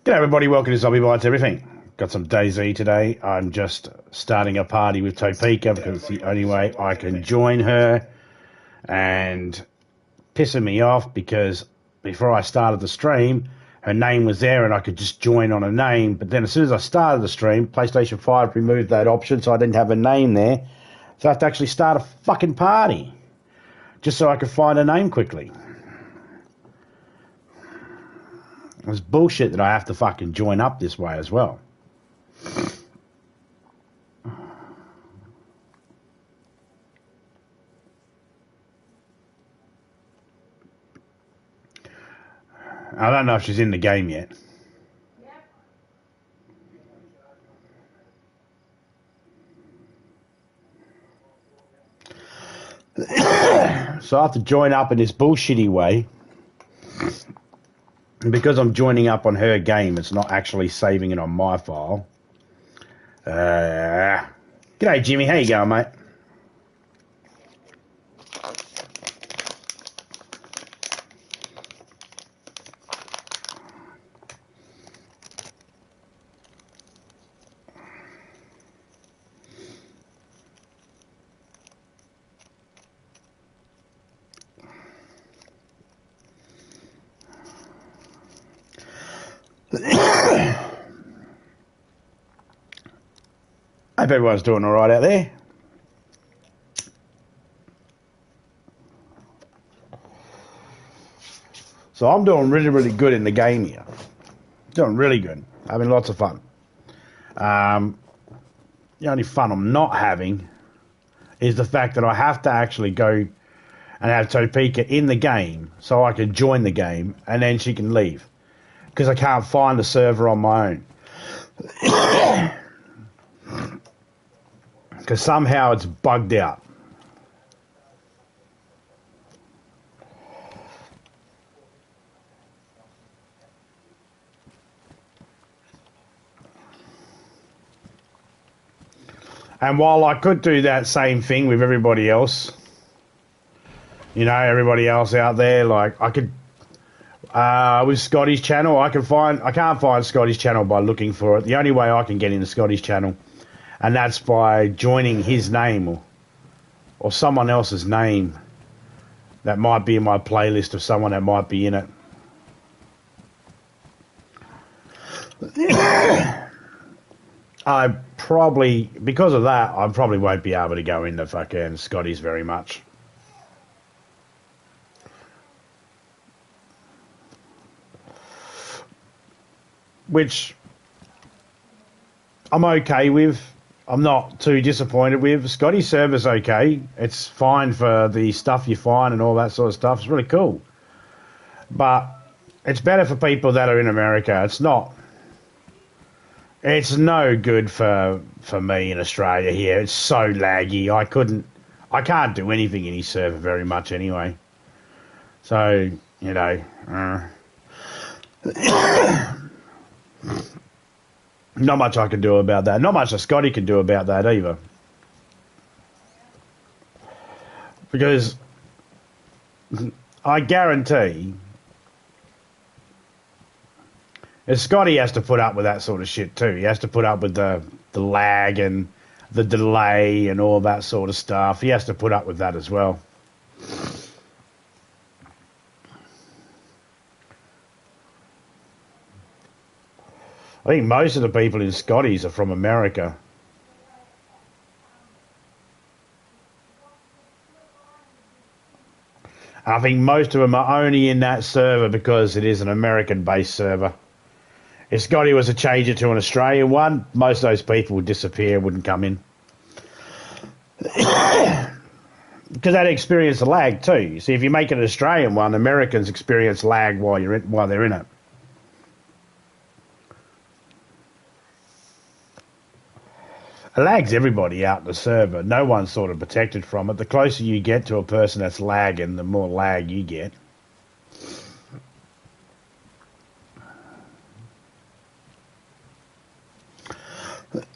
G'day everybody, welcome to Zombie Bites Everything. Got some DayZ today. I'm just starting a party with Topeka because it's the only way I can join her, and pissing me off because before I started the stream, her name was there and I could just join on a name, but then as soon as I started the stream, PlayStation 5 removed that option so I didn't have a name there, so I have to actually start a fucking party just so I could find a name quickly. It's bullshit that I have to fucking join up this way as well. I don't know if she's in the game yet. So I have to join up in this bullshitty way. And because I'm joining up on her game, it's not actually saving it on my file. G'day, Jimmy. How you going, mate? Hope everyone's doing all right out there. So I'm doing really, really good in the game here. Doing really good. Having lots of fun. The only fun I'm not having is the fact that I have to actually go and have Topeka in the game so I can join the game and then she can leave. Because I can't find the server on my own. Because somehow it's bugged out. And while I could do that same thing with everybody else, you know, everybody else out there, like I could, with Scotty's channel, I can't find Scotty's channel by looking for it. The only way I can get into Scotty's channel, and that's by joining his name or someone else's name that might be in my playlist of someone that might be in it. Because of that, I probably won't be able to go into fucking Scotty's very much. Which I'm okay with. I'm not too disappointed with. Scotty's server's okay. It's fine for the stuff you find and all that sort of stuff. It's really cool. But it's better for people that are in America. It's not. It's no good for me in Australia here. It's so laggy. I can't do anything in his server very much anyway. So, you know. Not much I can do about that. Not much that Scotty can do about that either. Because I guarantee Scotty has to put up with that sort of shit too. He has to put up with the lag and the delay and all that sort of stuff. He has to put up with that as well. I think most of the people in Scotty's are from America. I think most of them are only in that server because it is an American-based server. If Scotty was to change it to an Australian one, most of those people would disappear, wouldn't come in. Because they'd experience the lag too. See, if you make it an Australian one, Americans experience lag while they're in it. It lags everybody out in the server. No one's sort of protected from it. The closer you get to a person that's lagging, the more lag you get.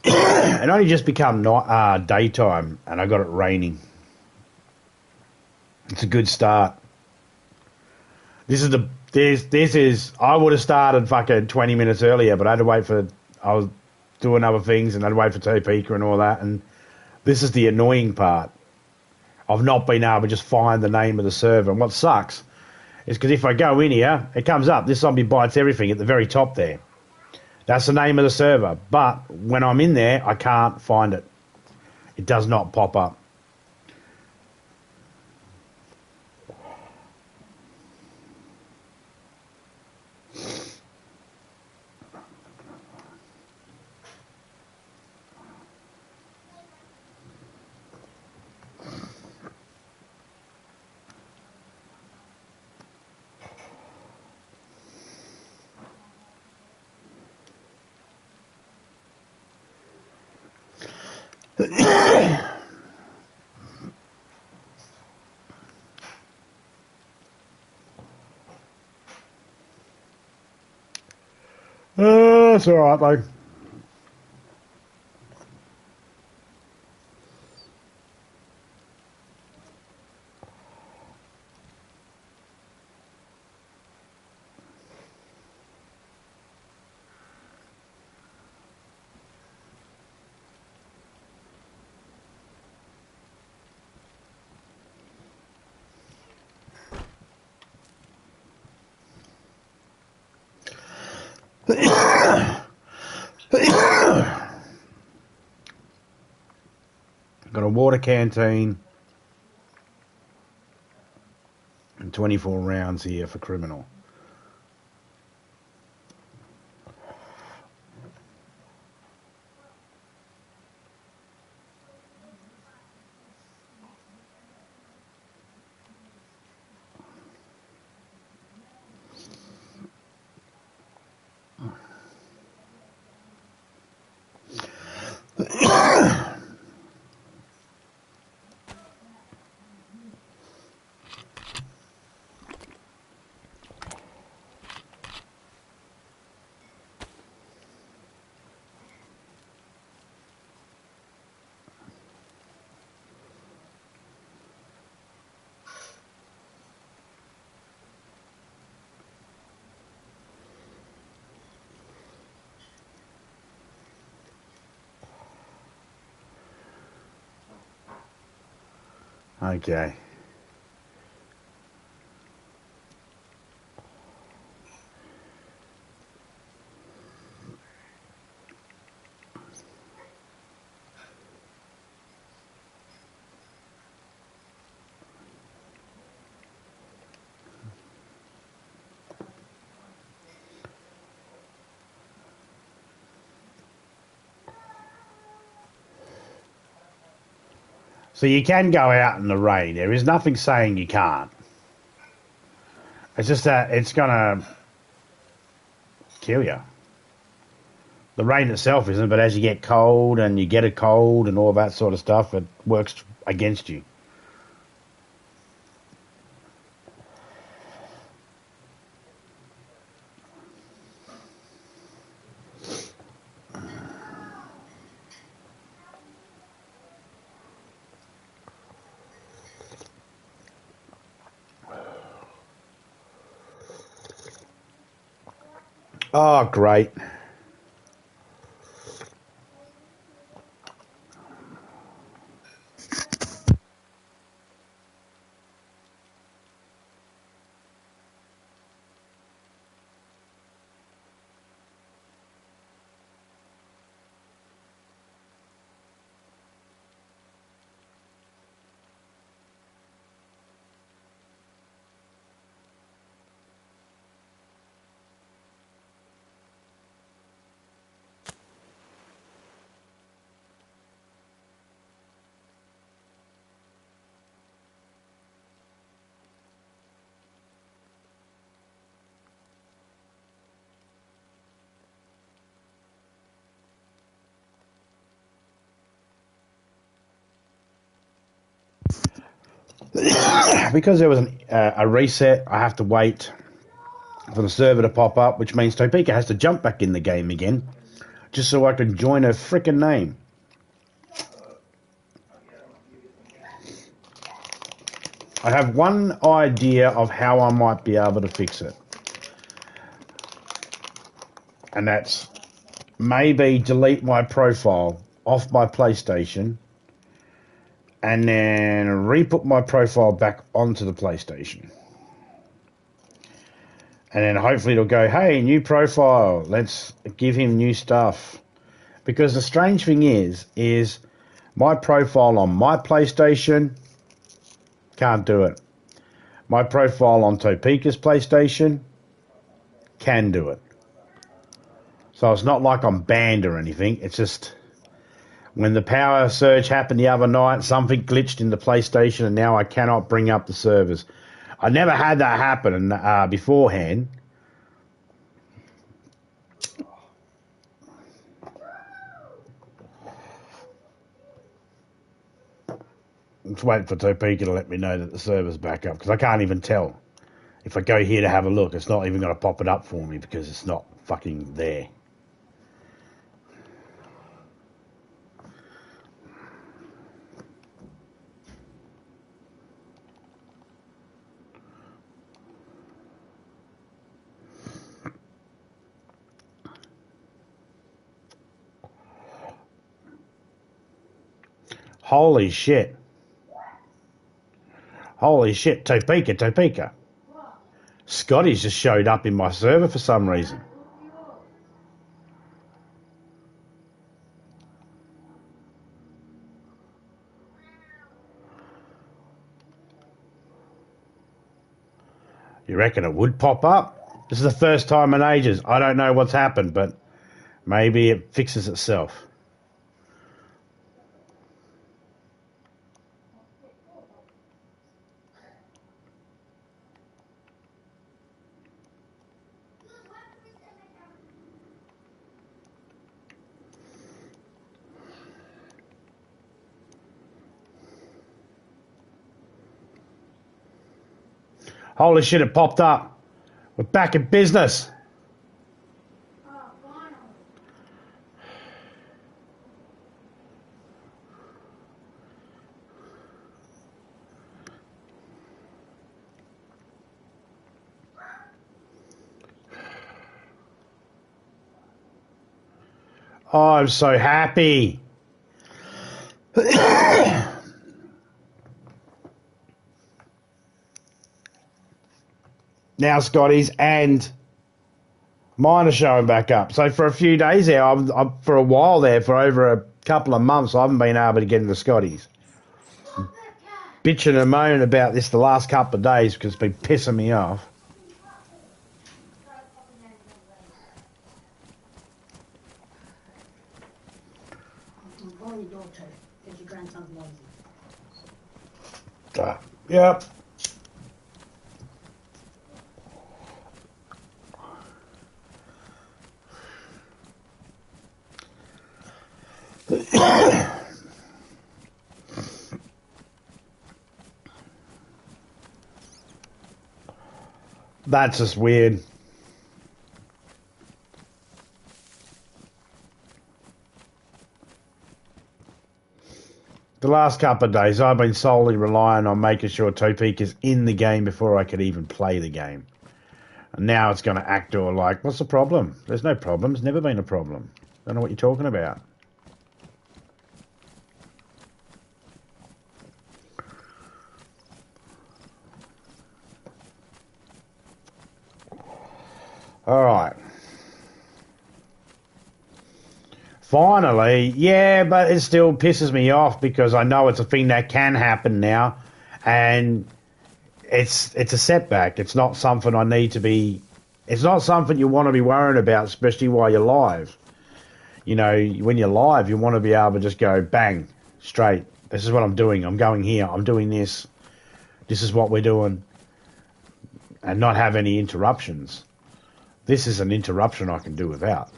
It only just become daytime, and I got it raining. It's a good start. This is. I would have started fucking 20 minutes earlier, but I had to wait for. I was doing other things, and I had to wait for Topeka and all that. And this is the annoying part of not being able to just find the name of the server. And what sucks is because if I go in here, it comes up. This zombie bites everything at the very top there. That's the name of the server. But when I'm in there, I can't find it. It does not pop up. It's all right, though. Got a water canteen and 24 rounds here for criminal. Okay. So you can go out in the rain. There is nothing saying you can't. It's just that it's going to kill you. The rain itself isn't, but as you get cold and you get a cold and all that sort of stuff, it works against you. Oh, great. Because there was a reset, I have to wait for the server to pop up, which means Topeka has to jump back in the game again, just so I can join her frickin' name. I have one idea of how I might be able to fix it. And that's maybe delete my profile off my PlayStation and then re-put my profile back onto the PlayStation. And then hopefully it'll go, hey, new profile, let's give him new stuff. Because the strange thing is my profile on my PlayStation can't do it. My profile on Topeka's PlayStation can do it. So it's not like I'm banned or anything. It's just when the power surge happened the other night, something glitched in the PlayStation and now I cannot bring up the servers. I never had that happen beforehand. I'm just waiting for Topeka to let me know that the server's back up because I can't even tell. If I go here to have a look, it's not even going to pop it up for me because it's not fucking there. Holy shit. Holy shit, Topeka. Scotty's just showed up in my server for some reason. You reckon it would pop up? This is the first time in ages. I don't know what's happened, but maybe it fixes itself. Holy shit, it popped up. We're back in business. Oh, I'm so happy. Now Scotty's and mine are showing back up. So for a few days there, for a while there, for over a couple of months, I haven't been able to get into Scotty's. Bitching and moaning about this the last couple of days because it's been pissing me off. Yep. That's just weird. The last couple of days, I've been solely relying on making sure Topeka's in the game before I could even play the game. And now it's going to act all like, what's the problem? There's no problem. It's never been a problem. I don't know what you're talking about. All right. Finally, yeah, but it still pisses me off because I know it's a thing that can happen now, and it's a setback. It's not something I need to be. It's not something you want to be worrying about, especially while you're live. You know, when you're live, you want to be able to just go bang straight. This is what I'm doing. I'm going here. I'm doing this. This is what we're doing, and not have any interruptions. This is an interruption I can do without.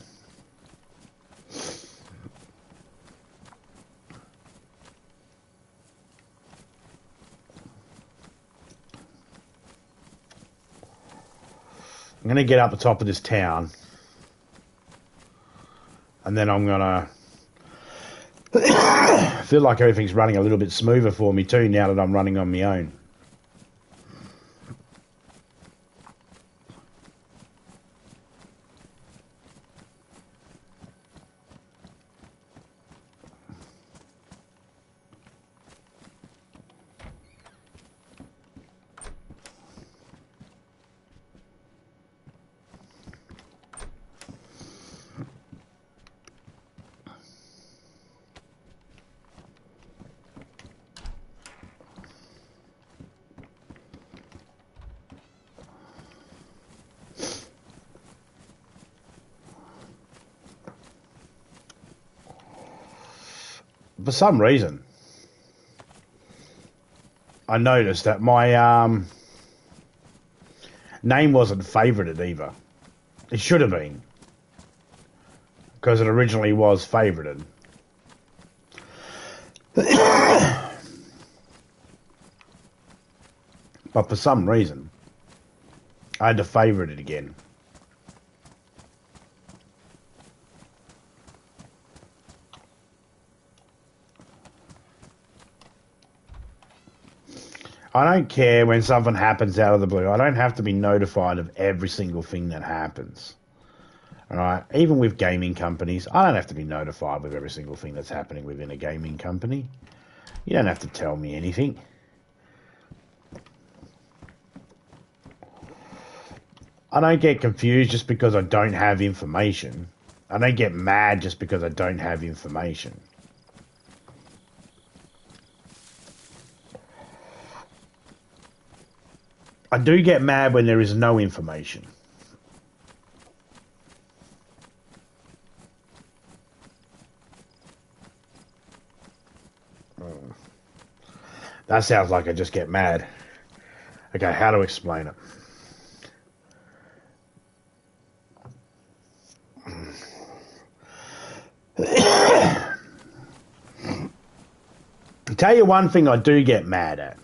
I'm going to get up the top of this town. And then I'm going to feel like everything's running a little bit smoother for me too now that I'm running on my own. for some reason, I noticed that my name wasn't favorited either. It should have been, because it originally was favorited. But for some reason, I had to favorite it again. I don't care when something happens out of the blue. I don't have to be notified of every single thing that happens. All right? Even with gaming companies, I don't have to be notified with every single thing that's happening within a gaming company. You don't have to tell me anything. I don't get confused just because I don't have information. I don't get mad just because I don't have information. I do get mad when there is no information. That sounds like I just get mad. Okay, how to explain it? I'll tell you one thing I do get mad at.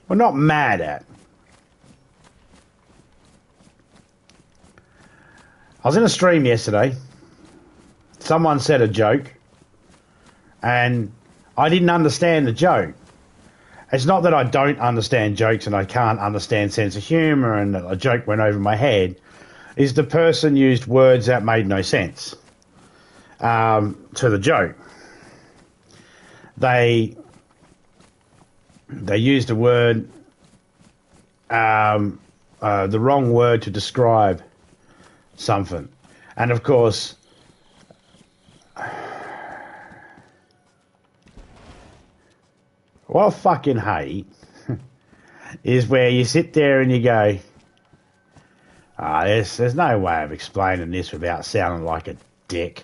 Well, not mad at. I was in a stream yesterday. Someone said a joke, and I didn't understand the joke. It's not that I don't understand jokes and I can't understand sense of humour and a joke went over my head. Is the person used words that made no sense to the joke. They used a word, the wrong word to describe something. And of course, what I fucking hate is where you sit there and you go, there's no way of explaining this without sounding like a dick.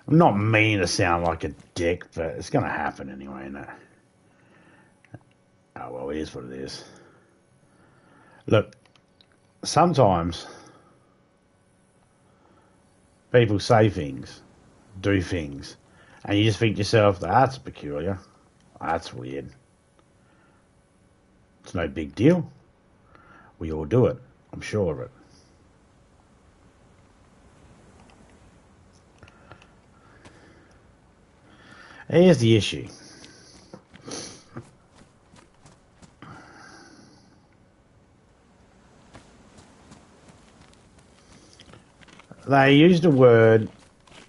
I'm not mean to sound like a dick, but it's going to happen anyway, isn't it? Oh, well, it is what it is. Look, sometimes people say things, do things, and you just think to yourself, that's peculiar. That's weird. It's no big deal. We all do it. I'm sure of it. Here's the issue. They used a word.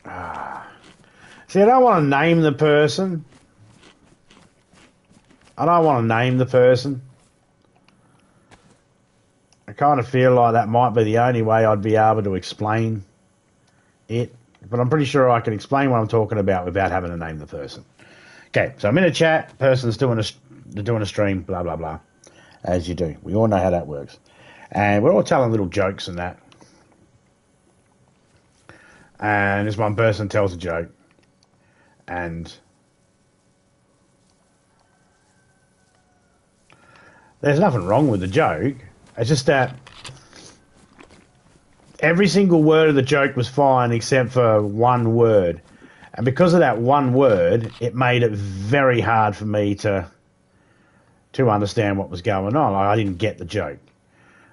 See, I don't want to name the person. I kind of feel like that might be the only way I'd be able to explain it. But I'm pretty sure I can explain what I'm talking about without having to name the person. Okay, so I'm in a chat. Person's doing a stream, blah, blah, blah. As you do. We all know how that works. And we're all telling little jokes and that. And this one person tells a joke. And there's nothing wrong with the joke. It's just that every single word of the joke was fine except for one word. And because of that one word, it made it very hard for me to understand what was going on. I didn't get the joke.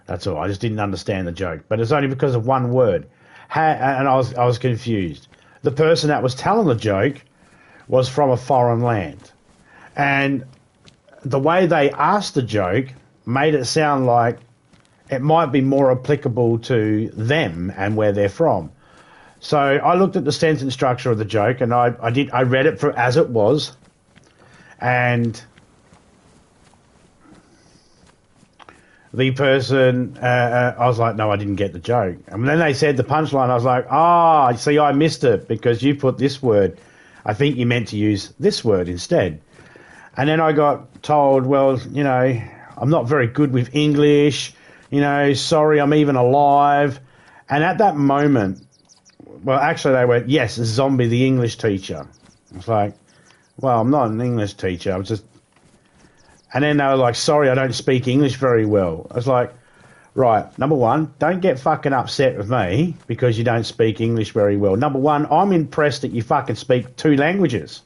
That's all. I just didn't understand the joke. But it's only because of one word. And I was confused. The person that was telling the joke was from a foreign land. And the way they asked the joke made it sound like it might be more applicable to them and where they're from. So I looked at the sentence structure of the joke and I read it for as it was, and the person, I was like, no, I didn't get the joke. And then they said the punchline, I was like, see, I missed it because you put this word. I think you meant to use this word instead. And then I got told, well, I'm not very good with English, sorry, I'm even alive. And at that moment, well, actually they went, yes, Zombie, the English teacher. It's like, well, I'm not an English teacher. I was just... And then they were like, sorry, I don't speak English very well. I was like, right, number one, don't get fucking upset with me because you don't speak English very well. Number one, I'm impressed that you fucking speak 2 languages.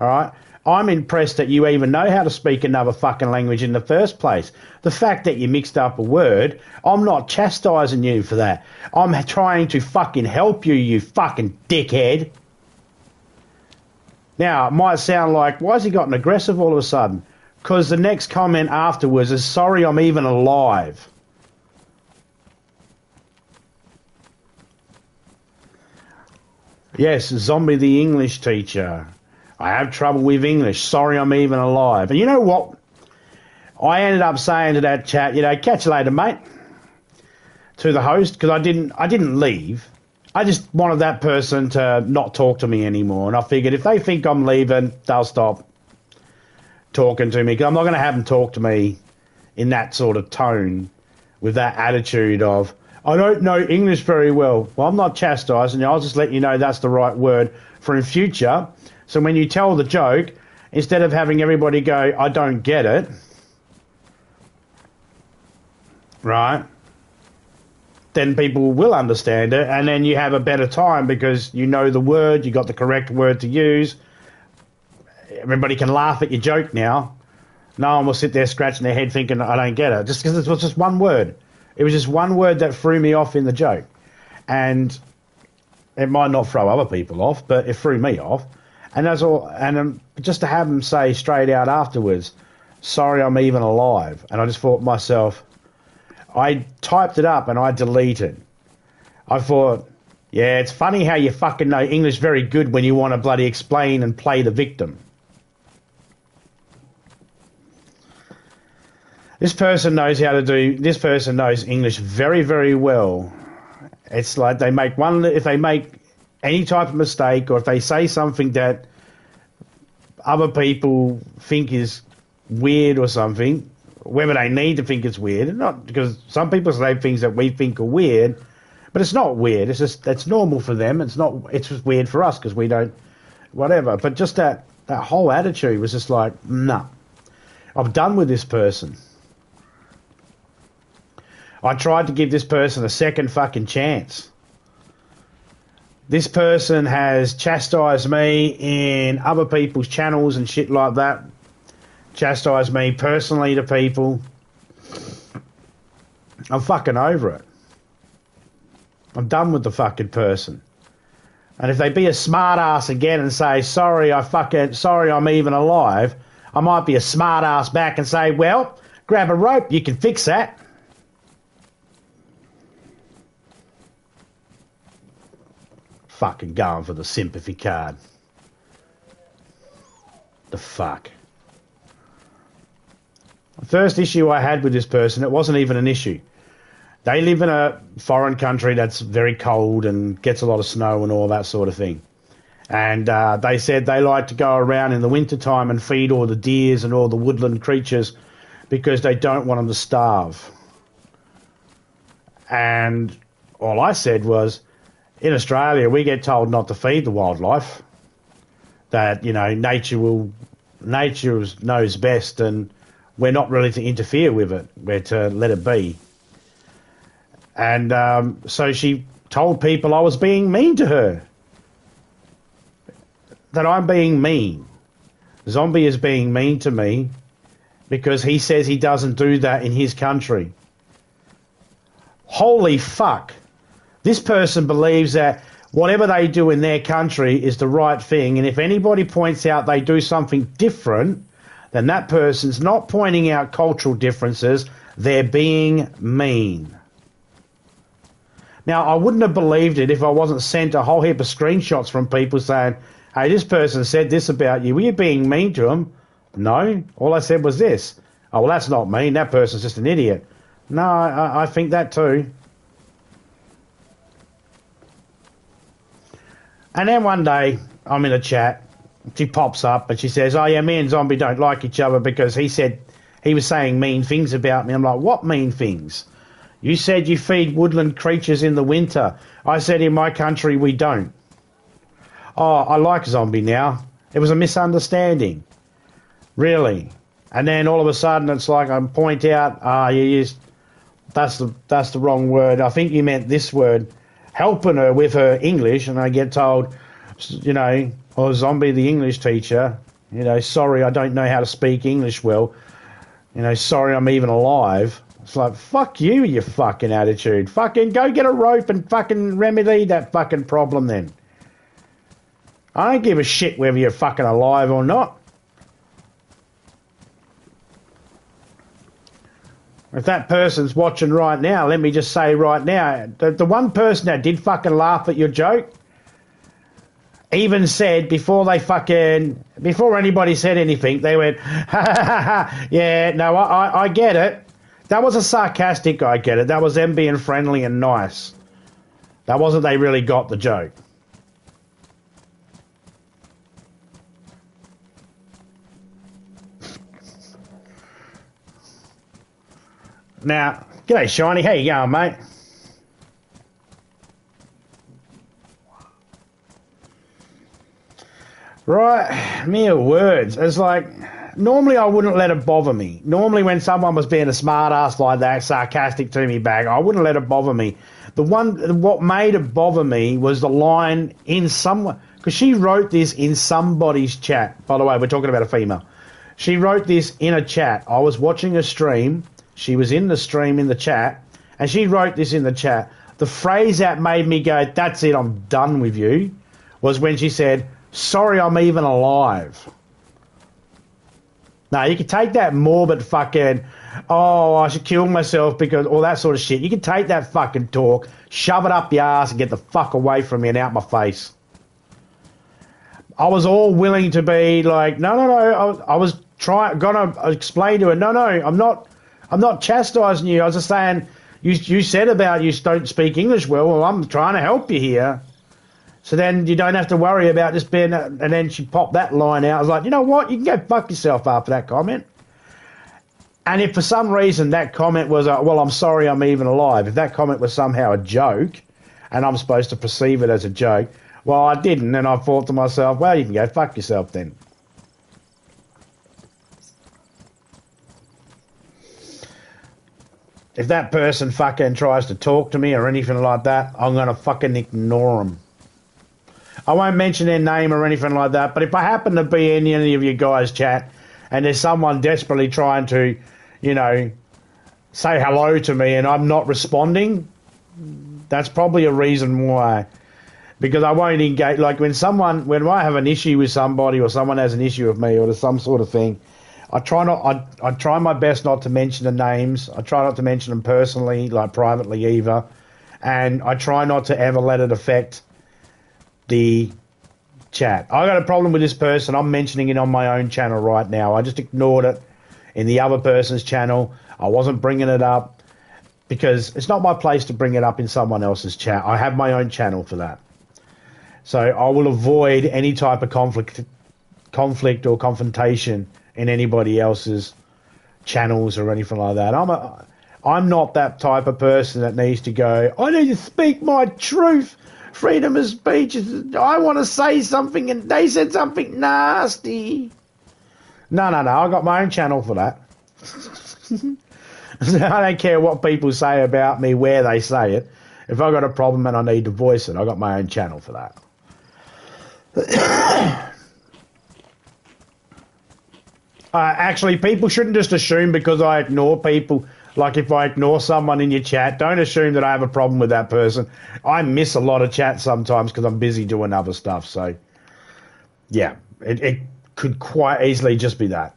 All right? I'm impressed that you even know how to speak another fucking language in the first place. The fact that you mixed up a word, I'm not chastising you for that. I'm trying to fucking help you, you fucking dickhead. Now, it might sound like, why has he gotten aggressive all of a sudden? Because the next comment afterwards is, sorry, I'm even alive. Yes, Zombie the English teacher. I have trouble with English. Sorry, I'm even alive. And you know what? I ended up saying to that chat, catch you later, mate. To the host, because I didn't leave. I just wanted that person to not talk to me anymore. And I figured if they think I'm leaving, they'll stop talking to me. Because I'm not going to have them talk to me in that sort of tone with that attitude of, I don't know English very well. Well, I'm not chastising you. I'll just let you know that's the right word for in future. So when you tell the joke, instead of having everybody go, I don't get it, right, then people will understand it, and then you have a better time because you know the word, you got the correct word to use. Everybody can laugh at your joke now. No one will sit there scratching their head thinking, I don't get it, just because it was just one word. It was just one word that threw me off in the joke. And it might not throw other people off, but it threw me off. And that's all. And just to have them say straight out afterwards, sorry, I'm even alive. And I just thought to myself, I typed it up and I deleted. I thought, yeah, it's funny how you fucking know English very good when you want to bloody explain and play the victim. This person knows English very, very well. It's like if they make any type of mistake or if they say something that other people think is weird or something, whether they need to think it's weird, not because some people say things that we think are weird, but it's not weird. It's just, that's normal for them. It's just weird for us because we don't, whatever. But just that whole attitude was just like, nah, I'm done with this person. I tried to give this person a second fucking chance. This person has chastised me in other people's channels and shit like that. Chastised me personally to people. I'm fucking over it. I'm done with the fucking person. And if they be a smart ass again and say, sorry, I'm even alive, I might be a smart ass back and say, well, grab a rope, you can fix that. Fucking going for the sympathy card. The fuck. The first issue I had with this person, it wasn't even an issue. They live in a foreign country that's very cold and gets a lot of snow and all that sort of thing. And they said they like to go around in the wintertime and feed all the deers and all the woodland creatures because they don't want them to starve. And all I said was, in Australia, we get told not to feed the wildlife. That, nature knows best and we're not really to interfere with it. We're to let it be. And so she told people I was being mean to her. That I'm being mean. Zombie is being mean to me because he says he doesn't do that in his country. Holy fuck. This person believes that whatever they do in their country is the right thing, and if anybody points out they do something different, then that person's not pointing out cultural differences, they're being mean. Now, I wouldn't have believed it if I wasn't sent a whole heap of screenshots from people saying, hey, this person said this about you. Were you being mean to them? No. All I said was this. Oh, well, that's not mean. That person's just an idiot. No, I think that too. And then one day, I'm in a chat, she pops up and she says, oh yeah, me and Zombie don't like each other because he said he was saying mean things about me. I'm like, what mean things? You said you feed woodland creatures in the winter. I said in my country we don't. Oh, I like Zombie now. It was a misunderstanding. Really. And then all of a sudden it's like I point out, you used, that's the wrong word. I think you meant this word. Helping her with her English, and I get told, you know, oh, Zombie, the English teacher, you know, sorry, I don't know how to speak English well. You know, sorry, I'm even alive. It's like, fuck you, your fucking attitude. Fucking go get a rope and fucking remedy that fucking problem then. I don't give a shit whether you're fucking alive or not. If that person's watching right now, let me just say right now, the one person that did fucking laugh at your joke even said before anybody said anything, they went, ha ha ha ha, yeah, no, I get it. That was a sarcastic, I get it. That was them being friendly and nice. That wasn't they really got the joke. Now, g'day, Shiny. How you going, mate? Right, mere words. It's like, normally I wouldn't let it bother me. Normally when someone was being a smart-ass like that, sarcastic to me back, I wouldn't let it bother me. What made it bother me was the line in some... Because she wrote this in somebody's chat. By the way, we're talking about a female. She wrote this in a chat. I was watching a stream... She was in the stream in the chat, and she wrote this in the chat. The phrase that made me go, that's it, I'm done with you, was when she said, sorry, I'm even alive. Now, you can take that morbid fucking, oh, I should kill myself because, all that sort of shit. You can take that fucking talk, shove it up your ass, and get the fuck away from me and out my face. I was all willing to be like, no, I was gonna explain to her, no, I'm not chastising you. I was just saying, you said about you don't speak English well I'm trying to help you here. So then you don't have to worry about this being... And then she popped that line out. I was like, you know what? You can go fuck yourself after that comment. And if for some reason that comment was, well, I'm sorry I'm even alive, if that comment was somehow a joke and I'm supposed to perceive it as a joke, well, I didn't. And I thought to myself, well, you can go fuck yourself then. If that person fucking tries to talk to me or anything like that, I'm going to fucking ignore them. I won't mention their name or anything like that, but if I happen to be in any of you guys' chat and there's someone desperately trying to, you know, say hello to me and I'm not responding, that's probably a reason why. Because I won't engage. Like when I have an issue with somebody or someone has an issue with me or there's some sort of thing, I try my best not to mention the names. I try not to mention them personally, like privately either. And I try not to ever let it affect the chat. I got a problem with this person. I'm mentioning it on my own channel right now. I just ignored it in the other person's channel. I wasn't bringing it up because it's not my place to bring it up in someone else's chat. I have my own channel for that. So I will avoid any type of conflict or confrontation in anybody else's channels or anything like that. I'm not that type of person that needs to go, I need to speak my truth. Freedom of speech is, I want to say something and they said something nasty. No. I got my own channel for that. I don't care what people say about me, where they say it. If I got a problem and I need to voice it, I got my own channel for that. Actually, people shouldn't just assume because I ignore people. Like if I ignore someone in your chat, don't assume that I have a problem with that person. I miss a lot of chat sometimes because I'm busy doing other stuff. So, yeah, it could quite easily just be that.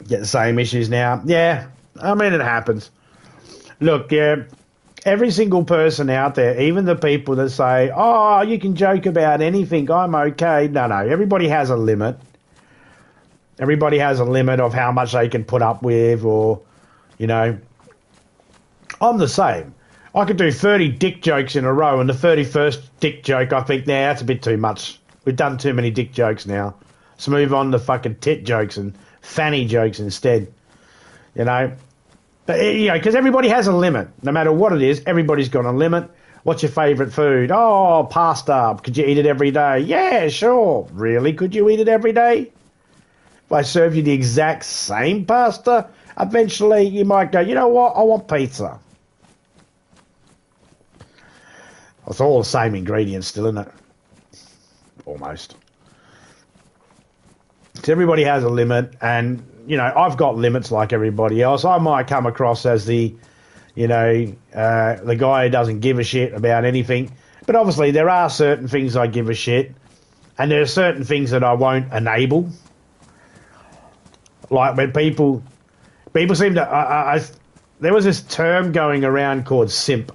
Get the same issues now. Yeah, I mean, it happens. Look, yeah. Every single person out there, even the people that say, oh, you can joke about anything, I'm okay. No, everybody has a limit. Everybody has a limit of how much they can put up with or, you know. I'm the same. I could do 30 dick jokes in a row and the 31st dick joke, I think, nah, that's a bit too much. We've done too many dick jokes now. Let's move on to fucking tit jokes and fanny jokes instead, you know. But, because everybody has a limit. No matter what it is, everybody's got a limit. What's your favourite food? Oh, pasta. Could you eat it every day? Yeah, sure. Really? Could you eat it every day? If I serve you the exact same pasta, eventually you might go, you know what? I want pizza. It's all the same ingredients still, isn't it? Almost. So everybody has a limit, and, I've got limits like everybody else. I might come across as the guy who doesn't give a shit about anything. But obviously there are certain things I give a shit, and there are certain things that I won't enable. Like when people seem to... there was this term going around called simp.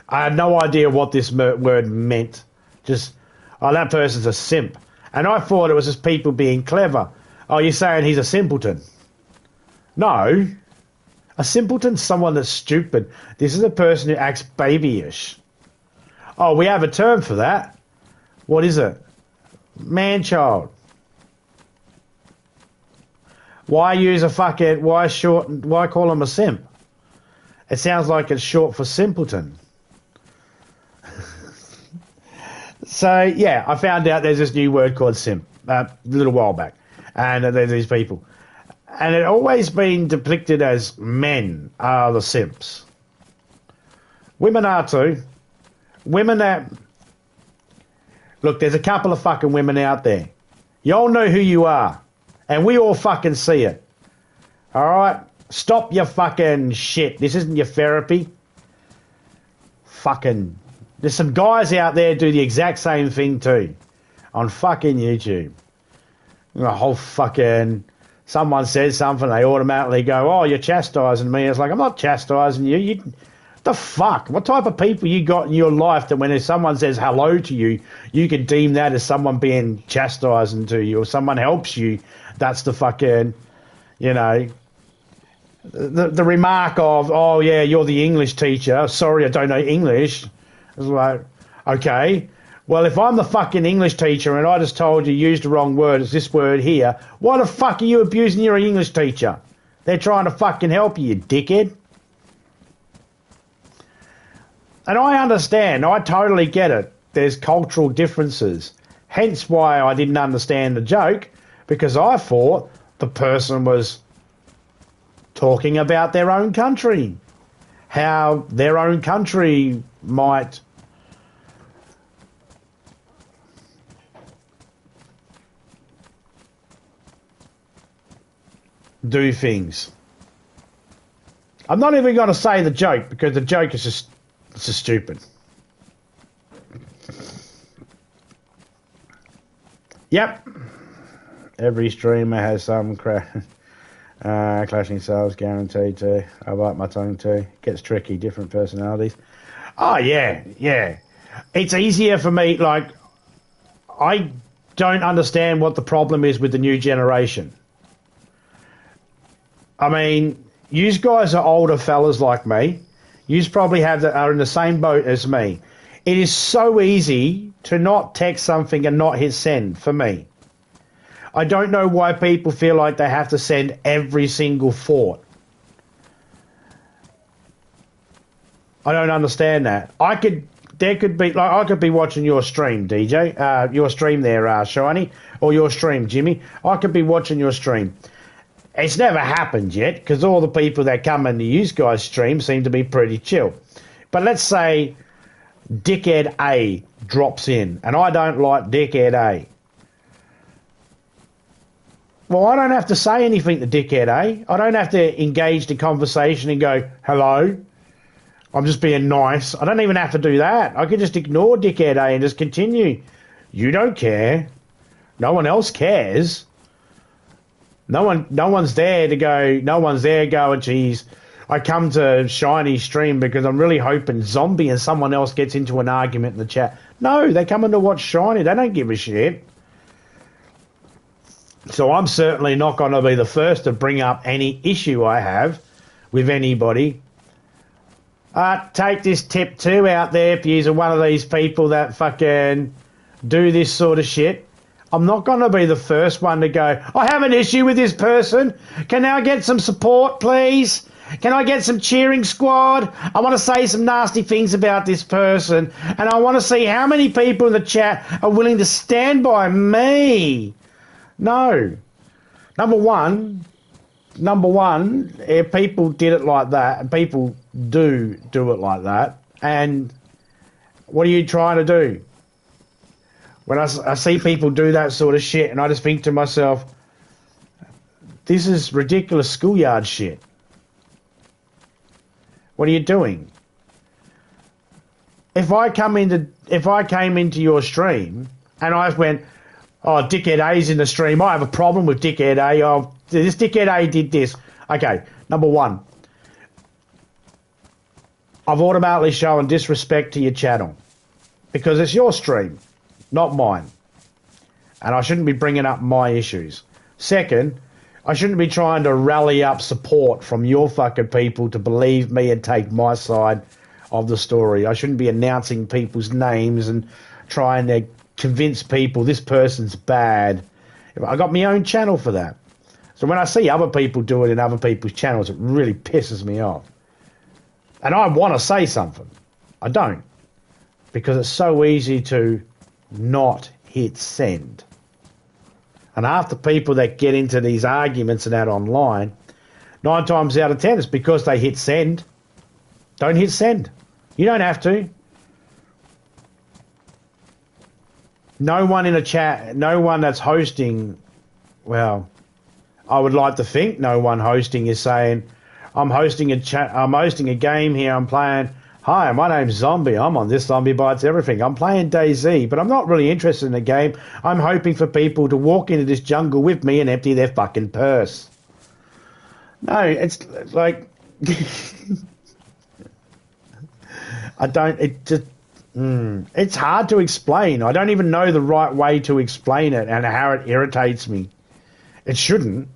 I had no idea what this word meant. Just, that person's a simp. And I thought it was just people being clever. Oh, you're saying he's a simpleton? No. A simpleton's someone that's stupid. This is a person who acts babyish. Oh, we have a term for that. What is it? Man-child. Why call him a simp? It sounds like it's short for simpleton. So, yeah, I found out there's this new word called simp a little while back. And there's these people. And it always been depicted as men are the simps. Women are too. Women that... Look, there's a couple of fucking women out there. You all know who you are. And we all fucking see it. Alright? Stop your fucking shit. This isn't your therapy. Fucking... There's some guys out there do the exact same thing too. On fucking YouTube. The whole fucking... Someone says something, they automatically go, oh, you're chastising me. It's like, I'm not chastising you. The fuck? What type of people you got in your life that when someone says hello to you, you can deem that as someone being chastising to you, or someone helps you? That's the fucking, the remark of, oh, yeah, you're the English teacher. Sorry, I don't know English. It's like, okay. Well, if I'm the fucking English teacher and I just told you used the wrong word, it's this word here, why the fuck are you abusing your English teacher? They're trying to fucking help you, you dickhead. And I understand, I totally get it. There's cultural differences. Hence why I didn't understand the joke, because I thought the person was talking about their own country. How their own country might... do things. I'm not even going to say the joke because the joke is just stupid. Yep. Every streamer has some clashing sales guaranteed too. I bite my tongue too. Gets tricky, different personalities. Oh yeah. It's easier for me, like, I don't understand what the problem is with the new generation. I mean, you guys are older fellas like me. You probably are in the same boat as me. It is so easy to not text something and not hit send for me. I don't know why people feel like they have to send every single thought. I don't understand that. I could be watching your stream, DJ, your stream there, Shiny, or your stream, Jimmy. I could be watching your stream. It's never happened yet because all the people that come into you guys' stream seem to be pretty chill. But let's say Dickhead A drops in, and I don't like Dickhead A. Well, I don't have to say anything to Dickhead A. I don't have to engage the conversation and go, hello, I'm just being nice. I don't even have to do that. I can just ignore Dickhead A and just continue. You don't care. No one else cares. No one's there going, geez, I come to Shiny stream because I'm really hoping Zombie and someone else gets into an argument in the chat. No, they come in to watch Shiny. They don't give a shit. So I'm certainly not going to be the first to bring up any issue I have with anybody. Take this tip too out there if you're one of these people that fucking do this sort of shit. I'm not going to be the first one to go, I have an issue with this person. Can I get some support, please? Can I get some cheering, squad? I want to say some nasty things about this person, and I want to see how many people in the chat are willing to stand by me. No. Number one, if people did it like that, and people do it like that, and what are you trying to do? When I see people do that sort of shit, and I just think to myself, this is ridiculous schoolyard shit. What are you doing? If I came into your stream and I went, oh, Dickhead A's in the stream, I have a problem with Dickhead A. Oh, this Dickhead A did this. Okay, number one, I've automatically shown disrespect to your channel because it's your stream, not mine. And I shouldn't be bringing up my issues. Second, I shouldn't be trying to rally up support from your fucking people to believe me and take my side of the story. I shouldn't be announcing people's names and trying to convince people this person's bad. I got my own channel for that. So when I see other people do it in other people's channels, it really pisses me off. And I want to say something. I don't. Because it's so easy to not hit send. And half the people that get into these arguments and that online, 9 times out of 10, it's because they hit send. Don't hit send. You don't have to. No one in a chat, no one that's hosting, well, I would like to think no one hosting is saying, I'm hosting a game here, I'm playing, hi, my name's Zombie, I'm on this Zombie Bites Everything, I'm playing DayZ, but I'm not really interested in the game, I'm hoping for people to walk into this jungle with me and empty their fucking purse. No, it's like, it's hard to explain. I don't even know the right way to explain it and how it irritates me. It shouldn't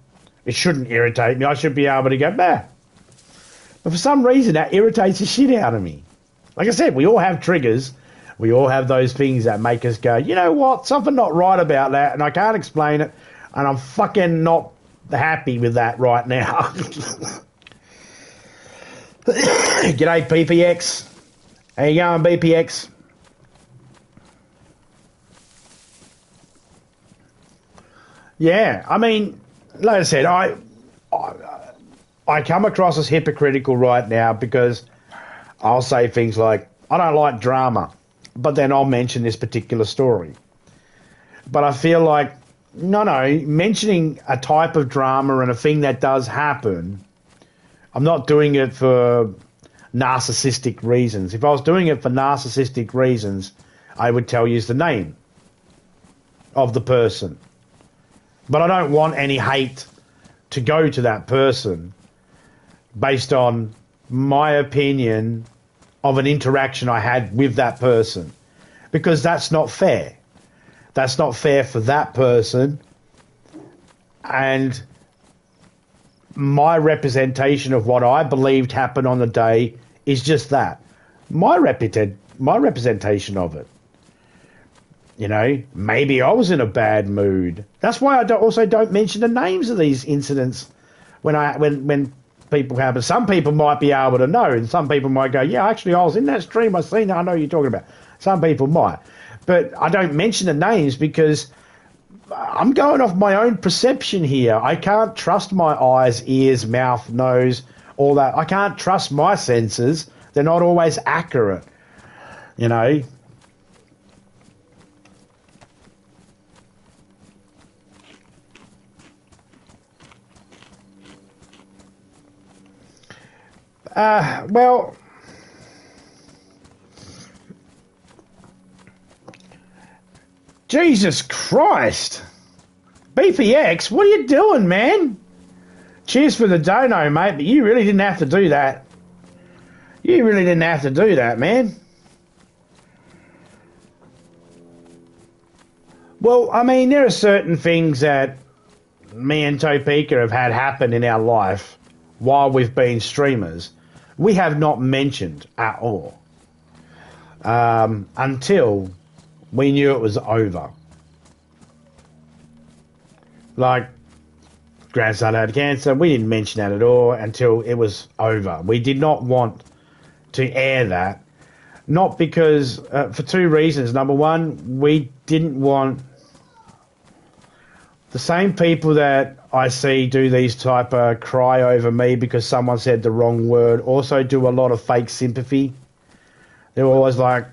irritate me. I should be able to go, bah. But for some reason, that irritates the shit out of me. Like I said, we all have triggers. We all have those things that make us go, you know what, something not right about that, and I can't explain it, and I'm fucking not happy with that right now. G'day, PPX. How you going, BPX? Yeah, I mean, like I said, I come across as hypocritical right now because I'll say things like, I don't like drama, but then I'll mention this particular story. But I feel like, no, mentioning a type of drama and a thing that does happen, I'm not doing it for narcissistic reasons. If I was doing it for narcissistic reasons, I would tell you the name of the person. But I don't want any hate to go to that person based on my opinion of an interaction I had with that person, because that's not fair. That's not fair for that person, and my representation of what I believed happened on the day is just that. My representation of it. You know, maybe I was in a bad mood. That's why I also don't mention the names of these incidents when people happen. Some people might be able to know, and some people might go, yeah, actually, I was in that stream. I seen that. I know what you're talking about. Some people might. But I don't mention the names because I'm going off my own perception here. I can't trust my eyes, ears, mouth, nose, all that. I can't trust my senses. They're not always accurate, you know. Well, Jesus Christ. BPX, what are you doing, man? Cheers for the dono, mate, but you really didn't have to do that. You really didn't have to do that, man. Well, I mean, there are certain things that me and Topeka have had happen in our life while we've been streamers we have not mentioned at all until we knew it was over. Like, grandson had cancer. We didn't mention that at all until it was over. We did not want to air that. Not because, for two reasons. Number one, we didn't want the same people that I see do these type of cry over me because someone said the wrong word also do a lot of fake sympathy. They're always like,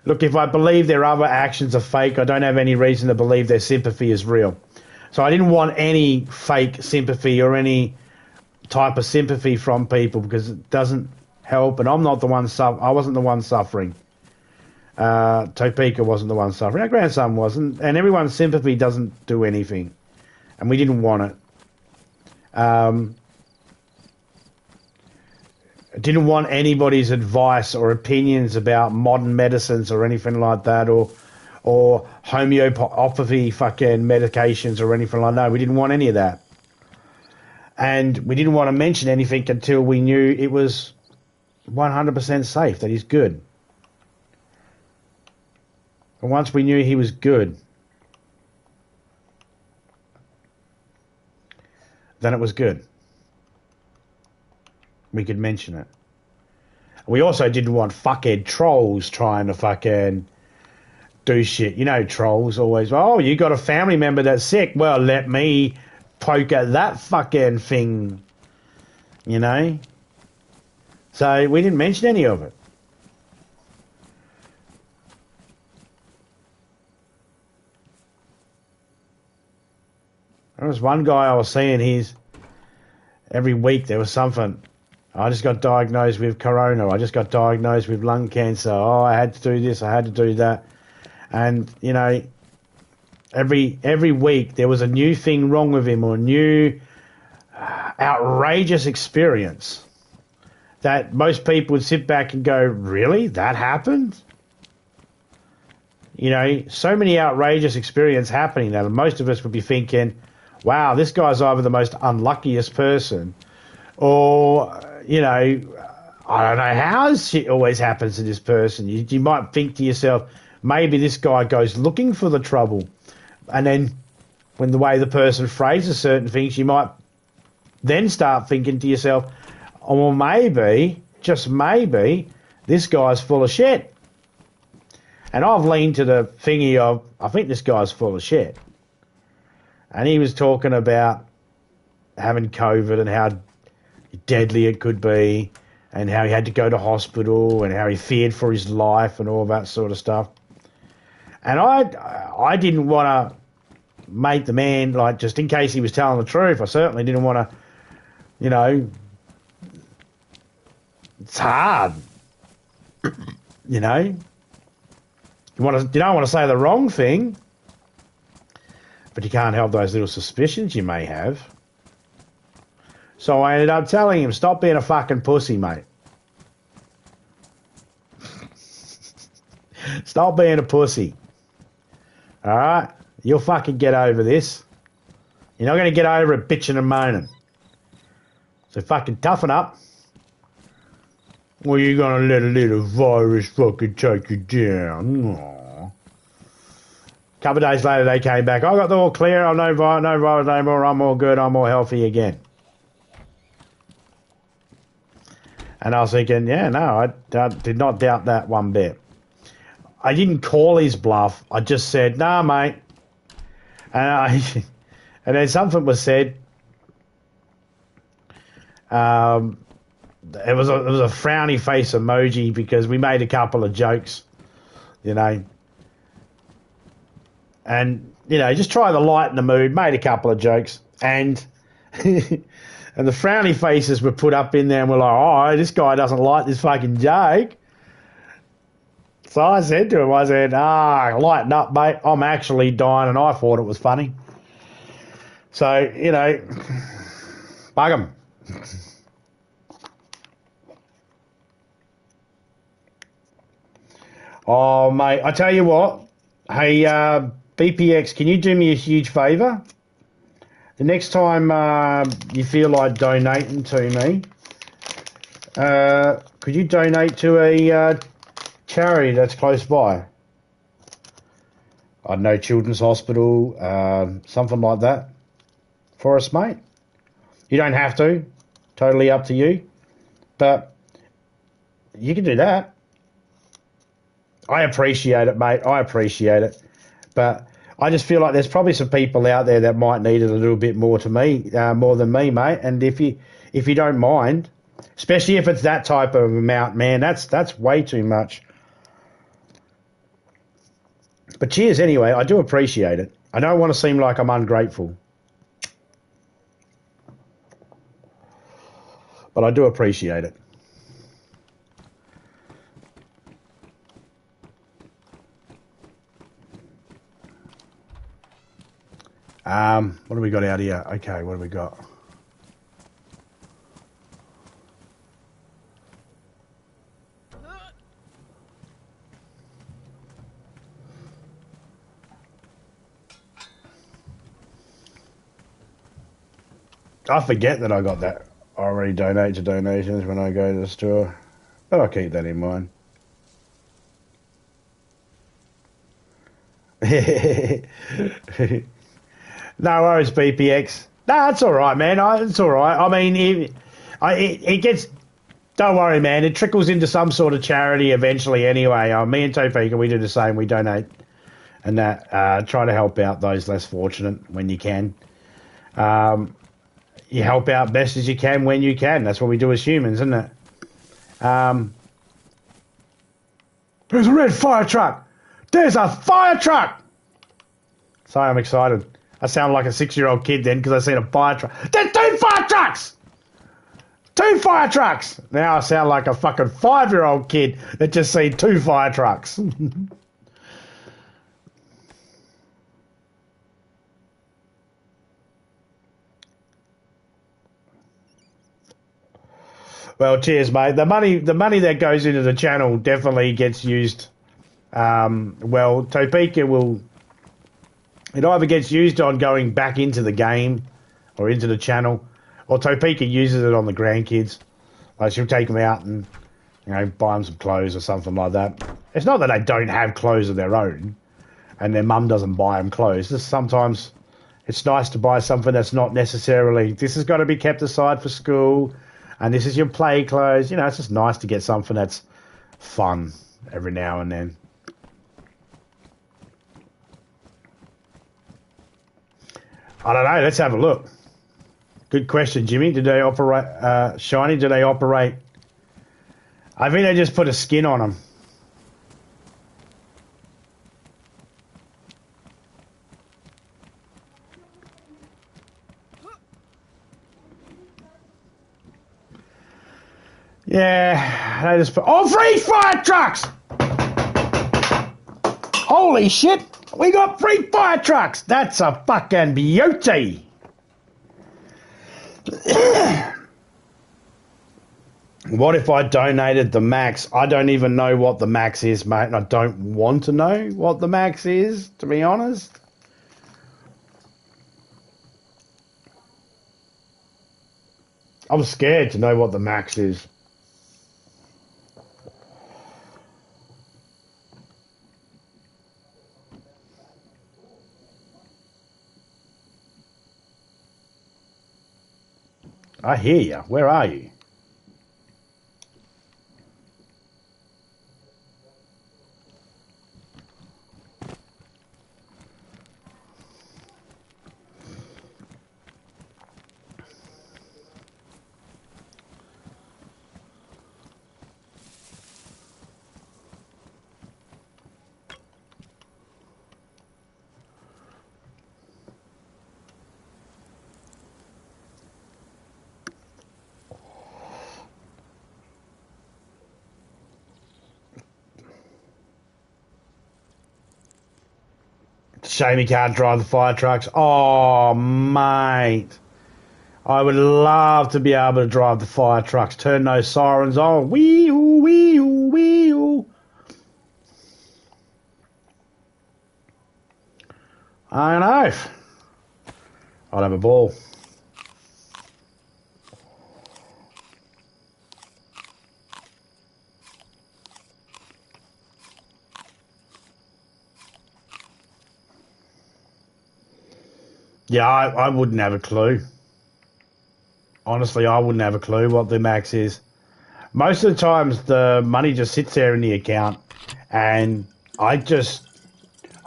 look, if I believe their other actions are fake, I don't have any reason to believe their sympathy is real. So I didn't want any fake sympathy or any type of sympathy from people because it doesn't help, and I'm not the one. I wasn't the one suffering. Topeka wasn't the one suffering. Our grandson wasn't, and everyone's sympathy doesn't do anything, and we didn't want it. Didn't want anybody's advice or opinions about modern medicines or anything like that, or homeopathy fucking medications or anything like that. We didn't want any of that, and we didn't want to mention anything until we knew it was 100% safe, that he's good. And once we knew he was good, then it was good. We could mention it. We also didn't want fuckhead trolls trying to fucking do shit. You know, trolls always, oh, you got a family member that's sick. Well, let me poke at that fucking thing, you know? So we didn't mention any of it. There was one guy I was seeing, every week there was something. I just got diagnosed with corona. I just got diagnosed with lung cancer. Oh, I had to do this. I had to do that. And, you know, every week there was a new thing wrong with him or a new outrageous experience that most people would sit back and go, really? That happened? You know, so many outrageous experiences happening that most of us would be thinking, wow, this guy's either the most unluckiest person or, you know, I don't know how shit always happens to this person. You might think to yourself, maybe this guy goes looking for the trouble. And then when the way the person phrases certain things, you might then start thinking to yourself, oh, well, maybe, just maybe, this guy's full of shit. And I've leaned to the thingy of, I think this guy's full of shit. And he was talking about having COVID and how deadly it could be and how he had to go to hospital and how he feared for his life and all that sort of stuff. And I didn't want to make the man, like, just in case he was telling the truth, I certainly didn't want to, you know, it's hard, you know. You don't want to say the wrong thing, but you can't help those little suspicions you may have. So I ended up telling him, stop being a fucking pussy, mate. Stop being a pussy. All right? You'll fucking get over this. You're not going to get over it bitching and moaning. So fucking toughen up. Or you're going to let a little virus fucking take you down. Aww. A couple of days later, they came back. I got the all clear. I'm no virus anymore. I'm all good. I'm all healthy again. And I was thinking, yeah, no, I did not doubt that one bit. I didn't call his bluff. I just said, nah, mate. And then something was said. It was a frowny face emoji because we made a couple of jokes, you know. And, you know, just try to lighten the mood, made a couple of jokes. And and the frowny faces were put up in there and we're like, oh, this guy doesn't like this fucking joke. So I said to him, lighten up, mate. I'm actually dying and I thought it was funny. So, you know, bug him. Oh, mate, I tell you what. Hey, BPX, can you do me a huge favour? The next time you feel like donating to me, could you donate to a charity that's close by? I don't know, children's hospital, something like that for us, mate. You don't have to. Totally up to you. But you can do that. I appreciate it, mate. I appreciate it. But I just feel like there's probably some people out there that might need it a little bit more more than me, mate. And if you don't mind, especially if it's that type of amount, man, that's way too much. But cheers anyway. I do appreciate it. I don't want to seem like I'm ungrateful, but I do appreciate it. What do we got out here? Okay, what do we got? I forget that I got that. I already donate to donations when I go to the store, but I'll keep that in mind. No worries, BPX. No, it's all right, man. It's all right. I mean, it gets. Don't worry, man. It trickles into some sort of charity eventually. Anyway, me and Topeka, we do the same. We donate and that. Try to help out those less fortunate when you can. You help out best as you can when you can. That's what we do as humans, isn't it? There's a red fire truck. There's a fire truck. Sorry, I'm excited. I sound like a 6-year-old kid then because I seen a fire truck. There's 2 fire trucks! 2 fire trucks! Now I sound like a fucking 5-year-old kid that just seen 2 fire trucks. Well, cheers, mate. The money that goes into the channel definitely gets used. Well, Topeka will. It either gets used on going back into the game or into the channel, or Topeka uses it on the grandkids. Like she'll take them out and buy them some clothes or something like that. It's not that they don't have clothes of their own, and their mum doesn't buy them clothes. Just sometimes it's nice to buy something that's not necessarily. This has got to be kept aside for school. And this is your play clothes. It's just nice to get something that's fun every now and then. I don't know. Let's have a look. Good question, Jimmy. Did they operate... Shiny, did they operate... I think they just put a skin on them. Yeah, they just put... Oh, 3 fire trucks! Holy shit! We got 3 fire trucks! That's a fucking beauty! What if I donated the max? I don't even know what the max is, mate, and I don't want to know what the max is, to be honest. I'm scared to know what the max is. I hear you. Where are you? Shame he can't drive the fire trucks. Oh, mate. I would love to be able to drive the fire trucks. Turn those sirens on. Wee-oo, wee-oo, wee-oo. I don't know. I'd have a ball. Yeah, I wouldn't have a clue. Honestly, I wouldn't have a clue what the max is. Most of the times, the money just sits there in the account, and I just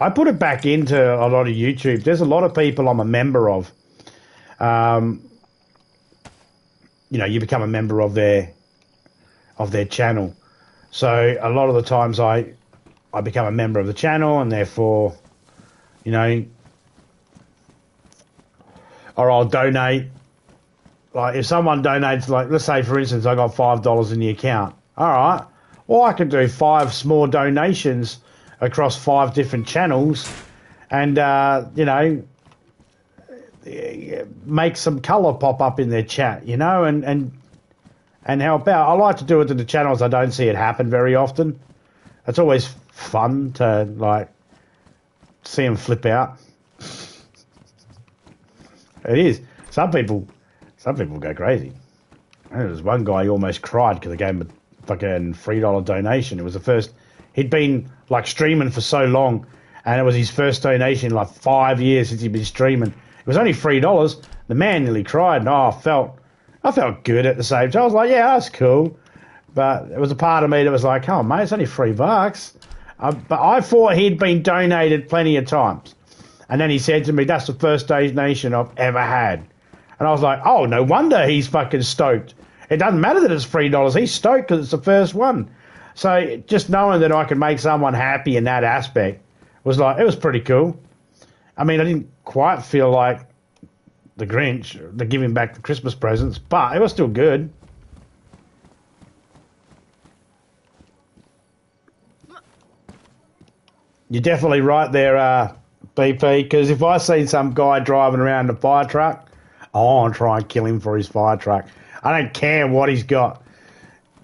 I put it back into a lot of YouTube. There's a lot of people I'm a member of. Um, you become a member of their channel. So a lot of the times I become a member of the channel, and therefore, you know, or I'll donate. Like if someone donates, like let's say for instance, I got $5 in the account. All right, well I could do 5 small donations across 5 different channels, and make some colour pop up in their chat, and help out. I like to do it to the channels I don't see it happen very often. It's always fun to like see them flip out. It is. Some people go crazy. There was one guy who almost cried because I gave him a fucking $3 donation. It was the first. He'd been like streaming for so long, and it was his first donation in like 5 years since he'd been streaming. It was only $3. The man nearly cried, and I felt good at the same time. I was like, yeah, that's cool. But there was a part of me that was like, oh mate, it's only $3. But I thought he'd been donated plenty of times. And then he said to me, that's the first donation I've ever had. And I was like, oh, no wonder he's fucking stoked. It doesn't matter that it's $3. He's stoked because it's the first one. So just knowing that I could make someone happy in that aspect was like, it was pretty cool. I mean, I didn't quite feel like the Grinch, the giving back the Christmas presents, but it was still good. You're definitely right there, BP, because if I see some guy driving around a fire truck, I want to try and kill him for his fire truck. I don't care what he's got.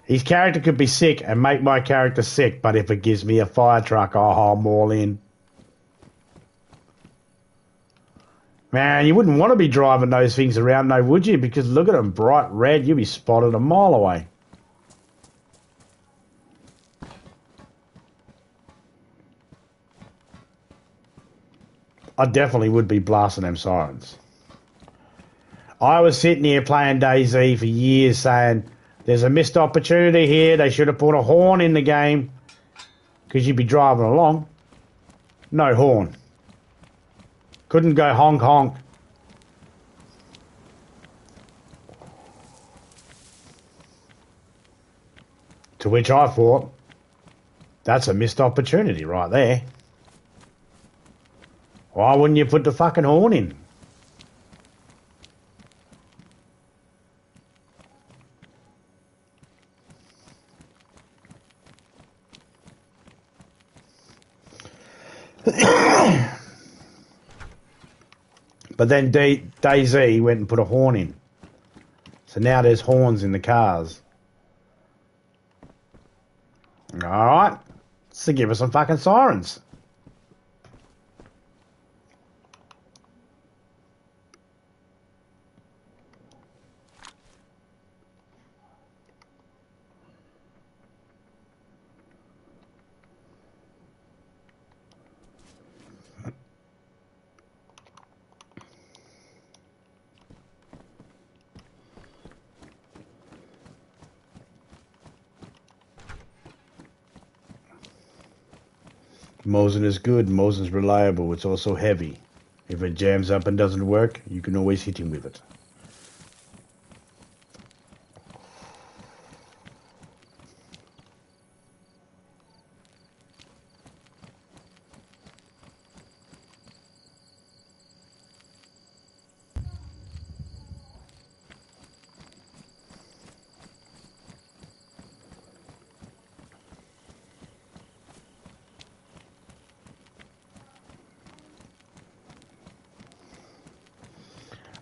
His character could be sick and make my character sick, but if it gives me a fire truck, I'm all in. Man, you wouldn't want to be driving those things around, though, would you? Because look at them, bright red, you'd be spotted a mile away. I definitely would be blasting them sirens. I was sitting here playing DayZ for years saying, there's a missed opportunity here. They should have put a horn in the game because you'd be driving along. No horn. Couldn't go honk honk. To which I thought, that's a missed opportunity right there. Why wouldn't you put the fucking horn in? But then DayZ went and put a horn in. So now there's horns in the cars. Alright. So give us some fucking sirens. Mosin is good. Mosin's reliable. It's also heavy. If it jams up and doesn't work, you can always hit him with it.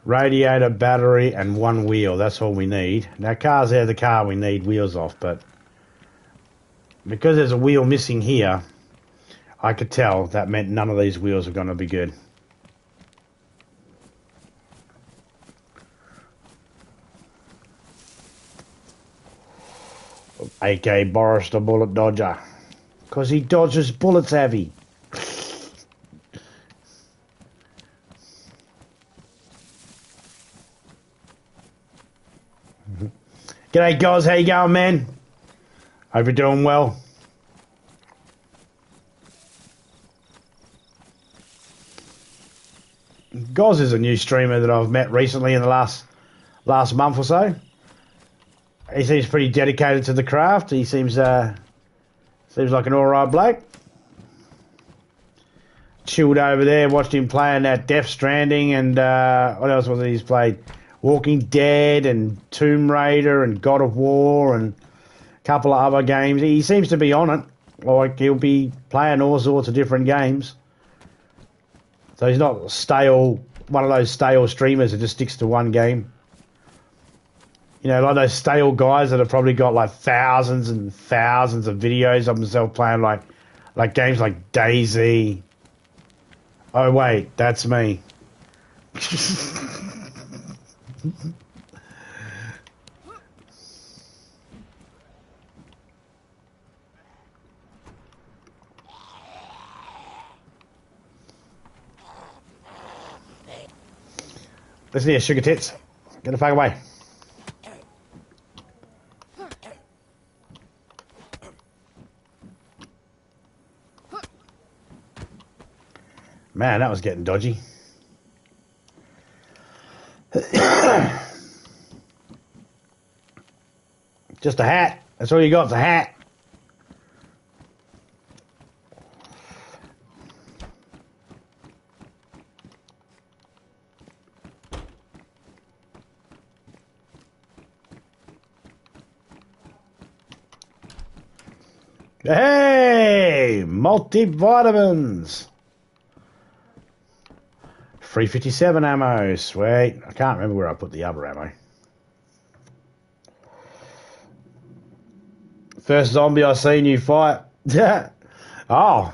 Radiator, battery, and one wheel. That's all we need. Now, car's out of the car, we need wheels off, but because there's a wheel missing here, I could tell that meant none of these wheels are going to be good. AK Boris the Bullet Dodger. Because he dodges bullets heavy. G'day, guys. How you going, man? Hope you're doing well. Goz is a new streamer that I've met recently in the last month or so. He seems pretty dedicated to the craft. He seems like an alright bloke. Chilled over there, watched him playing that Death Stranding and what else was it he's played? Walking Dead and Tomb Raider and God of War and a couple of other games. He seems to be on it. Like, he'll be playing all sorts of different games. So he's not one of those stale streamers that just sticks to one game. You know, like those stale guys that have probably got like thousands and thousands of videos of themselves playing like games like DayZ. Oh wait, that's me. Listen here, sugar tits. Get the fuck away. Man, that was getting dodgy. Just a hat. That's all you got, it's a hat. Hey! Multivitamins! 357 ammo, sweet. I can't remember where I put the other ammo. First zombie I seen you fight. Oh,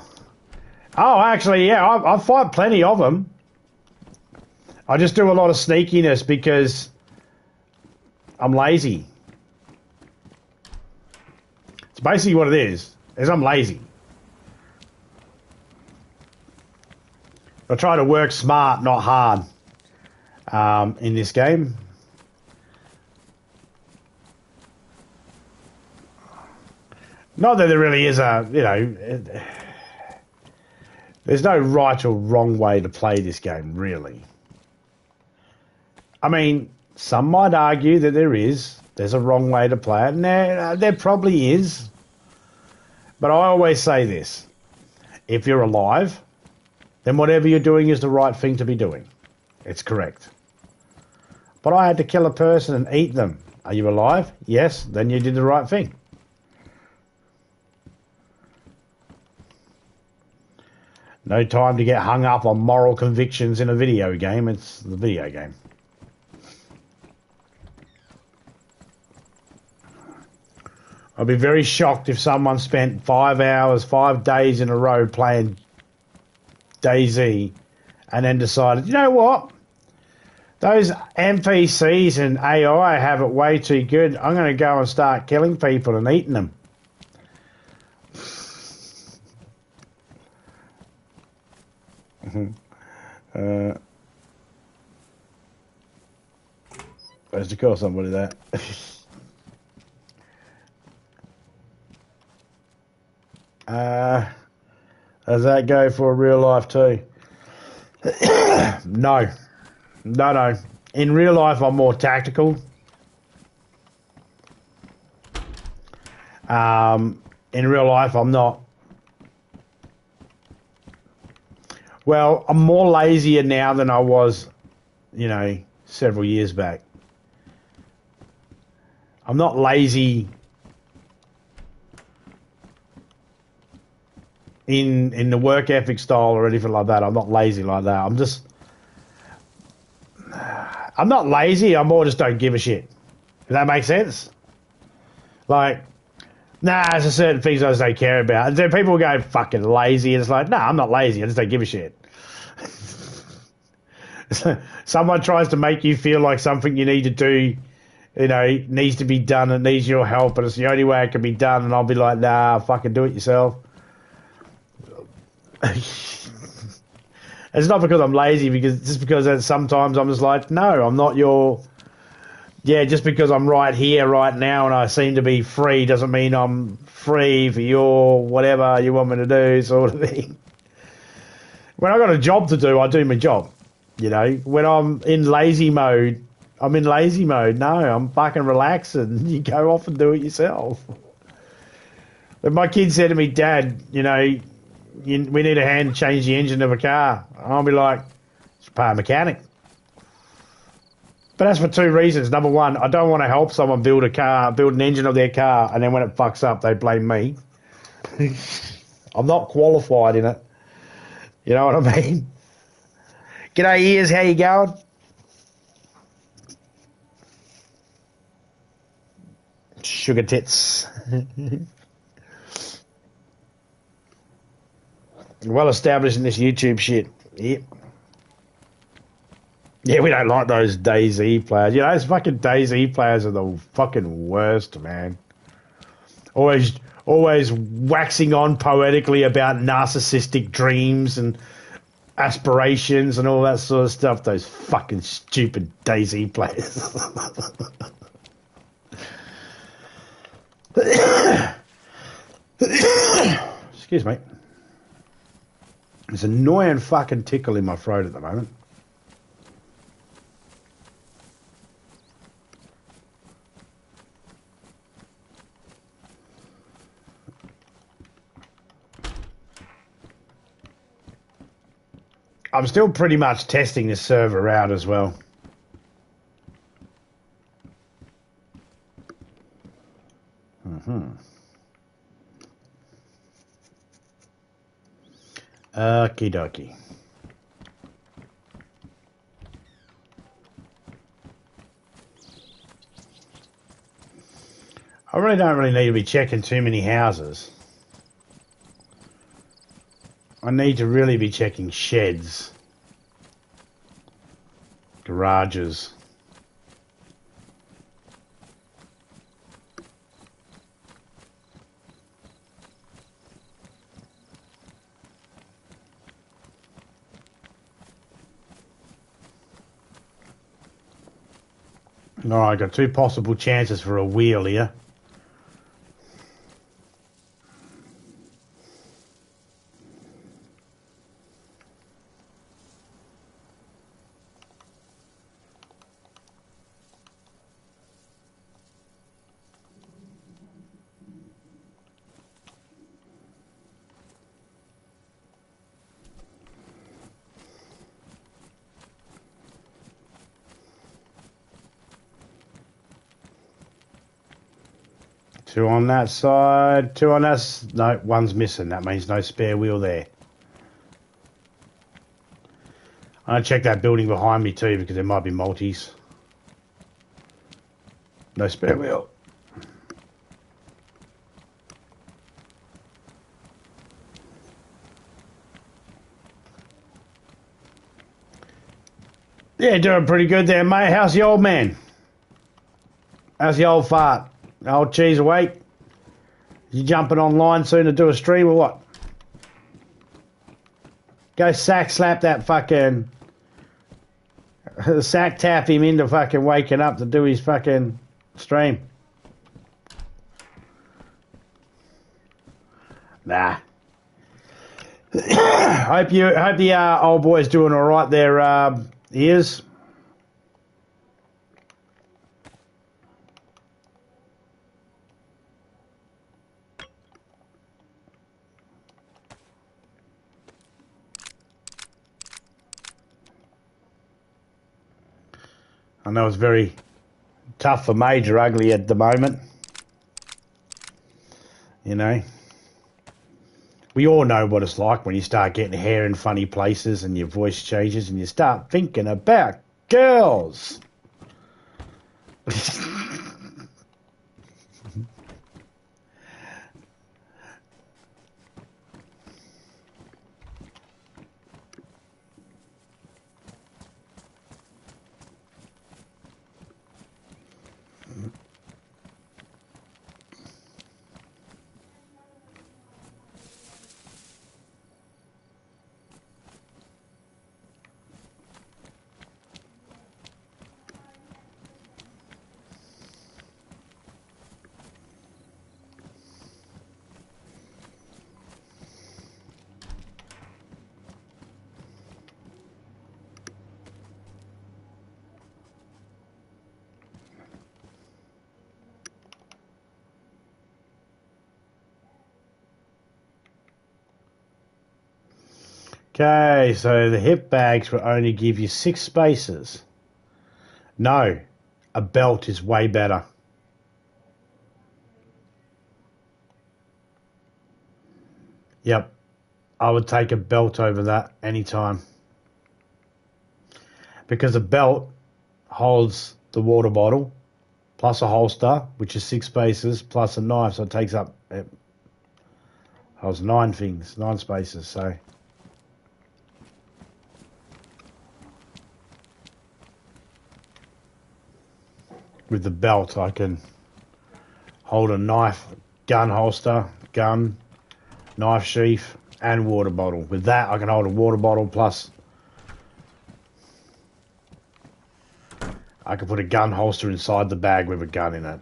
actually, yeah, I fight plenty of them. I just do a lot of sneakiness because I'm lazy. It's basically what it is I'm lazy. I try to work smart, not hard, in this game. Not that there really is there's no right or wrong way to play this game, really. I mean, some might argue that there's a wrong way to play it, and there probably is. But I always say this: if you're alive, then whatever you're doing is the right thing to be doing. It's correct. But I had to kill a person and eat them. Are you alive? Yes, then you did the right thing. No time to get hung up on moral convictions in a video game. It's the video game. I'd be very shocked if someone spent 5 hours, 5 days in a row playing DayZ and then decided, you know what? Those NPCs and AI have it way too good. I'm going to go and start killing people and eating them. Supposed to call somebody that. Does that go for real life too? No. In real life, I'm more tactical. In real life, I'm not. Well, I'm more lazier now than I was, several years back. I'm not lazy in the work ethic style or anything like that. I'm not lazy like that. I'm not lazy. I more just don't give a shit. Does that make sense? Like, there's a certain things I just don't care about. And then people go fucking lazy, and it's like, I'm not lazy. I just don't give a shit. Someone tries to make you feel like something you need to do, needs to be done and needs your help, and it's the only way it can be done, and I'll be like, fucking do it yourself. It's not because I'm lazy, because sometimes I'm just like, no, I'm not your Yeah, just because I'm right here, right now, and I seem to be free doesn't mean I'm free for your whatever you want me to do, sort of thing. When I got a job to do, I do my job. You know, when I'm in lazy mode, I'm in lazy mode. No, I'm fucking relaxing. You go off and do it yourself. But my kid said to me, Dad, you know, we need a hand to change the engine of a car. I'll be like, just pay a mechanic. But that's for two reasons. Number one, I don't want to help someone build an engine of their car, and then when it fucks up, they blame me. I'm not qualified in it. You know what I mean? G'day, Ears. How you going? Sugar tits. Well established in this YouTube shit. Yep. Yeah, we don't like those DayZ players. You know, those fucking DayZ players are the fucking worst, man. Always waxing on poetically about narcissistic dreams and aspirations and all that sort of stuff. Those fucking stupid DayZ players. Excuse me. There's an annoying fucking tickle in my throat at the moment. I'm still pretty much testing this server out as well. Okie dokie. I really don't need to be checking too many houses. I need to really be checking sheds, garages. All right, got two possible chances for a wheel here. Two on that side, two on that. No, one's missing. That means no spare wheel there. I'm going to check that building behind me too because there might be multis. No spare wheel. Yeah, doing pretty good there, mate. How's the old man? How's the old fart? Old cheese awake? You jumping online soon to do a stream or what? Go sack slap that fucking... sack tap him into fucking waking up to do his fucking stream. Nah. hope the old boy's doing all right there, Ears. I know it's very tough for Major Ugly at the moment. You know. We all know what it's like when you start getting hair in funny places and your voice changes and you start thinking about girls. Okay, so the hip bags will only give you 6 spaces. No, a belt is way better. Yep, I would take a belt over that anytime. Because a belt holds the water bottle, plus a holster, which is 6 spaces, plus a knife, so it takes up, it holds 9 things, 9 spaces, so. With the belt, I can hold a knife, gun holster, gun, knife sheath, and water bottle. With that, I can hold a water bottle, plus I can put a gun holster inside the bag with a gun in it.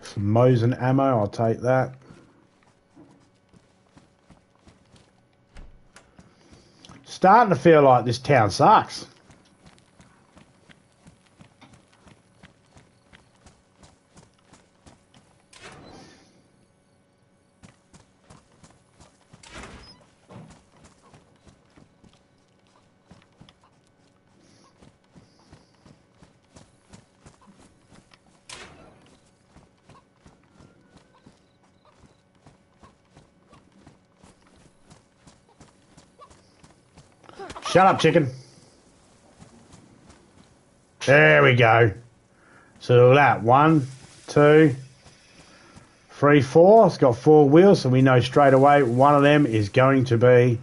Some Mosin ammo, I'll take that. Starting to feel like this town sucks. Shut up, chicken. There we go. So that 1, 2, 3, 4. It's got 4 wheels, so we know straight away one of them is going to be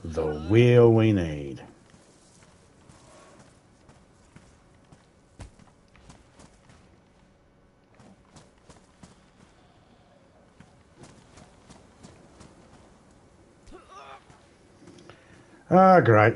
the wheel we need. Ah, great.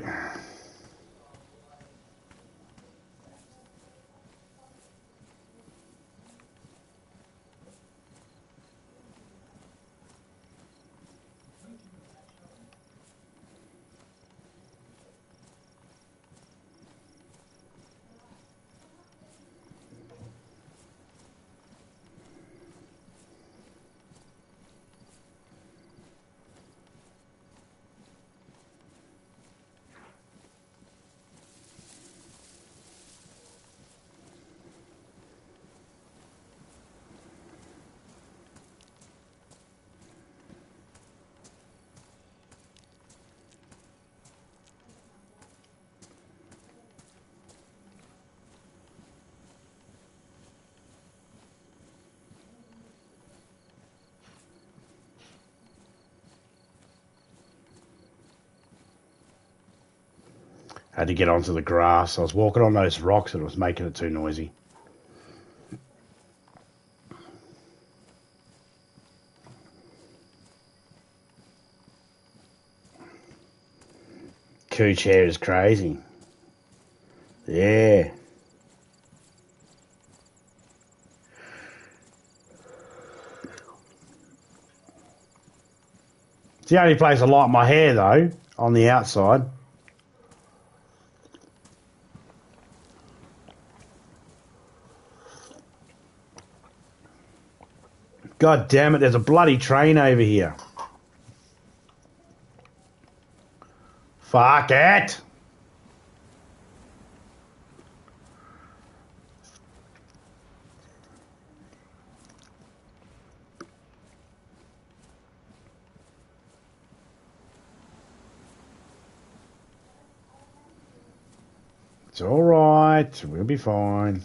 Had to get onto the grass. I was walking on those rocks and it was making it too noisy. Cooch hair is crazy. Yeah. It's the only place I like my hair, though, on the outside. God damn it, there's a bloody train over here. Fuck it! It's alright, we'll be fine.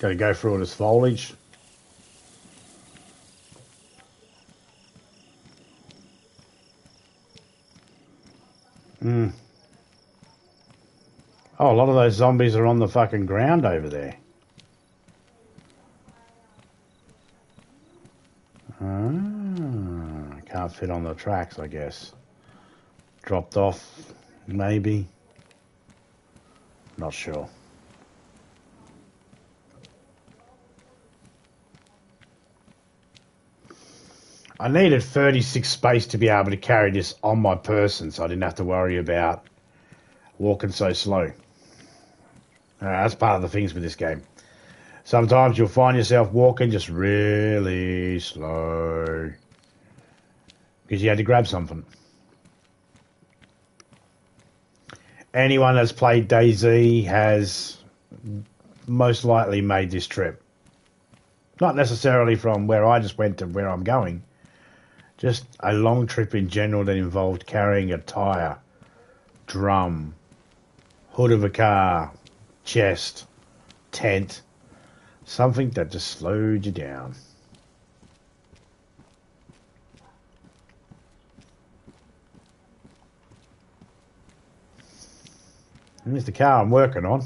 Got to go through all this foliage. Oh, a lot of those zombies are on the fucking ground over there. Can't fit on the tracks, I guess. Dropped off, maybe. Not sure. I needed 36 space to be able to carry this on my person, so I didn't have to worry about walking so slow. That's part of the things with this game. Sometimes you'll find yourself walking just really slow because you had to grab something. Anyone that's played DayZ has most likely made this trip. Not necessarily from where I just went to where I'm going. Just a long trip in general that involved carrying a tyre, drum, hood of a car, chest, tent, something that just slowed you down. Here's the car I'm working on.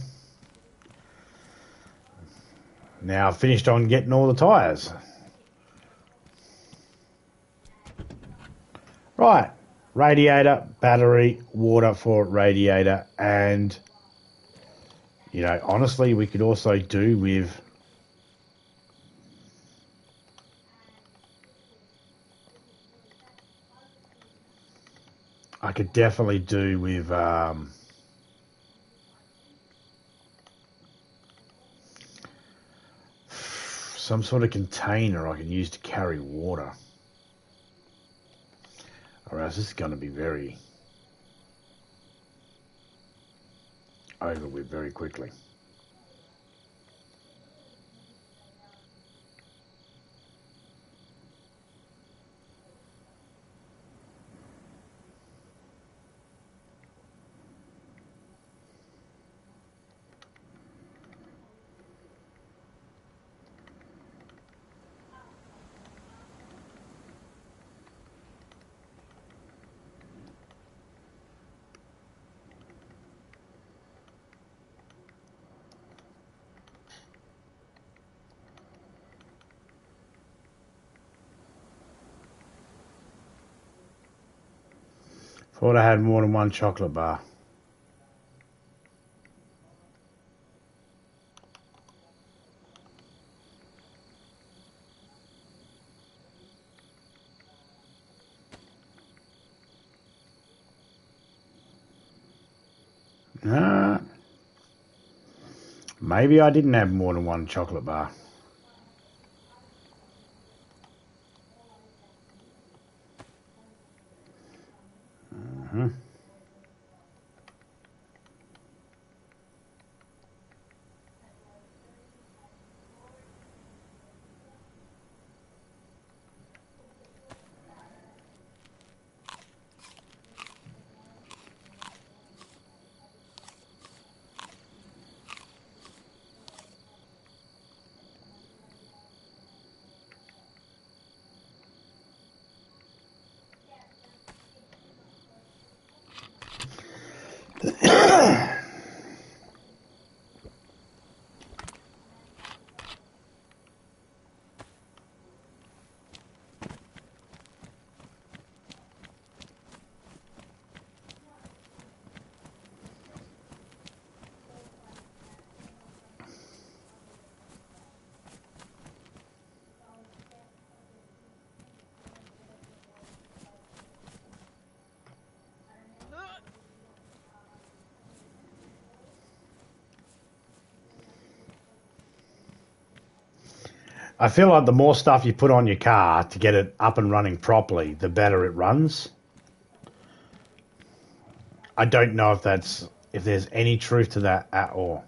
Now I've finished on getting all the tyres. Right, radiator, battery, water for radiator, and, you know, honestly, we could also do with I could definitely do with some sort of container I can use to carry water. Or else this is going to be very over with very quickly. Thought I had more than one chocolate bar. Maybe I didn't have more than one chocolate bar. I feel like the more stuff you put on your car to get it up and running properly, the better it runs. I don't know if there's any truth to that at all.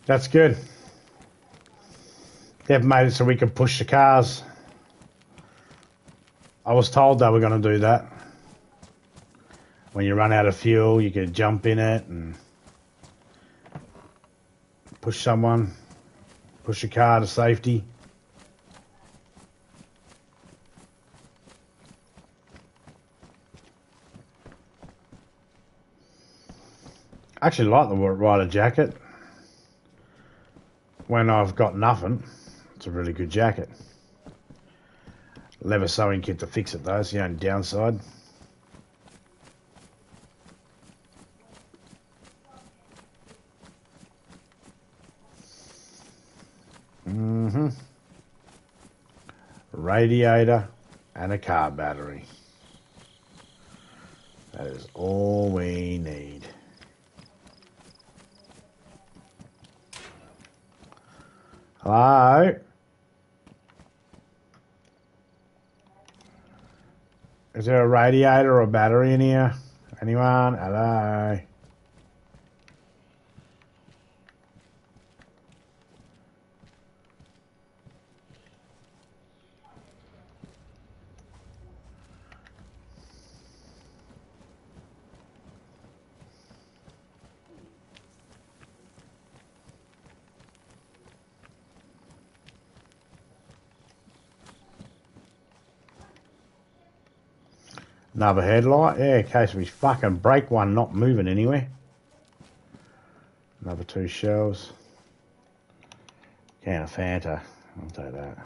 That's good. They've made it so we can push the cars. I was told they were going to do that. When you run out of fuel, you can jump in it and push someone, push a car to safety. I actually like the rider jacket. When I've got nothing, it's a really good jacket. Leather sewing kit to fix it though, it's the only downside. Radiator and a car battery. That is all we need. Hello? Is there a radiator or a battery in here? Anyone? Hello? Another headlight. Yeah, in case we fucking break one not moving anywhere. Another 2 shells. Can of Fanta. I'll take that.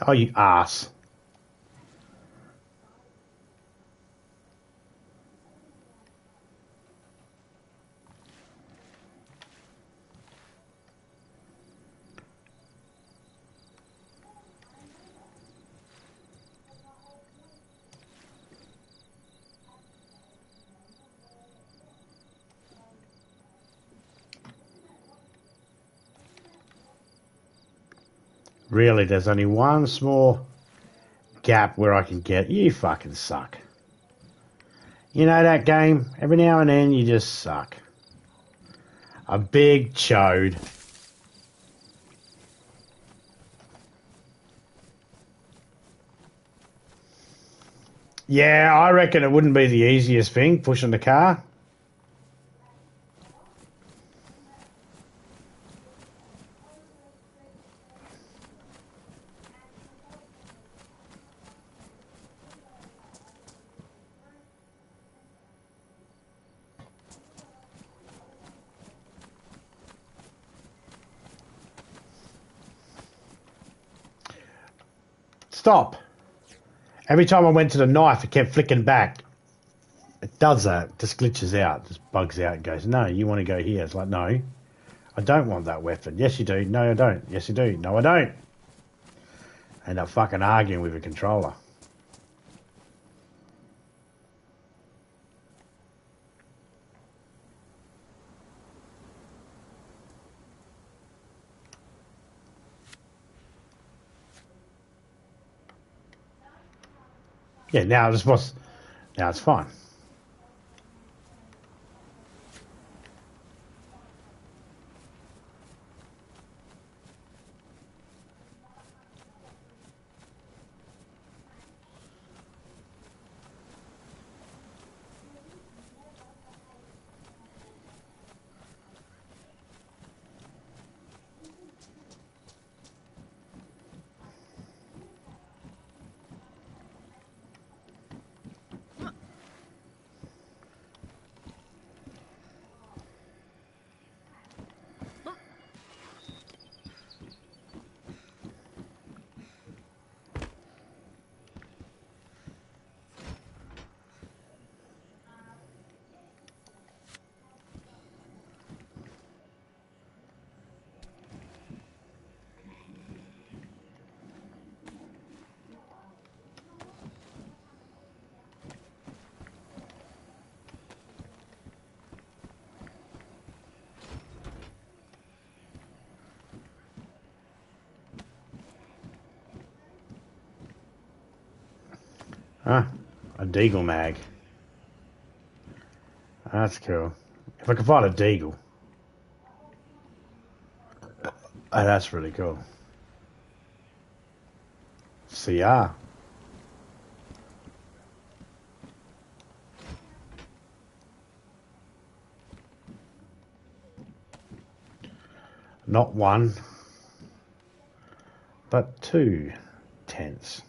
Oh, you ass. Really, there's only one small gap where I can get. You fucking suck. You know that game? Every now and then you just suck. A big chode. Yeah, I reckon it wouldn't be the easiest thing, pushing the car. Stop. Every time I went to the knife, it kept flicking back. It does that. It just glitches out. Just bugs out and goes, no, you want to go here. It's like, no, I don't want that weapon. Yes, you do. No, I don't. Yes, you do. No, I don't. I end up fucking arguing with a controller. Yeah, now it's fine. Ah, a deagle mag. That's cool. If I could find a deagle. Oh, that's really cool. CR. Not one, but 2 tents.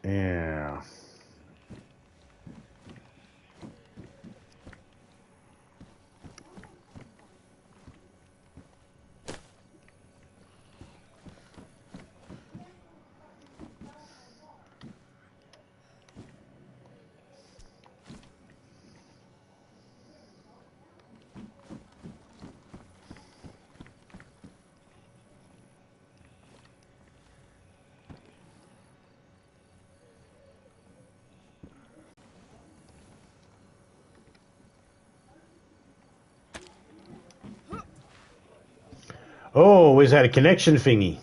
Yeah. Oh, where's that a connection thingy?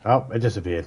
Oh, it disappeared.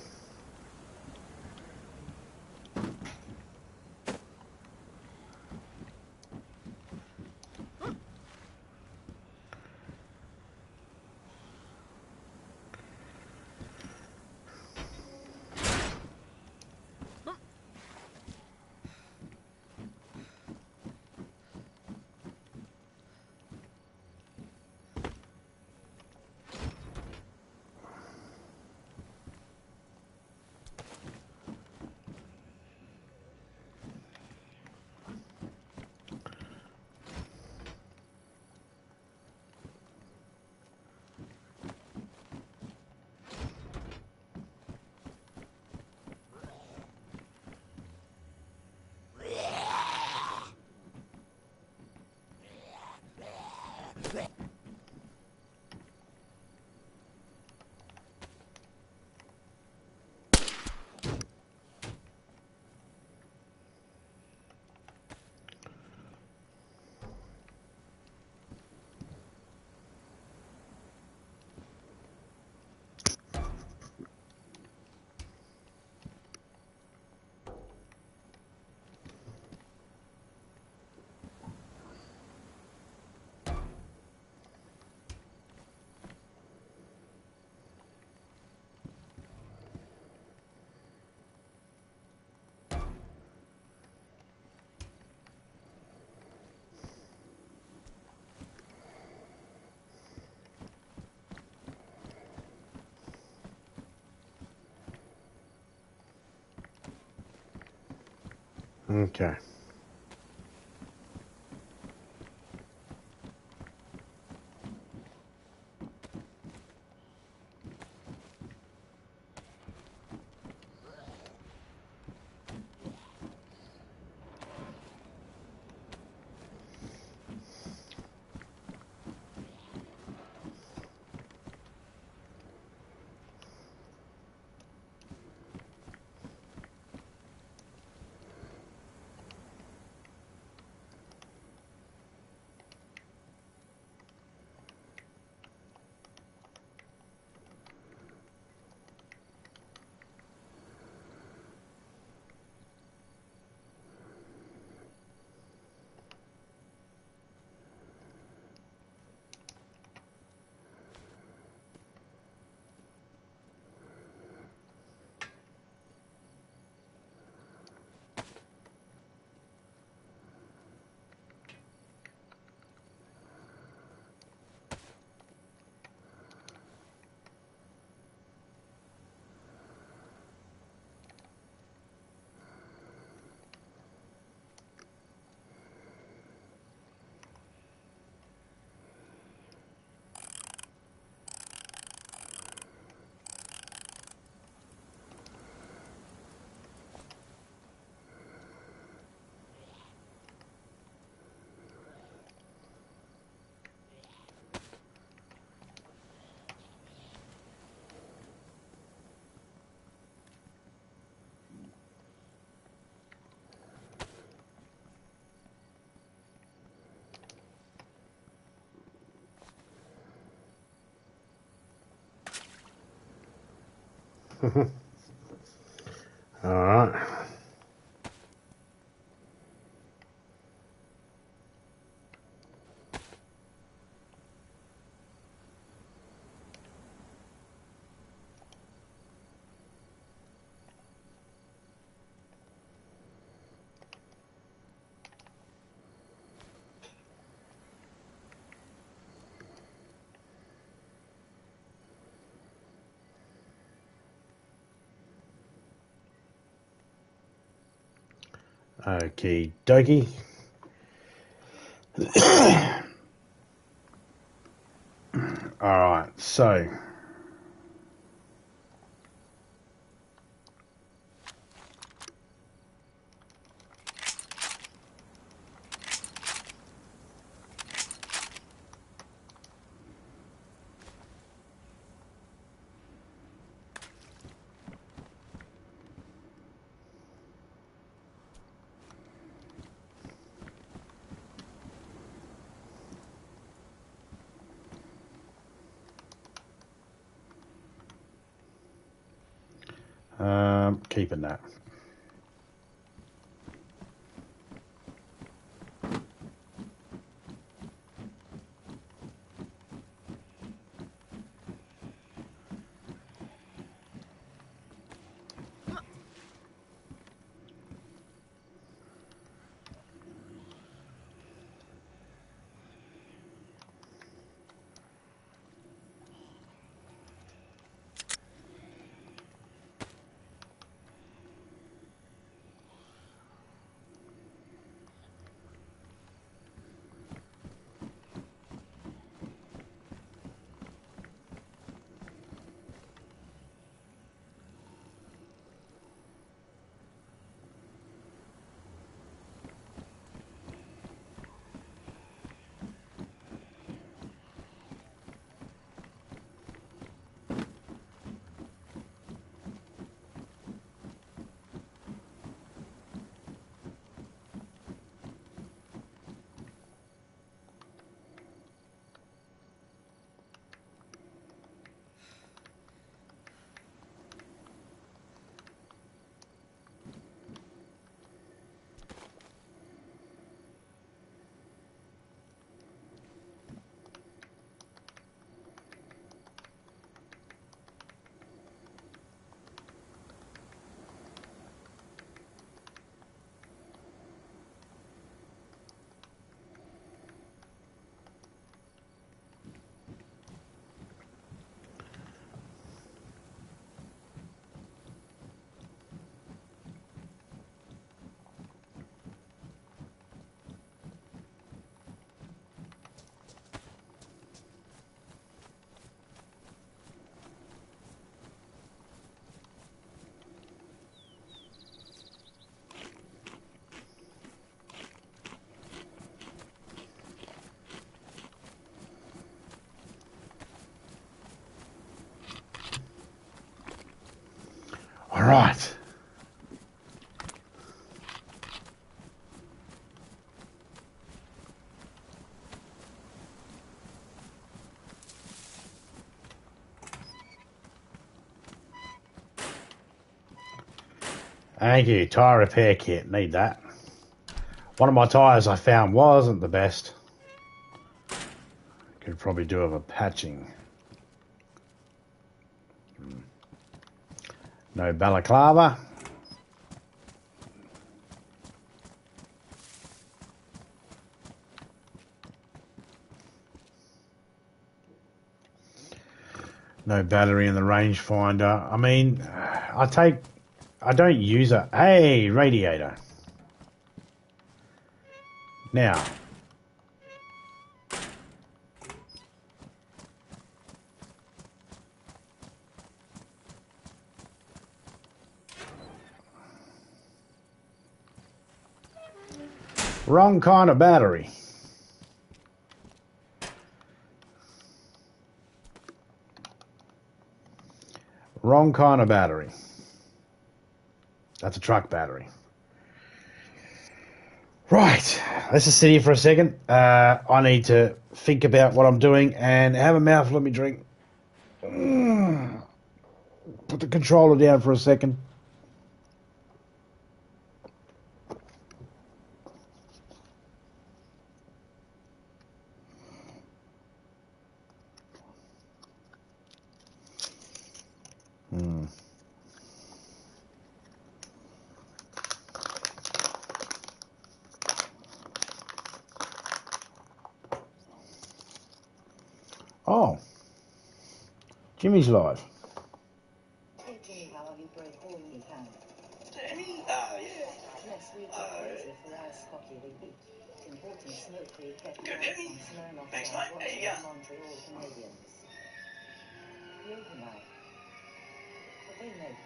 Okay. All right. Okie dokie. Alright, so keeping that. Alright. Thank you. Tyre repair kit. Need that. One of my tyres I found wasn't the best. Could probably do with a patching. No balaclava. No battery in the rangefinder. I mean, I don't use a... Hey, radiator. Now. Wrong kind of battery. Wrong kind of battery. That's a truck battery. Right. Let's just sit here for a second. I need to think about what I'm doing and have a mouthful. Let me drink. Put the controller down for a second. Oh, Jimmy's live. Hey Jimmy, how have you played all you can? Jimmy? Oh, yeah. Next week is crazy for our Scotty repeat. Important smoke-free kept Good, out Jimmy. from Smirnoff Thanks, Bar mate. There you go. Montreal Canadians. You tonight. What they made.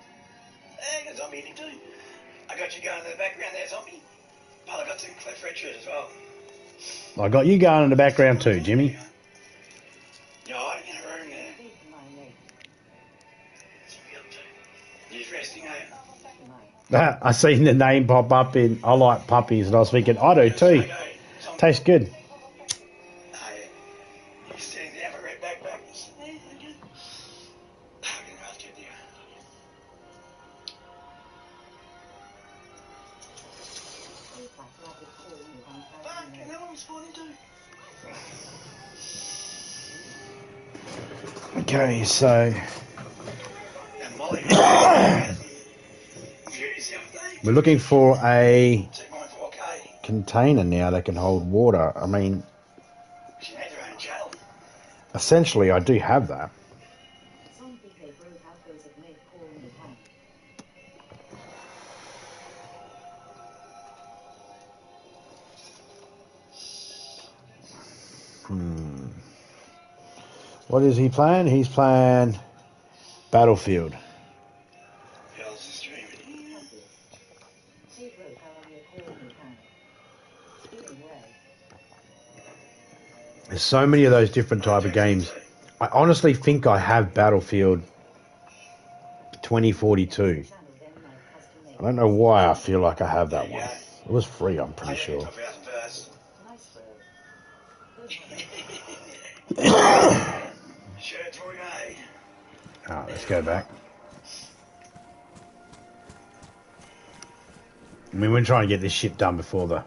Hey, got zombie in it too. I got you going in the background there, zombie. Oh, I got some Cliff Richard as well. I got you going in the background too, Jimmy. You're hiding in a room there. Big my mate. What's he up to? He's resting, eh? Tonight. I seen the name pop up in I like puppies, and I was thinking, I do too. Tastes good. Oh, yeah. He's sitting there with a red backpack. Yeah, good. I'm gonna have to get there. Fuck, and that one's spawning too. Okay, so And Molly. we're looking for a Take mine 4K. container now that can hold water. I mean, She had her own channel. essentially, I do have that. Some people broke out those that made call me hand. What is he playing? He's playing Battlefield. Hell's streaming. They broke out your call me hand. Doing well. There's so many of those different type of games. I honestly think I have Battlefield 2042. I don't know why I feel like I have that one. It was free, I'm pretty sure. Nice bro. Shirts for you. Alright, let's go back. I mean, we're trying to get this shit done before the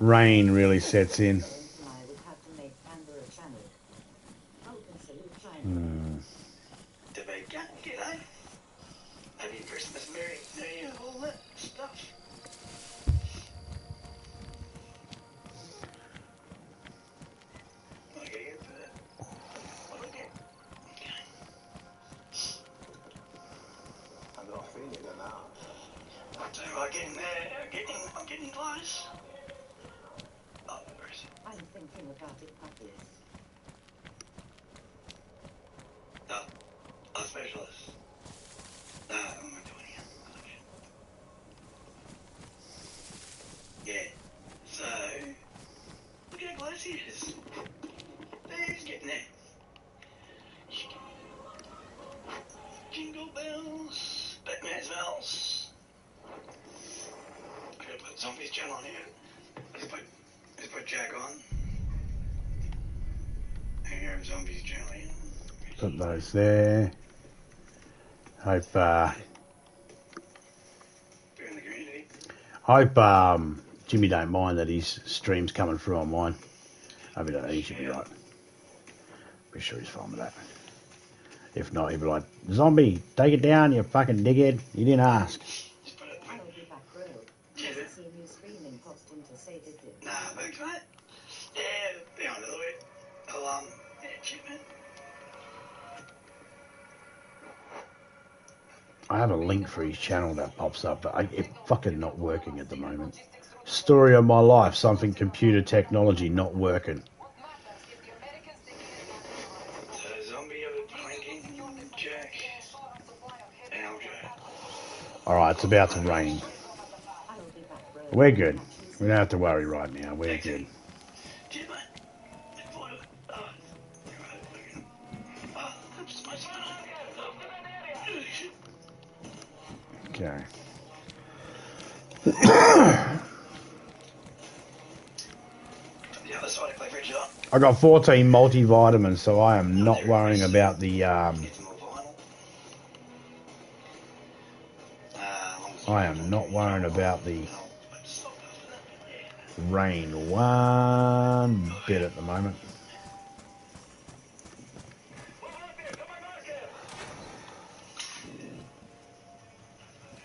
rain really sets in. Debate, g'day. Happy Christmas, Merry New Year, all that stuff. I gotta get that. What do I get? Okay. I'm not feeling it now. So I'm getting there. I'm getting close. Oh, where is it? I'm thinking about it puppies. No. A specialist. No, I'm not doing it. Yeah. So, look how close he is. He's getting there. Jingle bells. Batman's bells. I'm gonna put Zombie's channel on here. Let's put Jack on. And here Zombie's channel in. Put those there. Hope Jimmy don't mind that his stream's coming through on mine. Hope he don't. He should be right. Pretty sure he's fine with that. If not, he'll be like, Zombie, take it down, you fucking dickhead. You didn't ask. I'll be back bro. Never seen you screaming costume to say did you? Nah, thanks, mate. Yeah, be on a little bit. I'll, yeah, cheap, man. I have a link for his channel that pops up, but it's fucking not working at the moment. Story of my life, something computer technology not working. So, Zombie of a clanking Jack. Aljo. Alright, it's about to rain. I'll be back bro. We're good. We don't have to worry right now. We're good. Cheers, mate. Look forward to it. Oh, you're right. Okay. Oh, oops, my phone. Oh, shit. Okay. The other side, I play Fridge up. I got 14 multivitamins, so I am not worrying about the. Get more vinyl. Long as I am not worrying about the I'll stop after that. rain one bit at the moment.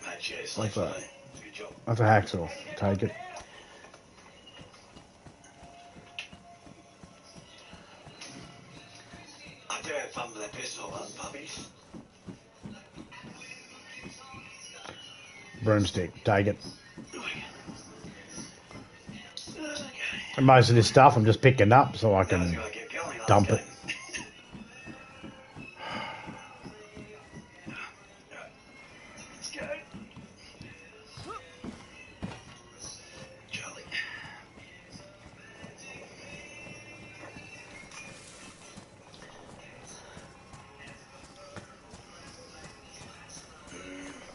Mate, cheers. What's Thanks, that? mate. Good job. That's a hacksaw. Take it. I do have fun with that pistol, puppies. Broomstick. Take it. Okay. And most of this stuff I'm just picking up so I Now I've can got to get going. dump it. Let's go. Charlie.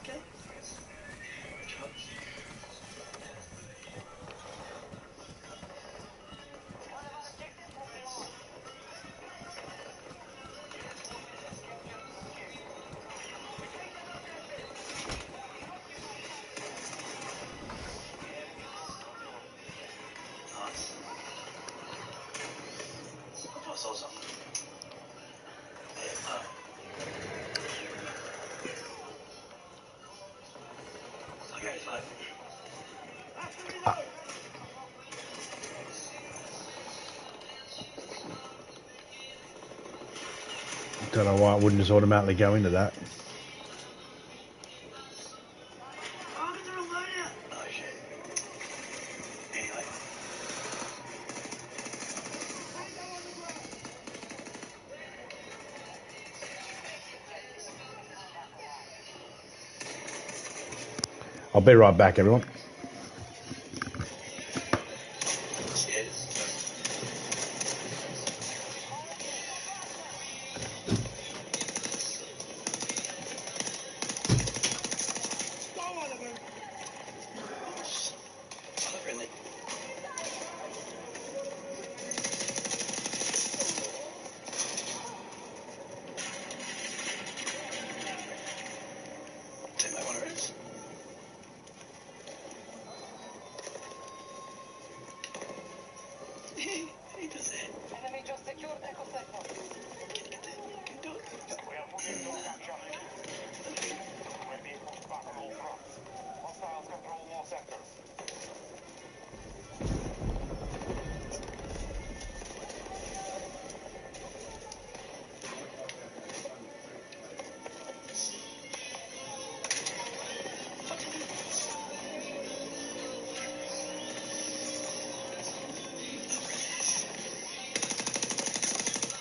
Okay. Nice. I saw something. Yeah, okay, it's like. Don't know why it wouldn't just automatically go into that. Oh, get the wrong load out. Oh, shit. Anyway. I'll be right back, everyone. Cheers. Friendly. Take my one of it. He does it. Enemy just secured Echo Sector. Get there. Can do it. We are moving to capture. We'll be pushed back on all fronts. Hostiles control more sectors.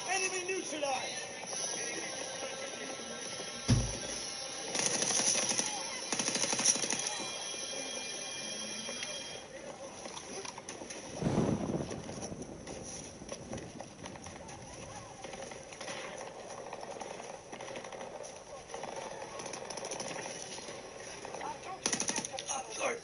Enemy neutralized. Sorry.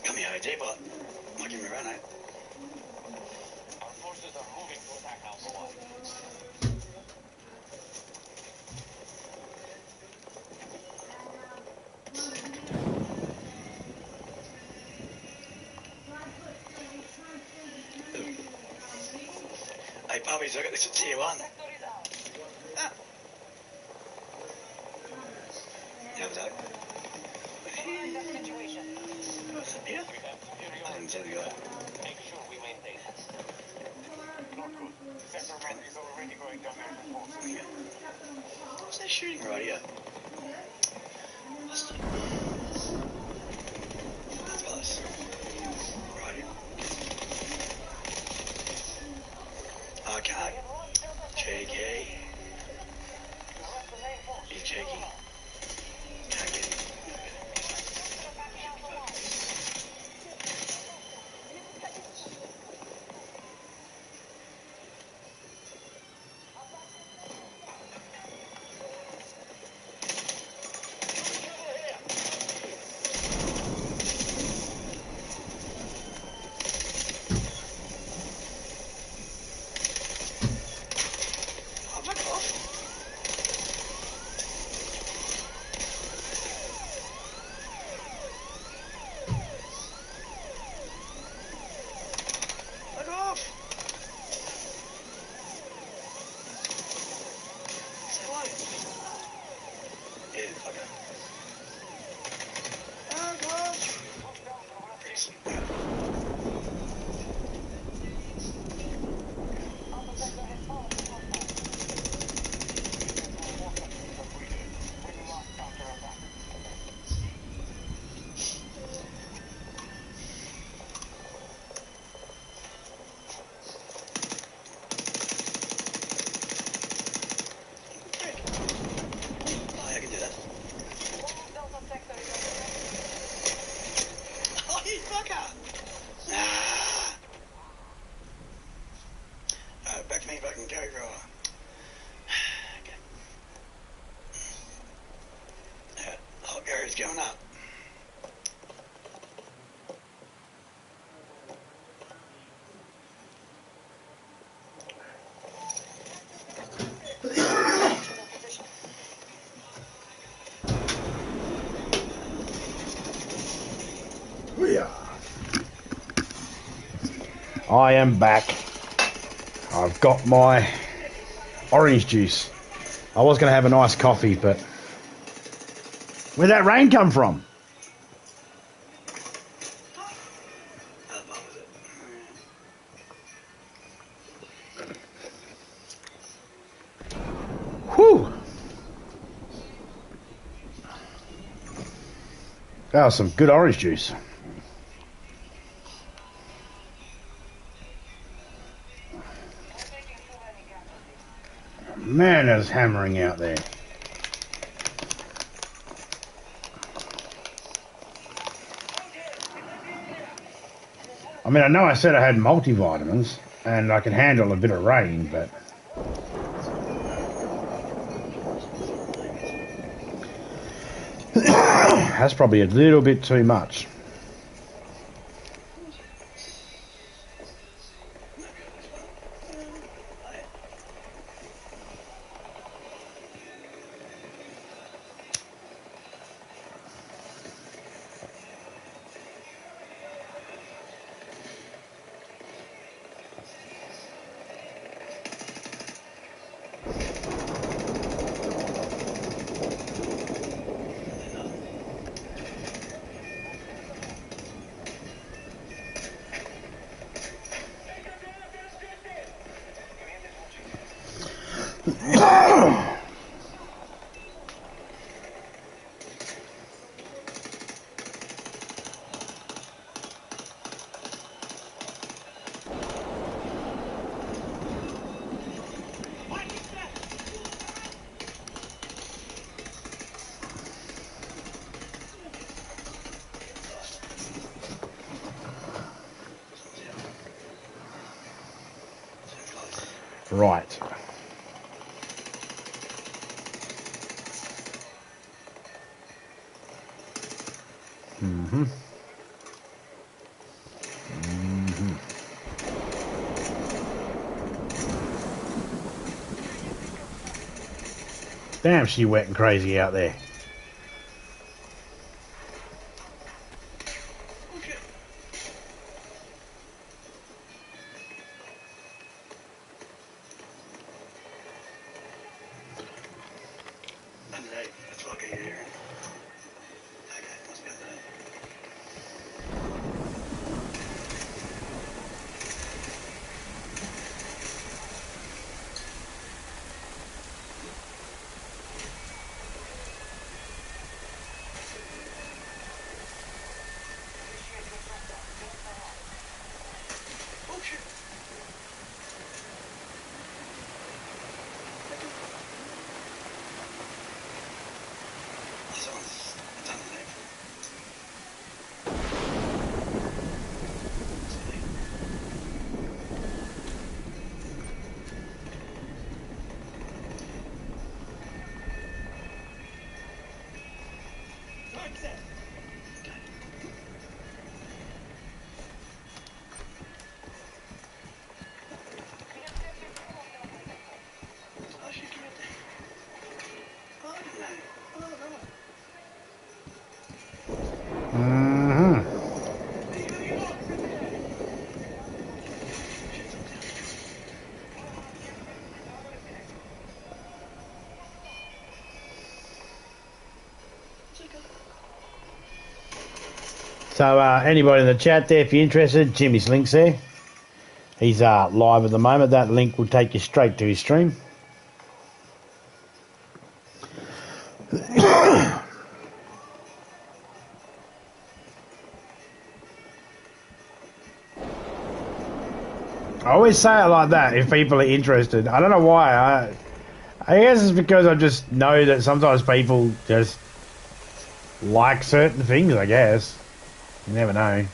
Come here, D-bot. Not giving me a run, eh? Our forces are moving to attack Alpha 1. Hey, puppies, I got this at tier 1. Sector is out. Ah. The other day. Define that situation. Yeah? We have superior. I didn't tell you that. Make sure we maintain it. Not good. Sector 1 is already going to American forces. Yeah. What's that shooting right here? That's close. Right here. Okay. Cheeky. He's cheeky. Can't get him. Gary Rower. Okay. Hot Gary's going up. We are. I am back. I've got my orange juice. I was going to have a nice coffee, but where'd that rain come from? Whew. That was some good orange juice. Man, it's hammering out there. I mean, I know I said I had multivitamins and I can handle a bit of rain, but that's probably a little bit too much. Right. Damn, she wet and crazy out there. So anybody in the chat there, if you're interested, Jimmy's link's there. He's live at the moment. That link will take you straight to his stream. I always say it like that if people are interested. I don't know why. I guess it's because I just know that sometimes people just like certain things, I guess. You never know.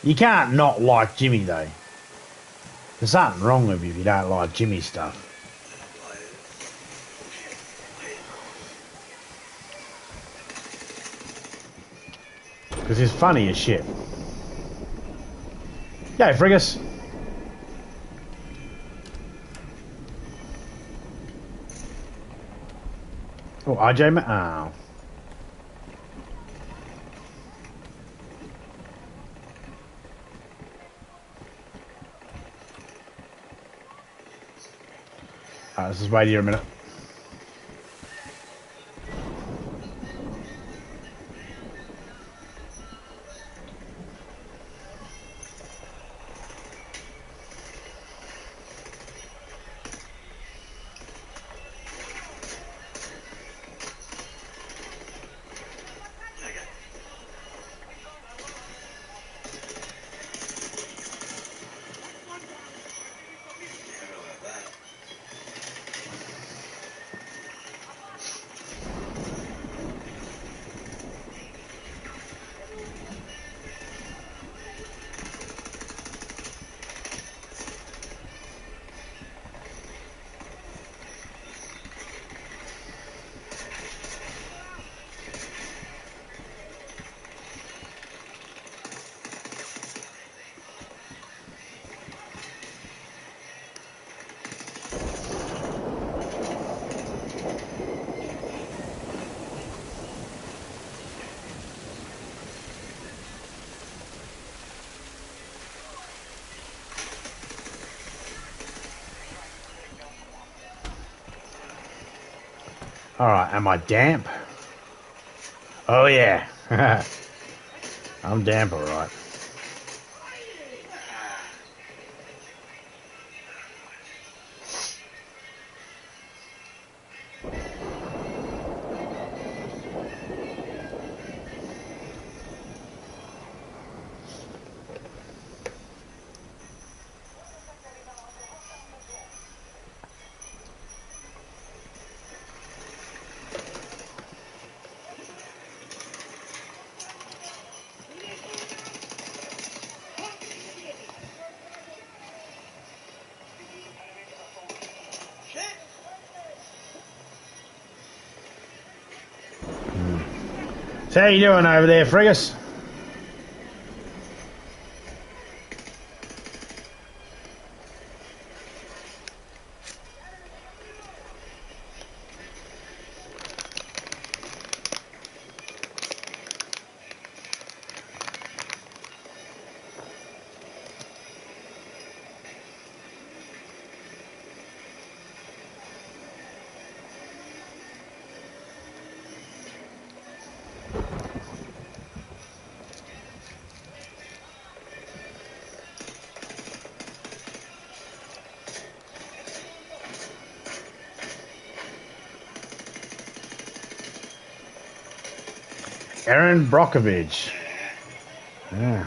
You can't not like Jimmy, though. There's something wrong with you if you don't like Jimmy stuff. Because he's funny as shit. Yeah, Frigus. Oh, RJ, oh. Let's just wait here a minute. Alright, am I damp? Oh yeah. I'm damp, alright. So how you doing over there, Frigus? Aaron Brockovich. Yeah.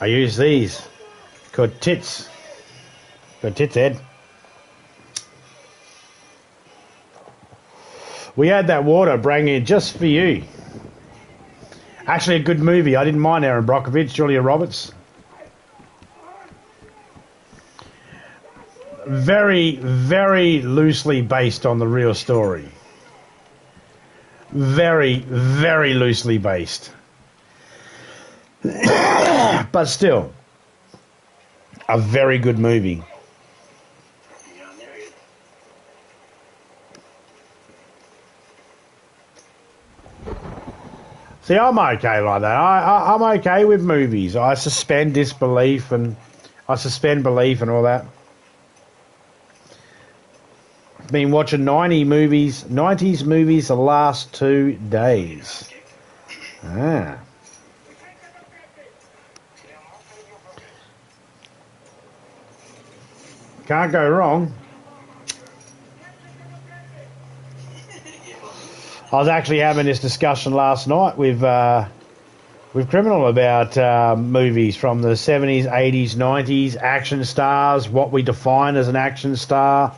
I use these. Called tits. Called tits, Ed. We had that water bring in just for you. Actually, a good movie. I didn't mind Aaron Brockovich, Julia Roberts. Very, very loosely based on the real story. Very, very loosely based. But still, a very good movie. See, I'm okay like that. I'm okay with movies. I suspend disbelief and I suspend belief and all that. Been watching 90s movies the last 2 days. Ah. Can't go wrong. I was actually having this discussion last night with Criminal about movies from the 70s, 80s, 90s, action stars, what we define as an action star,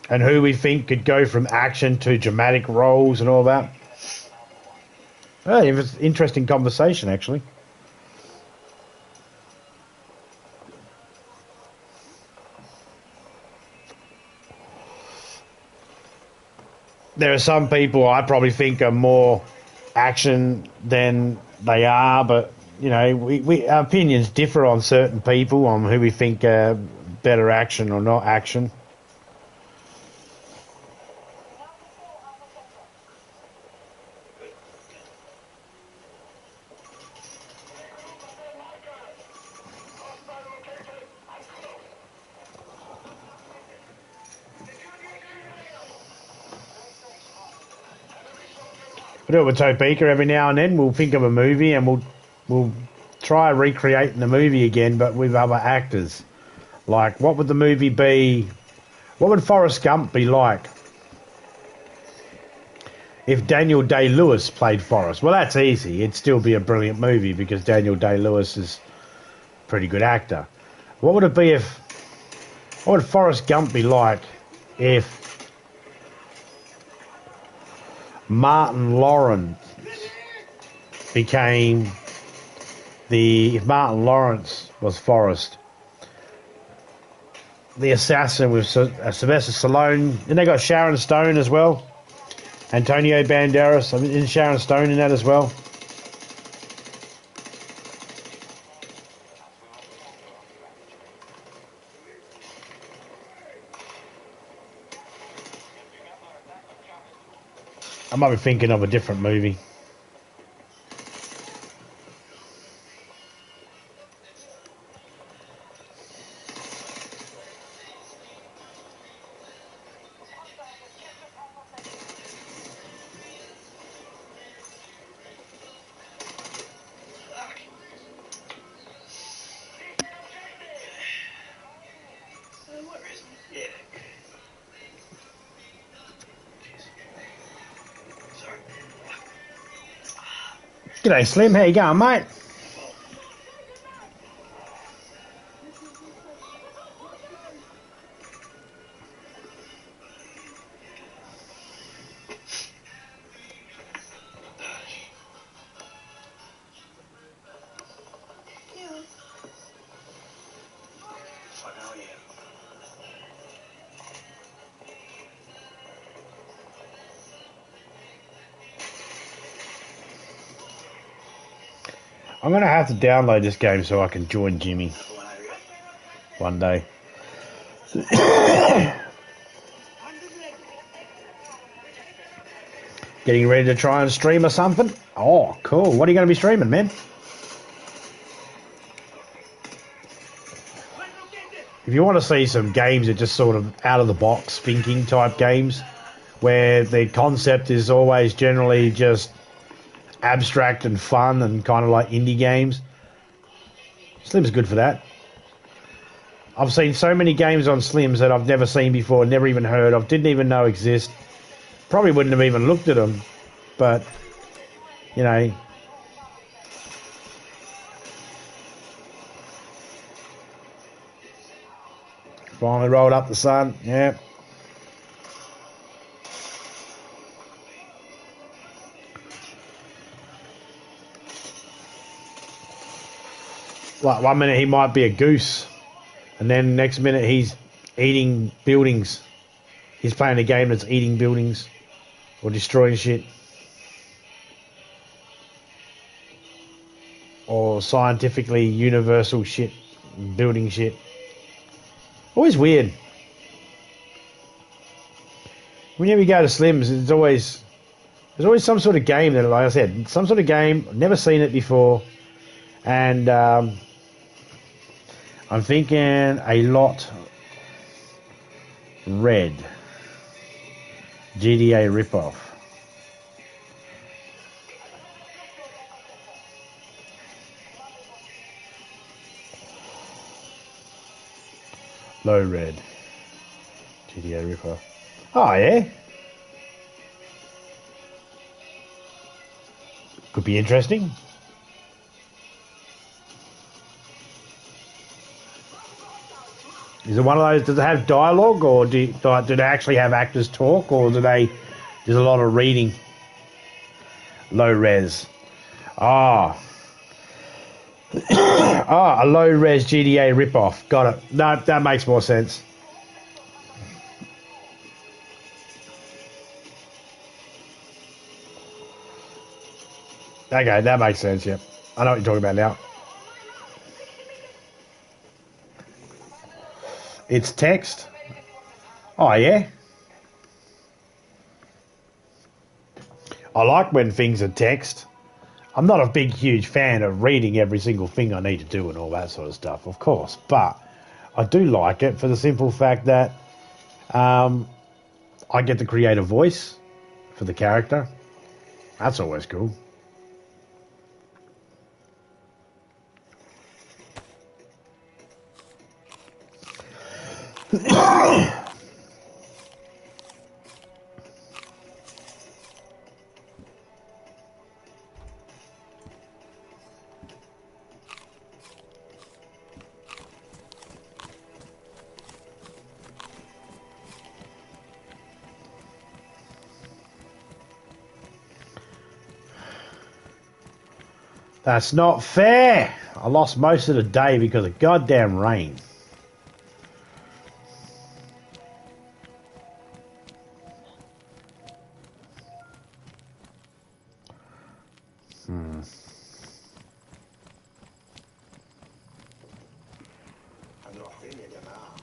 and who we think could go from action to dramatic roles and all that. Oh, it was an interesting conversation, actually. There are some people I probably think are more action than they are, but you know, our opinions differ on certain people on who we think are better action or not action. We do it with Topeka every now and then. We'll think of a movie and we'll try recreating the movie again, but with other actors. Like, what would the movie be? What would Forrest Gump be like if Daniel Day-Lewis played Forrest? Well, that's easy. It'd still be a brilliant movie because Daniel Day-Lewis is a pretty good actor. What would it be if... What would Forrest Gump be like if Martin Lawrence became if Martin Lawrence was Forrest, the assassin with Sylvester Stallone, and they got Sharon Stone as well, Antonio Banderas. I mean, isn't Sharon Stone in that as well? I might be thinking of a different movie. Where is he? Yeah. Sorry. G'day, Slim. How you going, mate? I'm going to have to download this game so I can join Jimmy one day. Getting ready to try and stream or something? Oh, cool. What are you going to be streaming, man? If you want to see some games that just sort of out-of-the-box thinking type games, where the concept is always generally just abstract and fun and kind of like indie games, Slim's good for that. I've seen so many games on Slims that I've never seen before, never even heard of, didn't even know exist. Probably wouldn't have even looked at them, but, you know. Finally rolled up the sun, yeah. Like 1 minute he might be a goose, and then next minute he's eating buildings. He's playing a game that's eating buildings or destroying shit. Or scientifically universal shit, building shit. Always weird. Whenever you go to Slim's, there's always some sort of game that, like I said, some sort of game, never seen it before. And I'm thinking a lot Red. GTA ripoff. Low Red. GTA ripoff. Oh, yeah. Could be interesting. Is it one of those, does it have dialogue, or do they actually have actors talk, or there's a lot of reading? Low res. Ah. Ah, a low-res GTA ripoff. Got it. No, that makes more sense. Okay, that makes sense, yep. I know what you're talking about now. It's text. Oh, yeah? I like when things are text. I'm not a big, huge fan of reading every single thing I need to do and all that sort of stuff, of course. But I do like it for the simple fact that I get to create a voice for the character. That's always cool. That's not fair. I lost most of the day because of goddamn rain. I'm not feeling it now.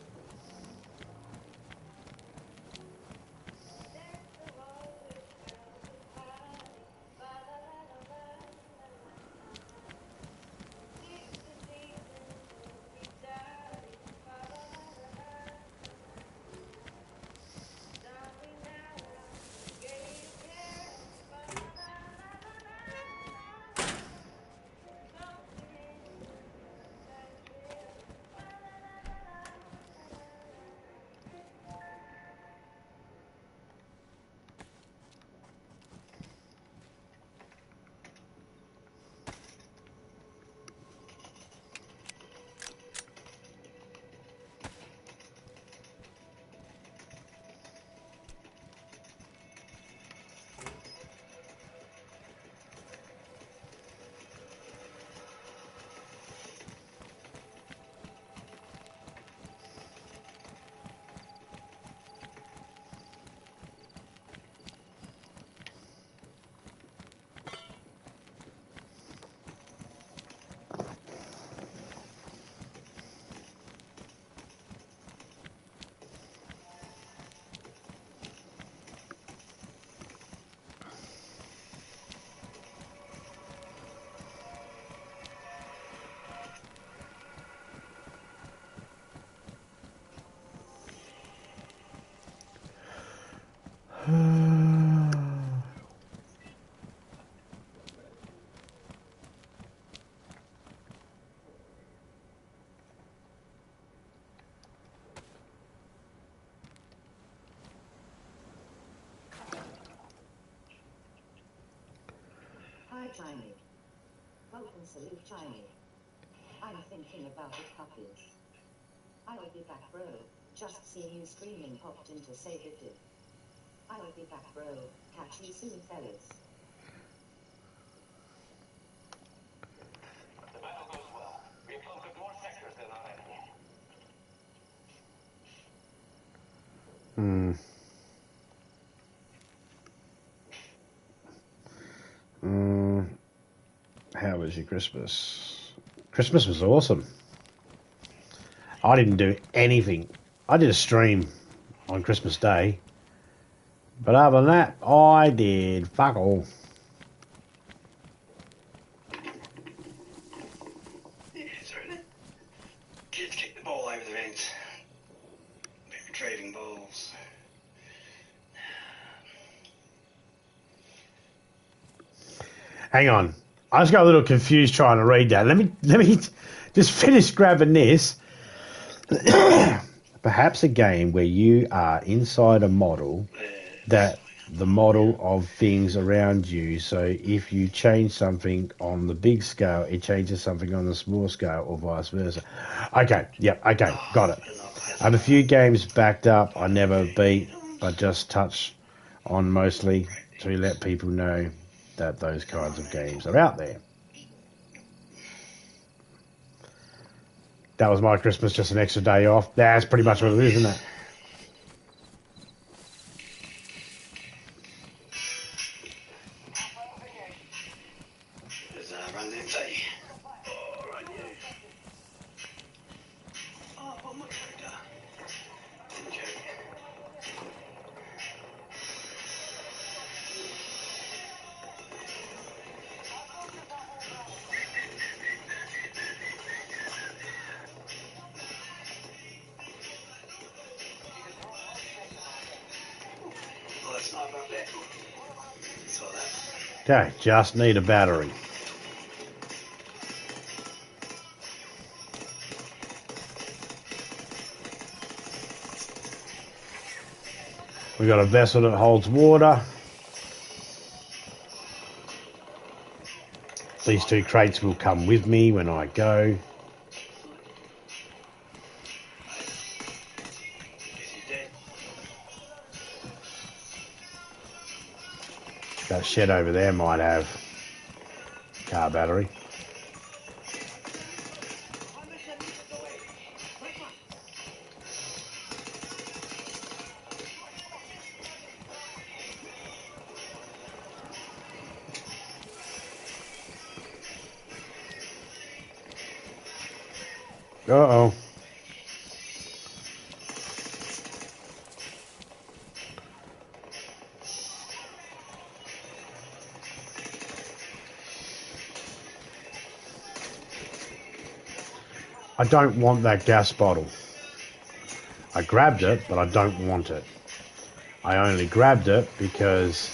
Hi, Tiny. Welcome, salute, Tiny. I'm thinking about the puppies. I will be back, bro. Just seeing you streaming popped in to say it did. I will be back, bro. Catch you soon, fellas. The battle goes well. We have conquered more sectors than our enemy. How was your Christmas? Christmas was awesome. I didn't do anything. I did a stream on Christmas Day. But other than that, I did fuck all. Yeah, sorry. The kids kicked the ball over the fence. Been retrieving balls. Hang on. I just got a little confused trying to read that. Let me just finish grabbing this. Perhaps a game where you are inside a model that the model of things around you. So if you change something on the big scale, it changes something on the small scale, or vice versa. Okay, yep, okay, got it. I have a few games backed up I never beat, but just touch on mostly to let people know that those kinds of games are out there. That was my Christmas, just an extra day off. That's pretty much what it is, isn't it? There's run empty. Oh, right, you. Oh, what my character? Thank you. Oh, that's not about that. Saw that. Okay, just need a battery. We got a vessel that holds water. These 2 crates will come with me when I go. Guess he's dead. That shed over there might have car battery. Uh-oh. I don't want that gas bottle. I grabbed it, but I don't want it. I only grabbed it because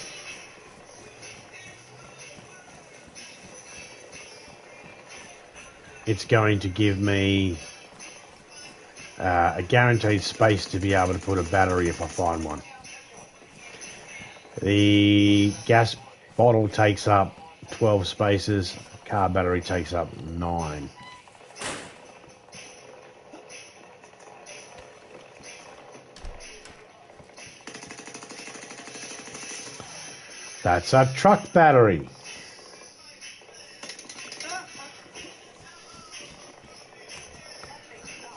it's going to give me a guaranteed space to be able to put a battery if I find one. The gas bottle takes up 12 spaces, car battery takes up 9. That's a truck battery.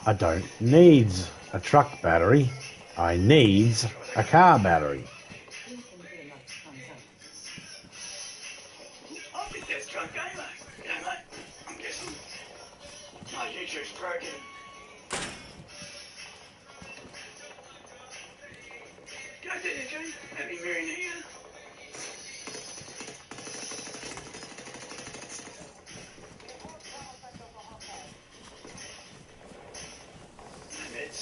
I don't need a truck battery. I need a car battery. I think that's drunk gamer. Yeah, mate. I'm guessing. My YouTube's broken. Go there, Jane. Happy Merry New Year. No meds.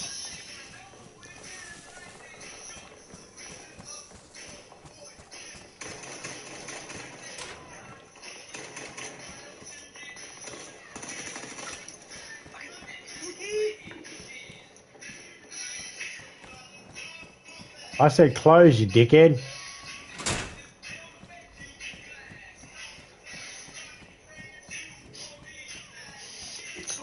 I said close, you dickhead.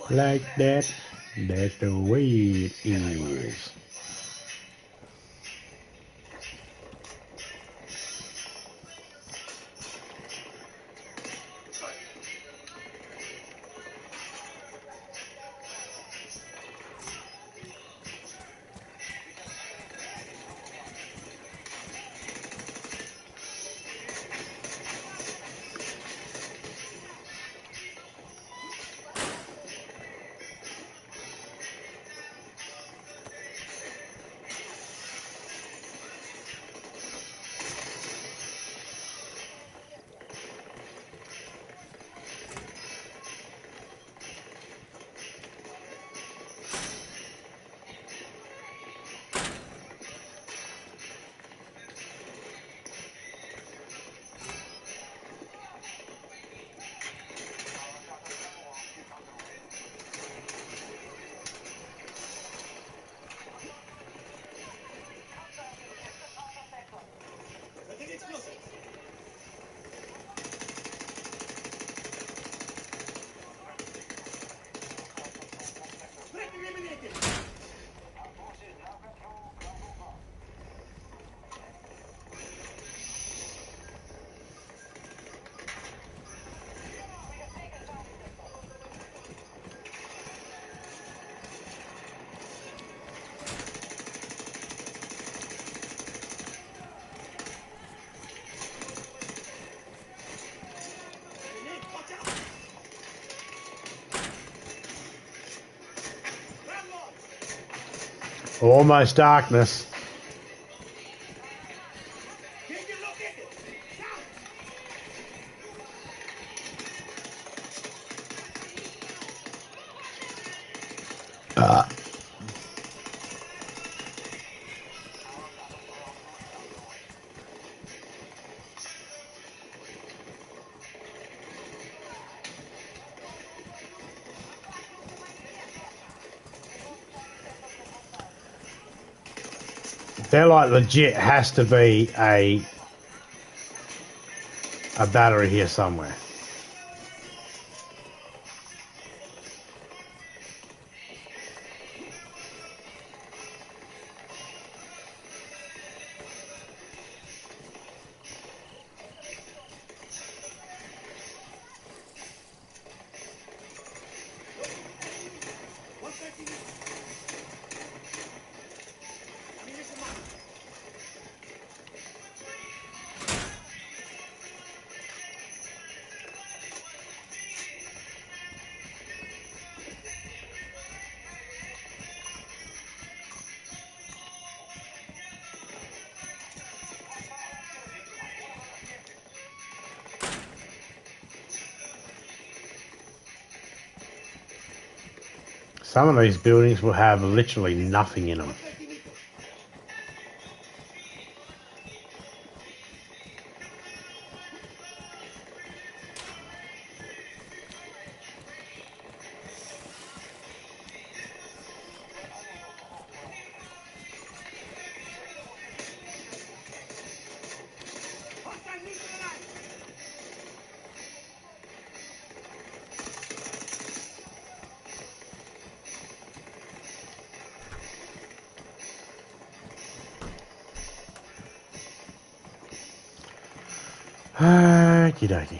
Like that. That's the way it is. Almost darkness. They're like legit has to be a battery here somewhere. Some of these buildings will have literally nothing in them. Okie dokie.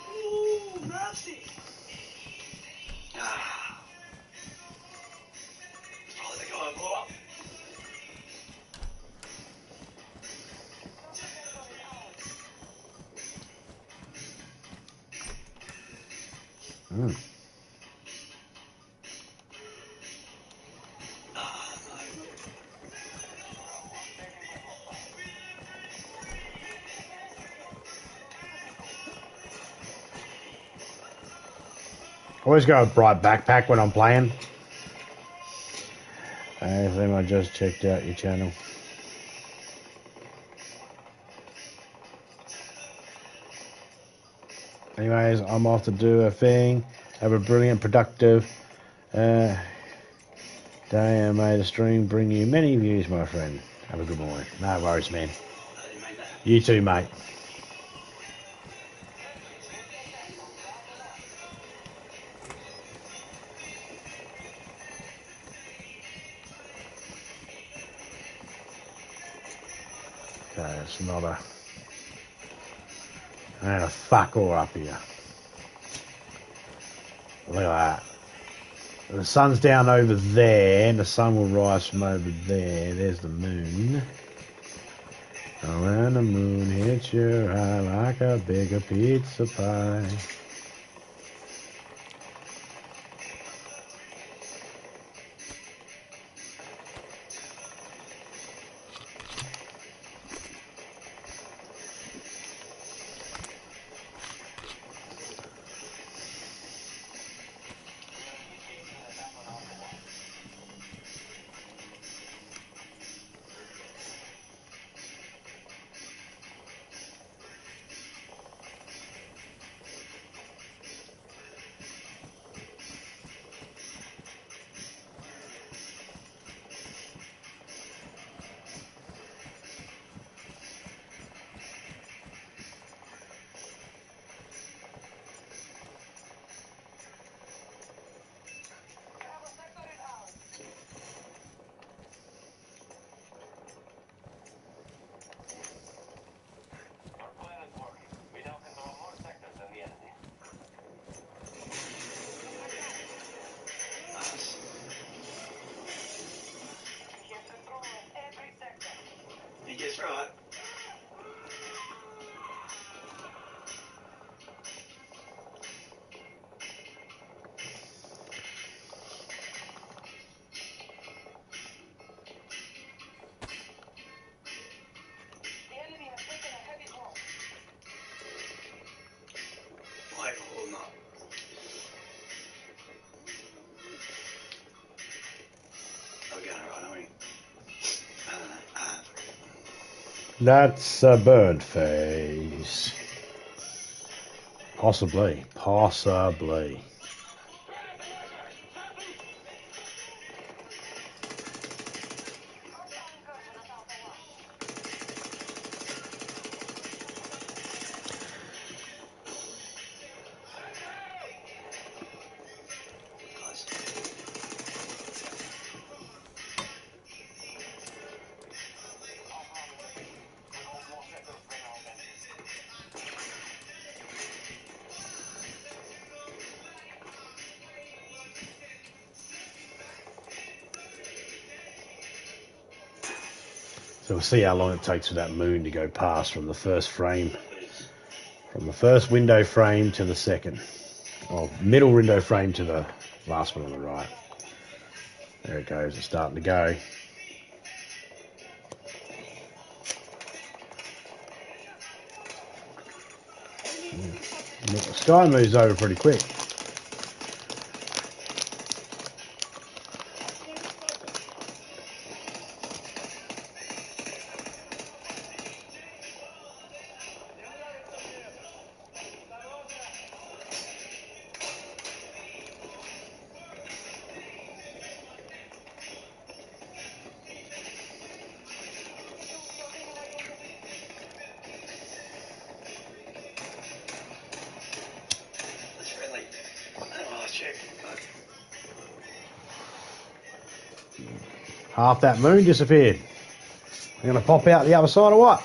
Ooh, nasty. Ah. It's probably the guy I blew up. Mm. Always got a bright backpack when I'm playing. I think I just checked out your channel. Anyways, I'm off to do a thing. Have a brilliant, productive day. I made a stream. Bring you many views, my friend. Have a good morning. No worries, man. You too, mate. Okay, it's not a... And a fuck all up here. Look at that. The sun's down over there, and the sun will rise from over there. There's the moon. Around the moon, hit your eye like a bigger pizza pie. Right. The enemy has taken a heavy blow. Wait, or not. We're going right, aren't we? That's a bird face. Possibly. Possibly. Close. So we'll see how long it takes for that moon to go past from the first frame. From the first window frame to the second. Or middle window frame to the last one on the right. There it goes. It's starting to go. The sky moves over pretty quick. That's friendly. Oh, check. Fuck. Half that moon disappeared. They're going to pop out the other side or what?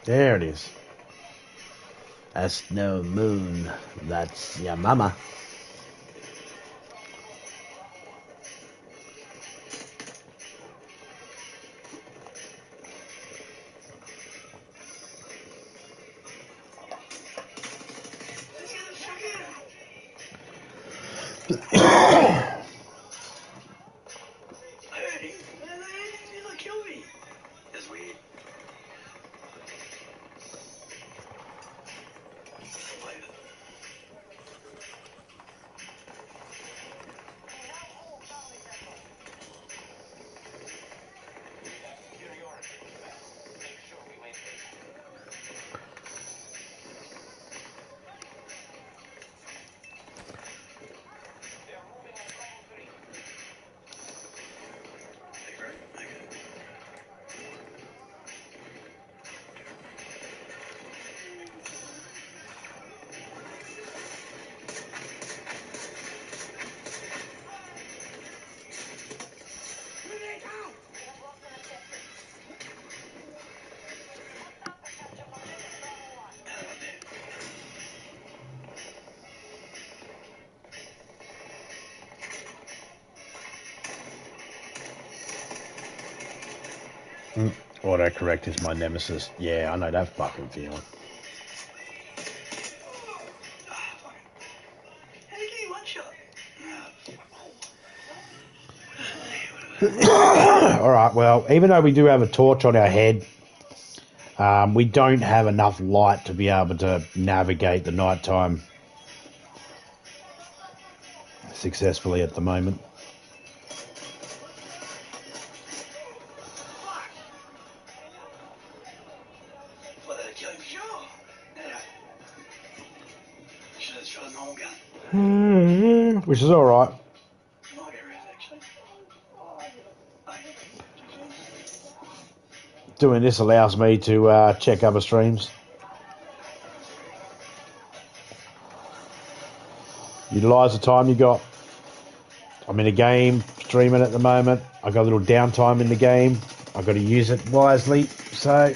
There it is. That's no moon. That's your mama. I heard him. He's gonna kill me. That's weird. Believe it. Make sure we maintain. They are moving on column 3. Hey, great. Okay. Autocorrect is my nemesis. Yeah, I know that fucking feeling. Ah, fuck it. How did he give me one shot? Alright, well, even though we do have a torch on our head, we don't have enough light to be able to navigate the nighttime successfully at the moment. Well, that'd kill him for sure. Anyway. Should have tried a normal gun. Which is alright. Might get rid of it, actually. Doing this allows me to check other streams. Utilise the time you got. I'm in a game, streaming at the moment. I got a little downtime in the game. I've got to use it wisely. So,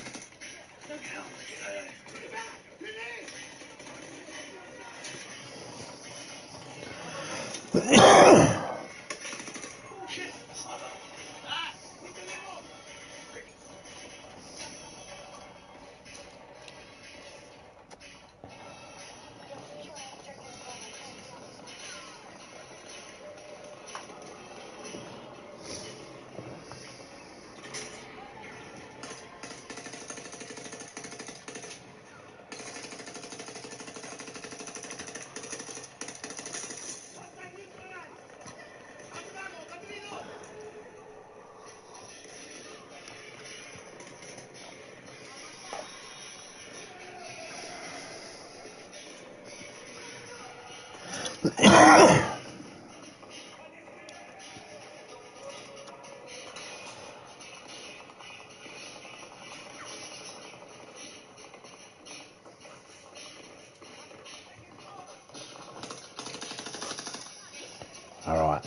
All right.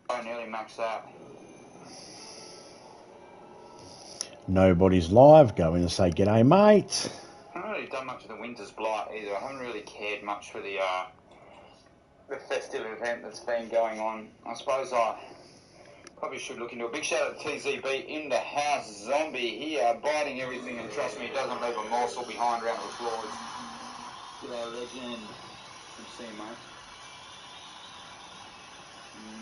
I nearly maxed out. Nobody's live. Go in and say, g'day, mate. I haven't really done much of the Winter's Blight either. I haven't really cared much for the festive event that's been going on. I suppose I probably should look into a big shout out to TZB in the house. Zombie here, biting everything, and trust me, he doesn't leave a morsel behind around the floors. G'day, legend. Good to see you, mate. I'm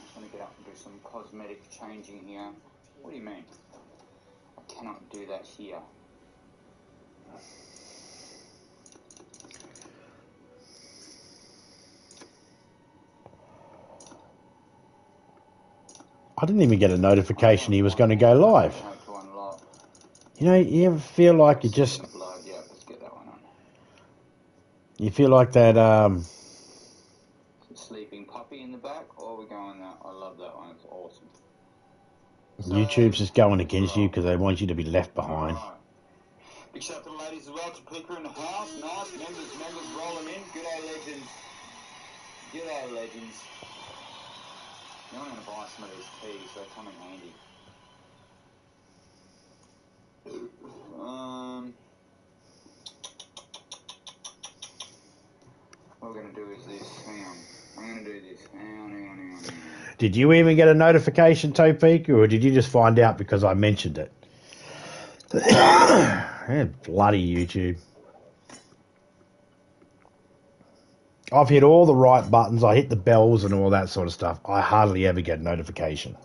just going to get up and do some cosmetic changing here. What do you mean? I cannot do that here. I didn't even get a notification he was going to go live. You know, you ever feel like you just... Yeah, let's get that one on. You feel like that, Sleeping puppy in the back, or we're going that? I love that one, it's awesome. YouTube's just going against you because they want you to be left behind. Right. Big shout out to the ladies as well, Topeka in the house, nice, members rolling in, g'day legends. G'day legends. Now I'm going to buy some of these teas, they come in handy. What we're going to do is this, hang on. I'm going to do this, hang on. Did you even get a notification, Topeka, or did you just find out because I mentioned it? Yeah, bloody YouTube. I've hit all the right buttons. I hit the bells and all that sort of stuff. I hardly ever get a notification.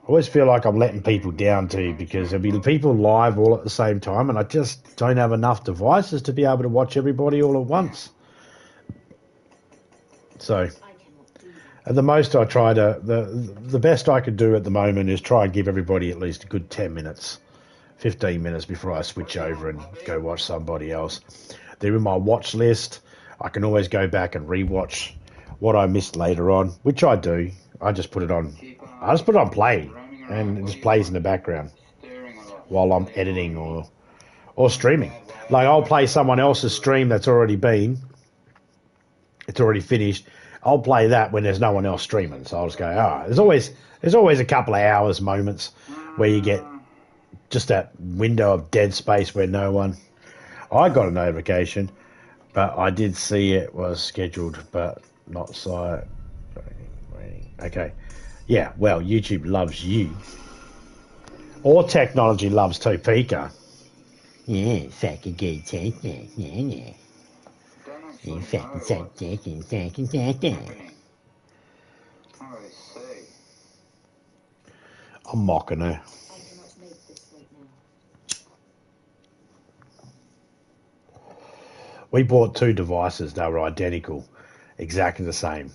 I always feel like I'm letting people down too, because there'll be people live all at the same time and I just don't have enough devices to be able to watch everybody all at once. So at the most I try to, the best I could do at the moment is try and give everybody at least a good 10 minutes, 15 minutes before I switch over and go watch somebody else. They're in my watch list. I can always go back and rewatch what I missed later on, which I do. I just put it on play, and it just plays in the background while I'm editing or streaming. Like I'll play someone else's stream that's already finished. I'll play that when there's no one else streaming. So I'll just go, there's always a couple of hours moments where you get just that window of dead space where no one. I got a notification, but I did see it was scheduled, but not saw it. Okay. Yeah, well, YouTube loves you. Or technology loves Topeka. Yeah, fucking good take that. Yeah. You fucking take that. I'm mocking her. I cannot make this right now. We bought two devices. They were identical, exactly the same.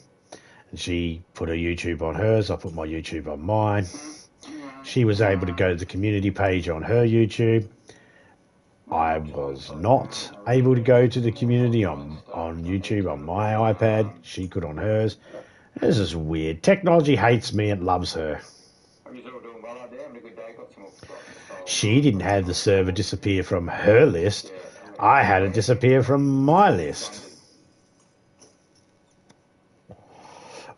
And she put her YouTube on hers. I put my YouTube on mine. She was able to go to the community page on her YouTube. I was not able to go to the community on YouTube on my iPad. She could on hers. This is weird. Technology hates me and loves her. She didn't have the server disappear from her list. I had it disappear from my list.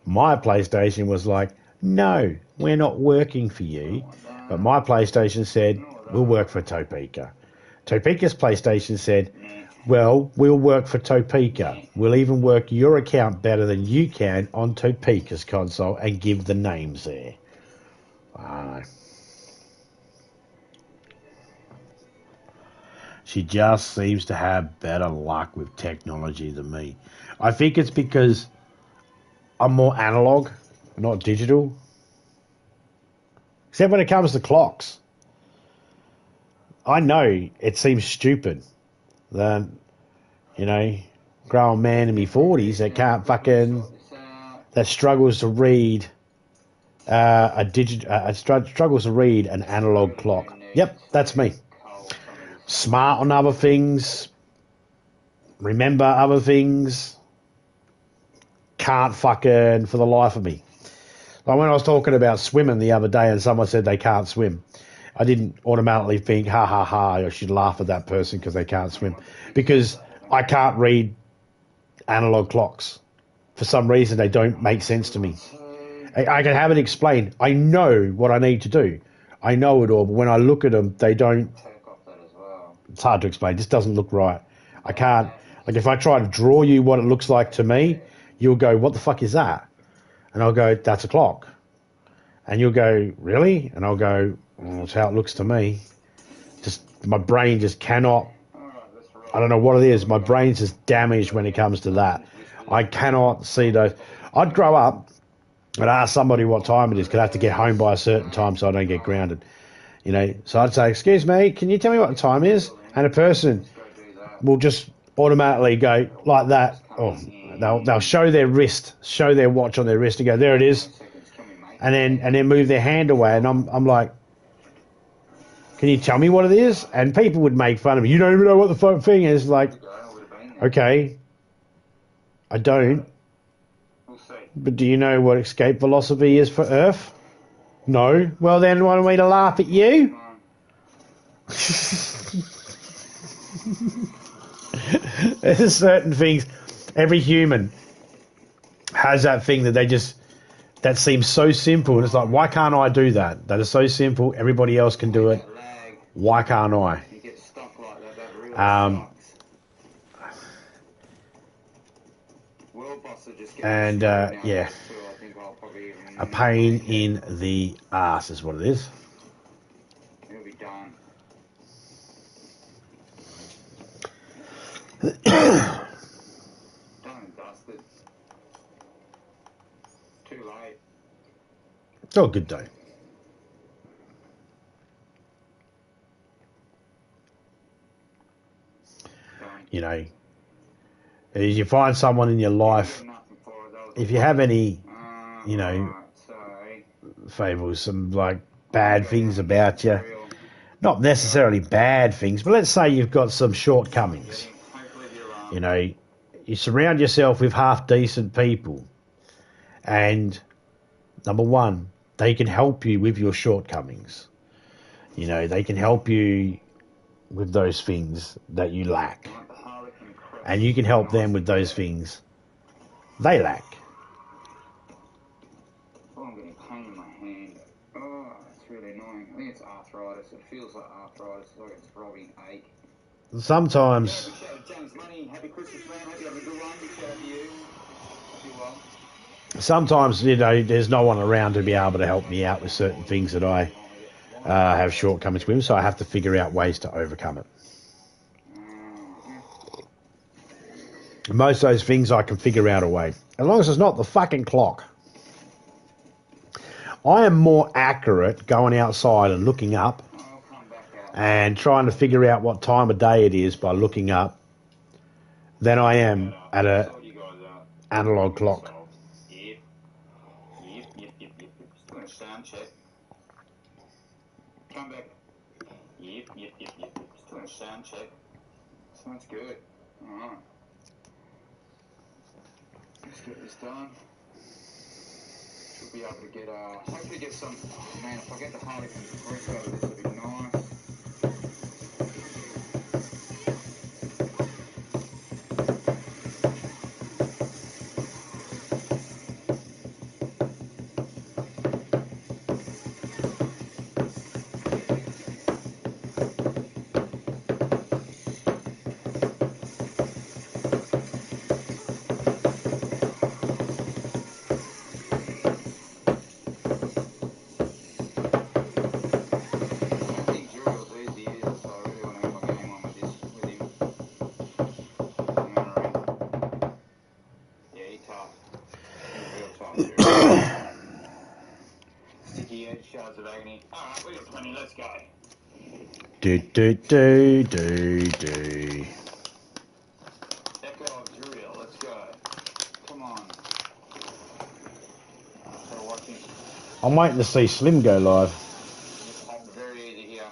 My PlayStation was like, No, we're not working for you. But my PlayStation said, we'll work for Topeka. Topeka's PlayStation said, well, we'll work for Topeka. We'll even work your account better than you can on Topeka's console and give the names there. I don't know. She just seems to have better luck with technology than me. I think it's because I'm more analog, not digital. Except when it comes to clocks. I know it seems stupid that, you know, grown man in my 40s that can't fucking, that struggles to read struggles to read an analog clock. Yep, that's me. Smart on other things, remember other things, can't fucking for the life of me. Like when I was talking about swimming the other day and someone said they can't swim, I didn't automatically think, ha ha ha, I should laugh at that person because they can't swim. Because I can't read analog clocks. For some reason, they don't make sense to me. I can have it explained. I know what I need to do. I know it all, but when I look at them, they don't. It's hard to explain. It just doesn't look right. I can't. Like if I try to draw you what it looks like to me, you'll go, what the fuck is that? And I'll go, that's a clock. And you'll go, really? And I'll go, well, that's how it looks to me. Just my brain just cannot. I don't know what it is. My brain's just damaged when it comes to that. I cannot see those. I'd grow up and ask somebody what time it is because I have to get home by a certain time so I don't get grounded. You know, so I'd say, excuse me, can you tell me what the time is? And a person will just automatically go like that. Oh, they'll show their wrist, show their watch on their wrist and go, there it is. And then move their hand away. And I'm like, can you tell me what it is? And people would make fun of me. You don't even know what the thing is. Like, okay, I don't. But do you know what escape velocity is for Earth? No. Well, then want me to laugh at you? There's certain things. Every human has that thing that that seems so simple. And it's like, why can't I do that? That is so simple. Everybody else can do it. Why can't I? Yeah. A pain in the ass is what it is. It'll be done. Done and dusted. Too late. It's all good though. You know, if you find someone in your life, if you have any, you know, fables, some like bad things about you, not necessarily bad things, but let's say you've got some shortcomings. You know, you surround yourself with half decent people, and number one, they can help you with your shortcomings. You know, they can help you with those things that you lack, and you can help them with those things they lack. Oh, I'm getting pain in my hand. Oh, it's really annoying. I think it's arthritis. It feels like arthritis. It's like it's throbbing ache. Sometimes. James Money, happy Christmas, man. Hope you have a good one. Big shout out to you. Hope you're well. Sometimes, you know, there's no one around to be able to help me out with certain things that I have shortcomings with, so I have to figure out ways to overcome it. Most of those things I can figure out a way, as long as it's not the fucking clock. I am more accurate going outside and looking up and trying to figure out what time of day it is by looking up than I am at a analog clock. Yep. Just doing a sound check. Come back. Yep. Just doing a sound check. Sounds good. Alright. Let's get this done. Should be able to get, hopefully get some, oh man, if I get the Harley from Greco, this would be nice. gear, shards of agony. Alright, we got plenty, let's go. Do do do do do. Echo of drill, let's go. Come on. So watching. I'm waiting to see Slim go live. I'm very easy here.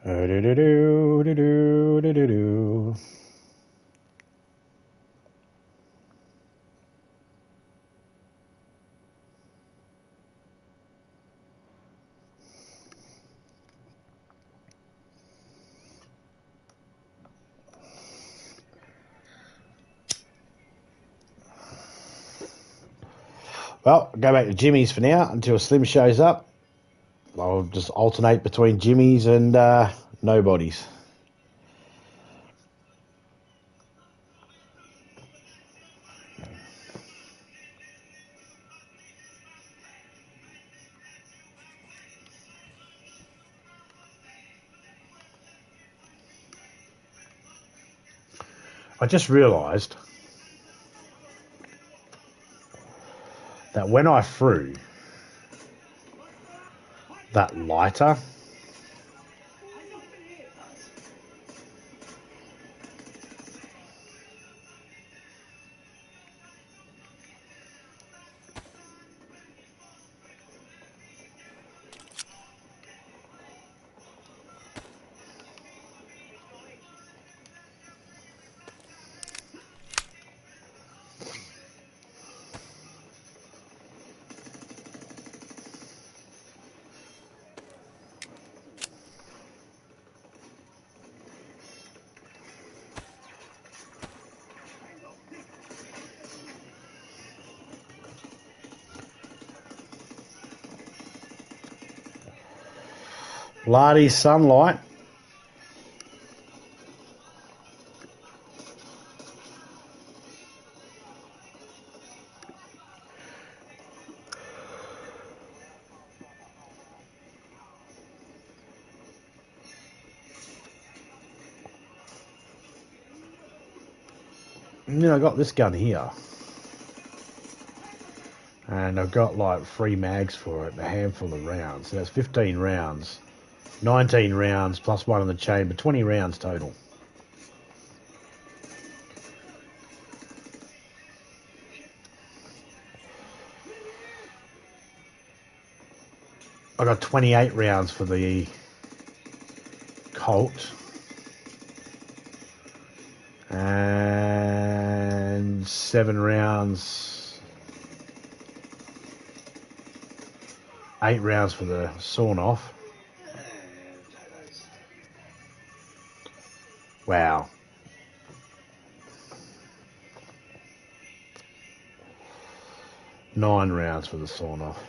Do do do do do do do do. Well, go back to Jimmy's for now until Slim shows up. I'll just alternate between Jimmy's and nobody's. I just realised that when I threw that lighter, bloody sunlight. And then I got this gun here. And I've got like 3 mags for it, a handful of rounds. So that's 15 rounds. 19 rounds plus one in the chamber, 20 rounds total. I got 28 rounds for the Colt. And 7 rounds, 8 rounds for the sawn off. Wow. Nine rounds for the sawn off.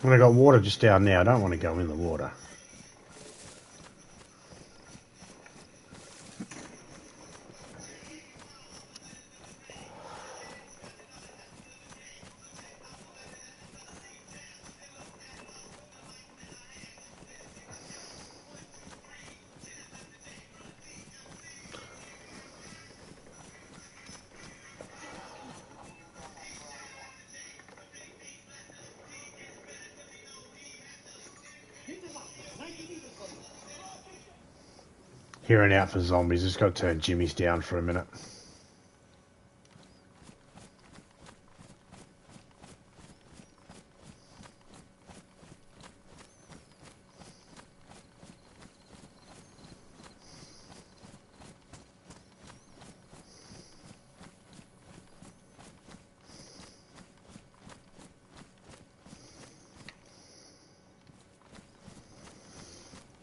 When I got water just down there, I don't want to go in the water. Hearing out for zombies. Just got to turn Jimmy's down for a minute.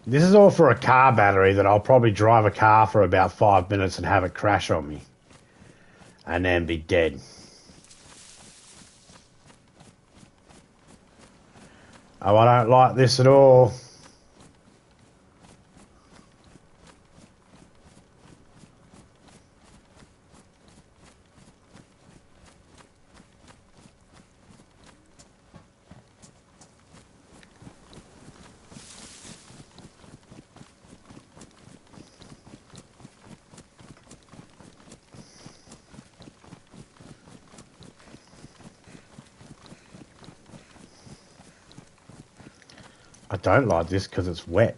This is all for a car battery that I'll probably drive a car for about 5 minutes and have it crash on me. And then be dead. Oh, I don't like this at all. I don't like this because it's wet.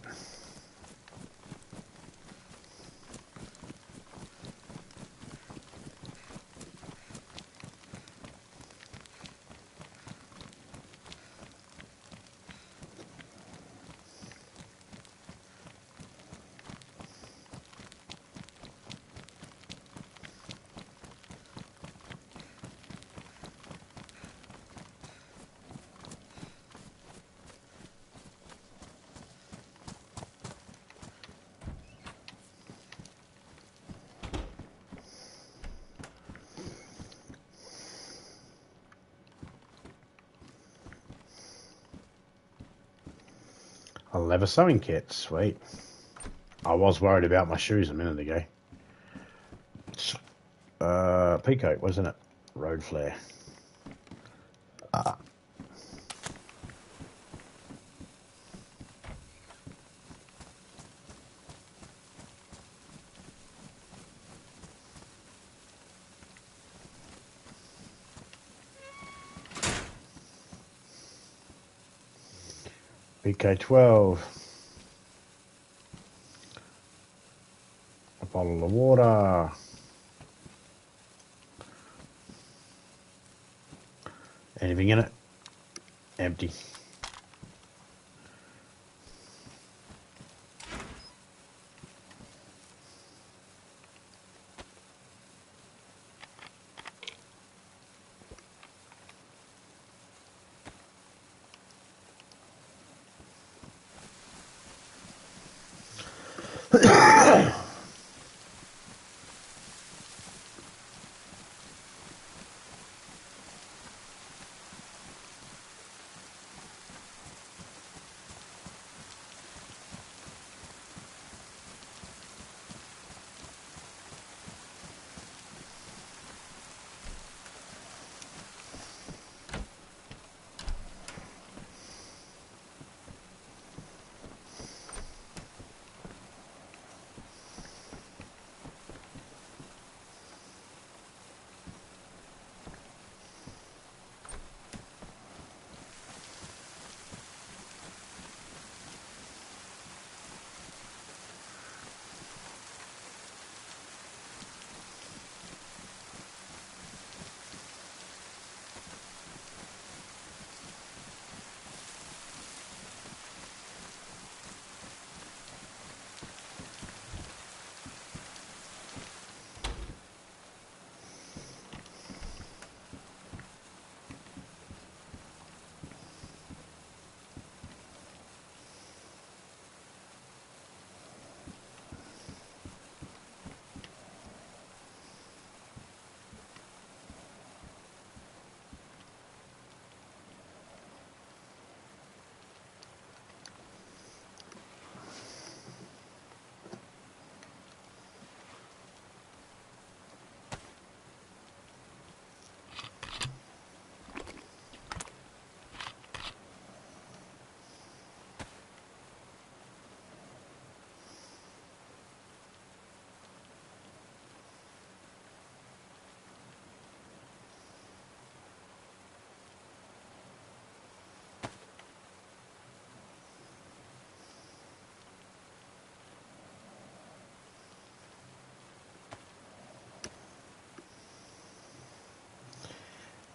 A leather sewing kit, sweet. I was worried about my shoes a minute ago. Peacoat, wasn't it? Road flare. PK12. A bottle of water. Anything in it? Empty.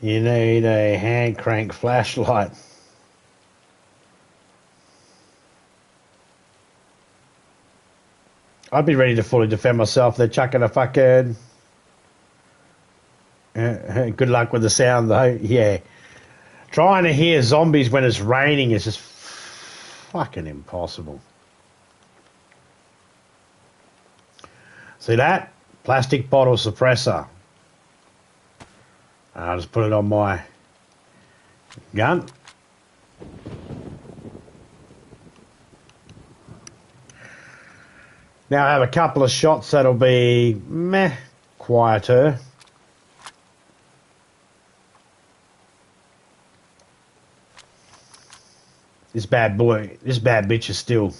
You need a hand crank flashlight. I'd be ready to fully defend myself. They're chucking a fucking... good luck with the sound, though. Yeah. Trying to hear zombies when it's raining is just fucking impossible. See that? Plastic bottle suppressor. I'll just put it on my gun. Now I have a couple of shots that'll be meh, quieter. This bad bitch is still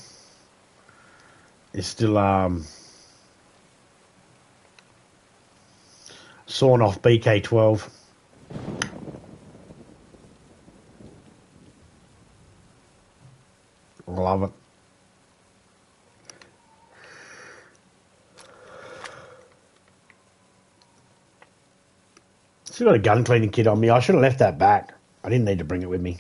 sawing off BK12. Love it. Still got a gun cleaning kit on me. I should have left that back. I didn't need to bring it with me.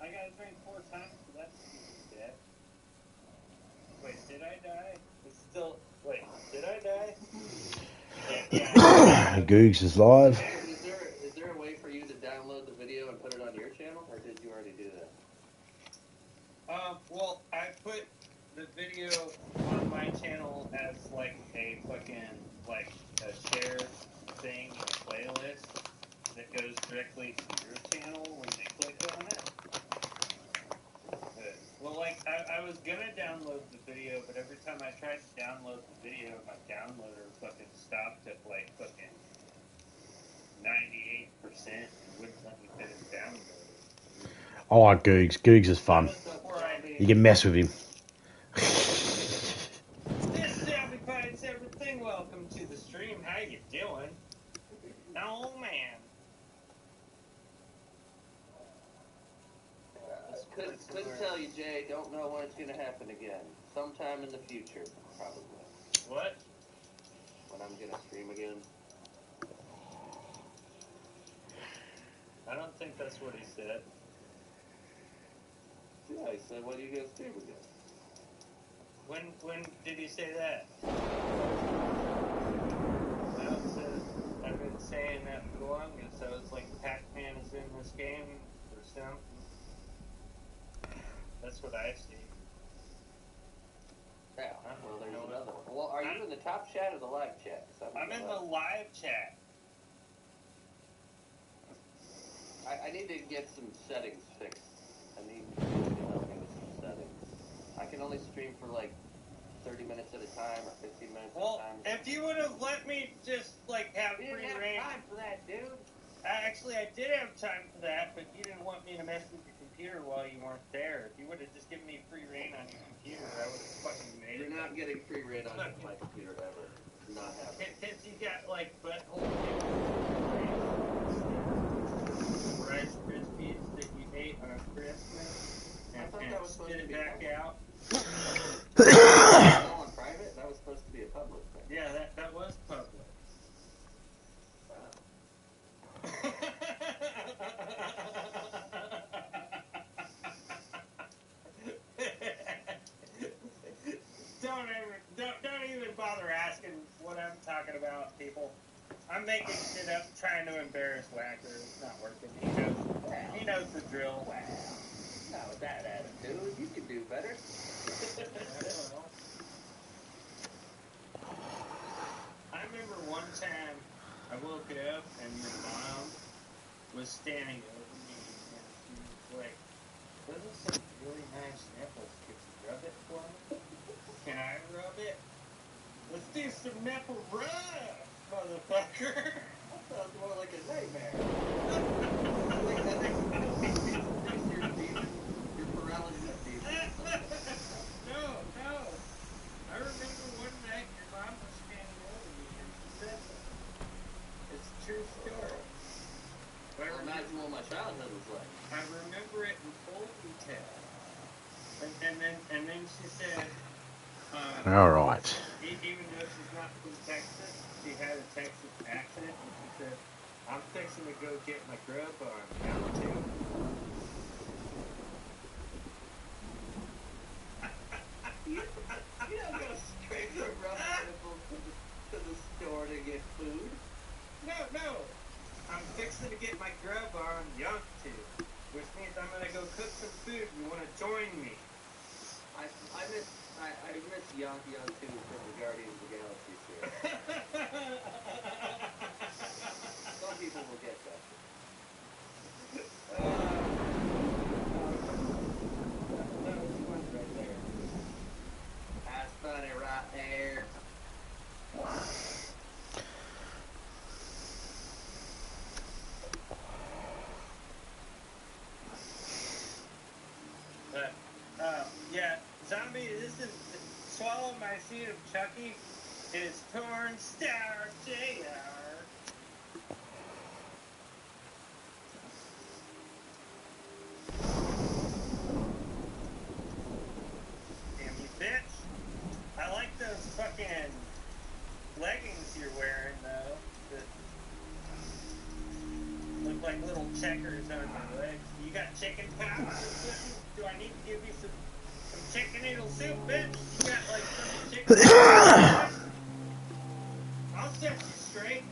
I gotta drink 4 times for that death. Wait, did I die? It's still. Wait, did I die? Yeah. Googs is live. Is there a way for you to download the video and put it on your channel, or did you already do that? Well, I put the video on my channel as like a fucking like a share thing, a playlist that goes directly to your channel when they click on it. Well, like, I was gonna download the video, but every time I tried to download the video, my downloader fucking stopped at, like, fucking 98% and wouldn't let me finish downloading. I like Googs. Googs is fun. You can mess with him. This sacrifice everything. Welcome to the stream. How you doing? Oh, man. Couldn't tell you, Jay. Don't know when it's gonna happen again. Sometime in the future, probably. What? When I'm gonna stream again. I don't think that's what he said. Yeah, I said, when are you gonna stream again? When did he say that? I've been saying that for the longest. So it's like Pac-Man is in this game or something. That's what I see. Yeah, well, there's another one. Well, are you in the top chat or the live chat? I'm in the live chat. I need to get some settings fixed. I need you to help me with some settings. I can only stream for like 30 minutes at a time or 15 minutes Well, at a time. if you would have let me just like have You free didn't reign. have time for that, dude. Actually, I did have time for that, but you didn't want me to mess with your computer while you weren't there. If you would have just given me free reign on your computer, I would have fucking made it. You're not getting free reign on my computer ever. Not happening. Because you got like butthole Rice Krispies that you ate on Christmas and, I thought that was supposed spit to it be back public. out. All in private? That was supposed to be a public thing. Yeah, that was public. Don't even bother asking what I'm talking about, people. I'm making shit up, trying to embarrass Whacker. It's not working. He knows the drill. Wow. Not with that attitude. You can do better. I remember one time I woke up and your mom was standing over me and she was like, "Those are some really nice nipples. Could you rub it for me? Can I rub it? Let's do some nipple rub, motherfucker." That sounds more like a nightmare. I think your paralysis demon. No, my childhood was like. I remember it in full detail. And then she said, All right. even though she's not from Texas, she had a Texas accent, and she said, I'm fixing to go get my grub on now too. You don't go straight from rough nipples to the store to get food. No. I'm fixing to get my grub on young too, which means I'm gonna go cook some food. You wanna join me? I miss Young too from the Guardians of the Galaxy series. Some people will get that. That was fun right there. That's funny right there. Yeah, zombie, this is Swallow My Seed of Chucky is Torn Star JR. Damn you bitch. I like those fucking leggings you're wearing though. That look like little checkers on my legs. You got chicken pox or something? Do I need to give you some chicken noodle soup, bitch? You got like some chicken I'll set you straight.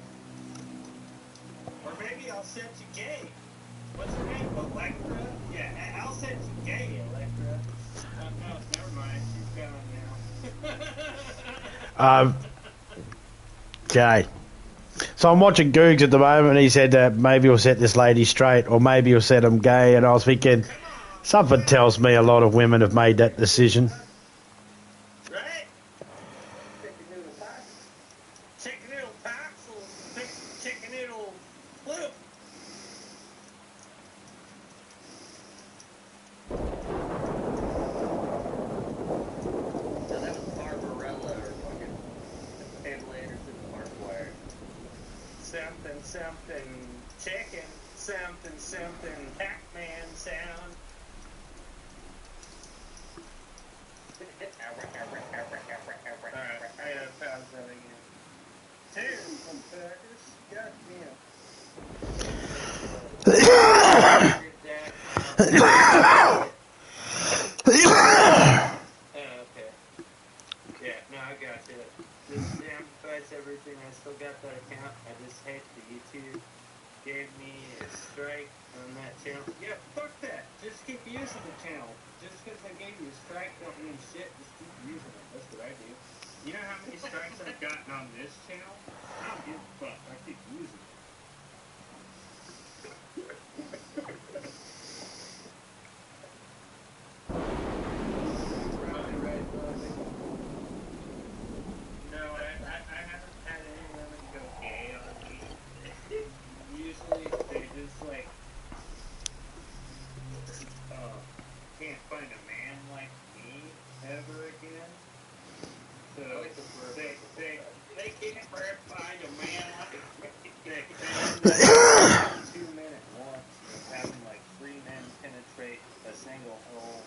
Or maybe I'll set you gay. What's her name? Electra? Yeah, I'll set you gay, Electra. No, never mind. She's gone now. Okay. So I'm watching Googs at the moment. He said maybe he'll set this lady straight, or maybe he'll set him gay. And I was thinking, something tells me a lot of women have made that decision. Right? Chicken noodle pie. Chicken noodle paxels, chicken noodle flip. No, that was Barbarella or fucking Pamela Anderson Markwire. Something chicken, something Pac-Man sound. Alright, I gotta pause that again. Cheers, motherfuckers. Okay. Yeah, no, I got you. This amplifies everything. I still got that account. I just hate that YouTube gave me a strike on that channel. Yeah, fuck that. Just keep using the channel. Just because I gave you a strike don't mean shit. Just keep using it. That's what I do. You know how many strikes I've gotten on this channel? I don't give a fuck. I keep using it. No, I haven't had any women go gay on me. Usually they just like, can't find a man like me ever again. So they can't find a man like me. They end up 2 minute once of having like 3 men penetrate a single hole,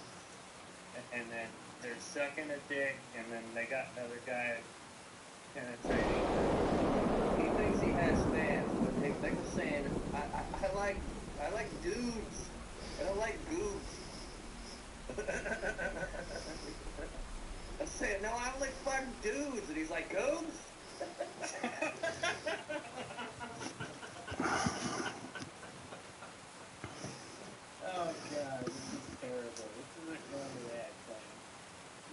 and then they're sucking a dick, and then they got another guy penetrating. He thinks he has fans, but they were saying, I like dudes. I don't like goobs. I said, no, I like fun dudes. And he's like, goobs? Oh god, this is terrible. This isn't going to that thing.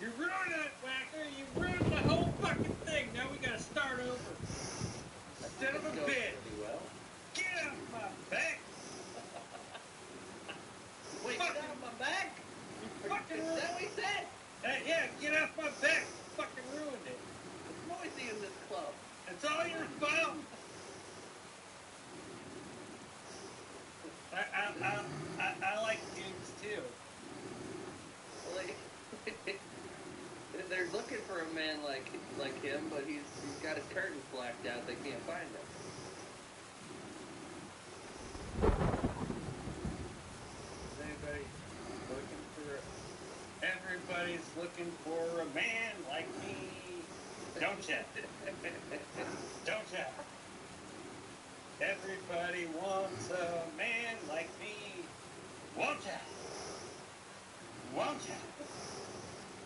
You ruined it, Whacker! You ruined the whole fucking thing! Now we gotta start over. Son of a bitch! Well. Get off my back! Wait, Fuck. get out of my back? You fucking Is ruined that what he said? Yeah, get off my back! You fucking ruined it. It's noisy in this club. It's all your fault! I like dudes too. Like, they're looking for a man like him, but he's got his curtains blacked out. They can't find him. looking for a man like me. Don't ya? Don't ya? Everybody wants a man like me. Won't ya? Won't ya?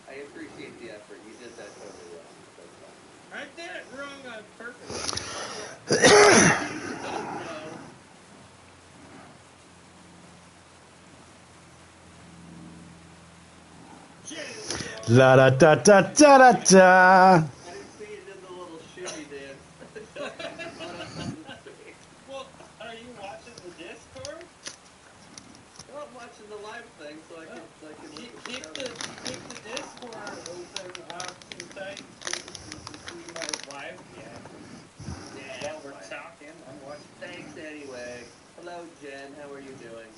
I appreciate the effort. You did that totally wrong. That's fine. I did it wrong on purpose. La da da da da da da. I didn't see you did the little shimmy dance. Well, are you watching the Discord? Well, I'm watching the live thing, so I can Keep the Discord open since I didn't see my live yet. Yeah, While we're fine. talking, I'm watching. Thanks anyway. Hello, Jen. How are you doing?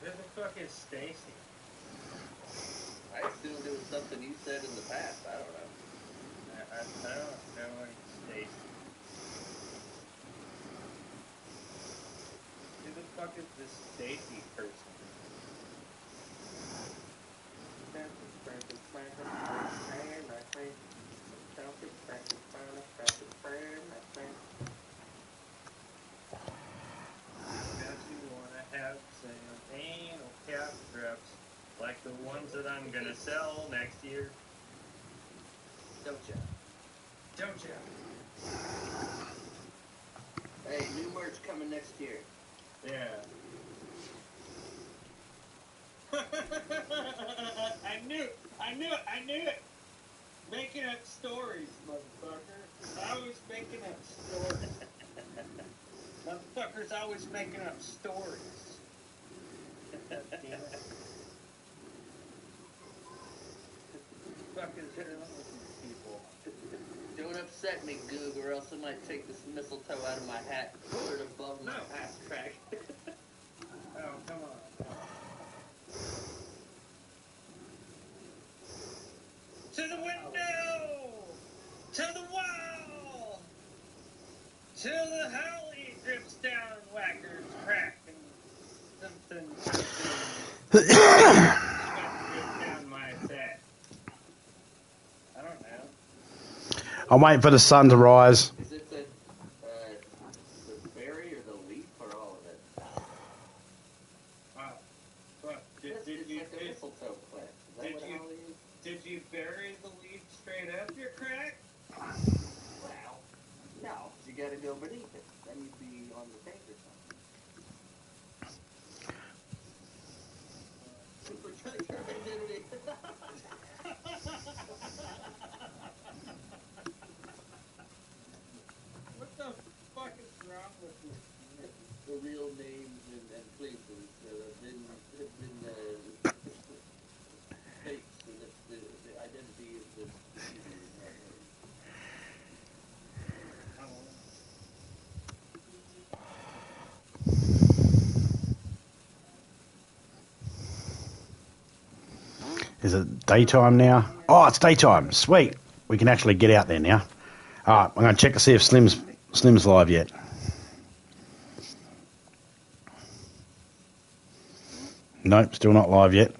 Where the fuck is Stacy? I assumed it was something you said in the past. I don't know. I don't know any Stacy. Who the fuck is this Stacy person? Don't you wanna have some anal calf straps like the ones that I'm gonna sell next year? Don't ya? Don't you? Hey, new merch coming next year. Yeah. I knew it. Making up stories, motherfucker. Always making up stories. Motherfuckers always making up stories. God damn it. Fuck is going on with these people? Don't upset me, Goog, or else I might take this mistletoe out of my hat and put it above my No. ass crack. Oh, come on. To the window! To the wall! Till the holly drips down Whacker's crack and something drip down my sack. I don't know. I'm waiting for the sun to rise. Is it the berry or the leaf or all of it? Oh, fuck. It's like a mistletoe plant. Is that did what you- holly is? Did you bury the leaf straight up your crack? Well, no. You gotta go beneath it. Then you'd be on the tank or something. We're trying to get our identity. What the fuck is wrong with you? The real names and places that have been faked, so that the identity is the user. Is it daytime now? Oh, it's daytime. Sweet. We can actually get out there now. All right, I'm going to check to see if Slim's live yet. Nope, still not live yet.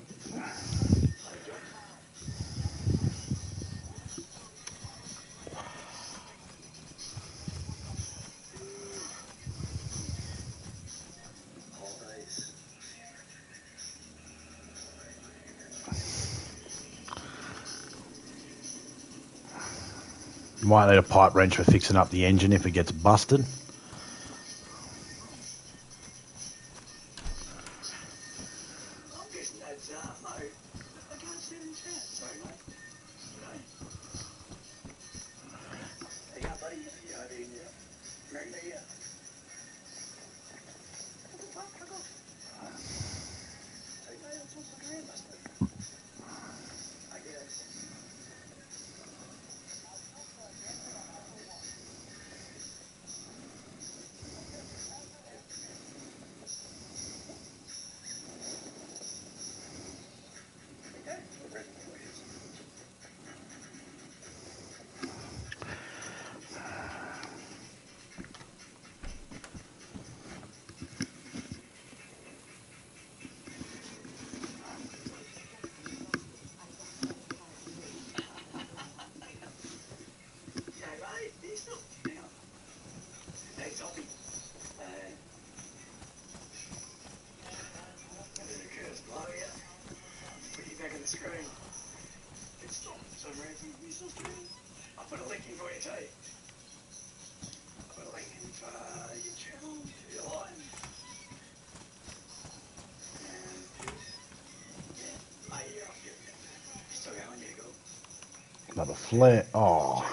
Might need a pipe wrench for fixing up the engine if it gets busted. flare. Oh.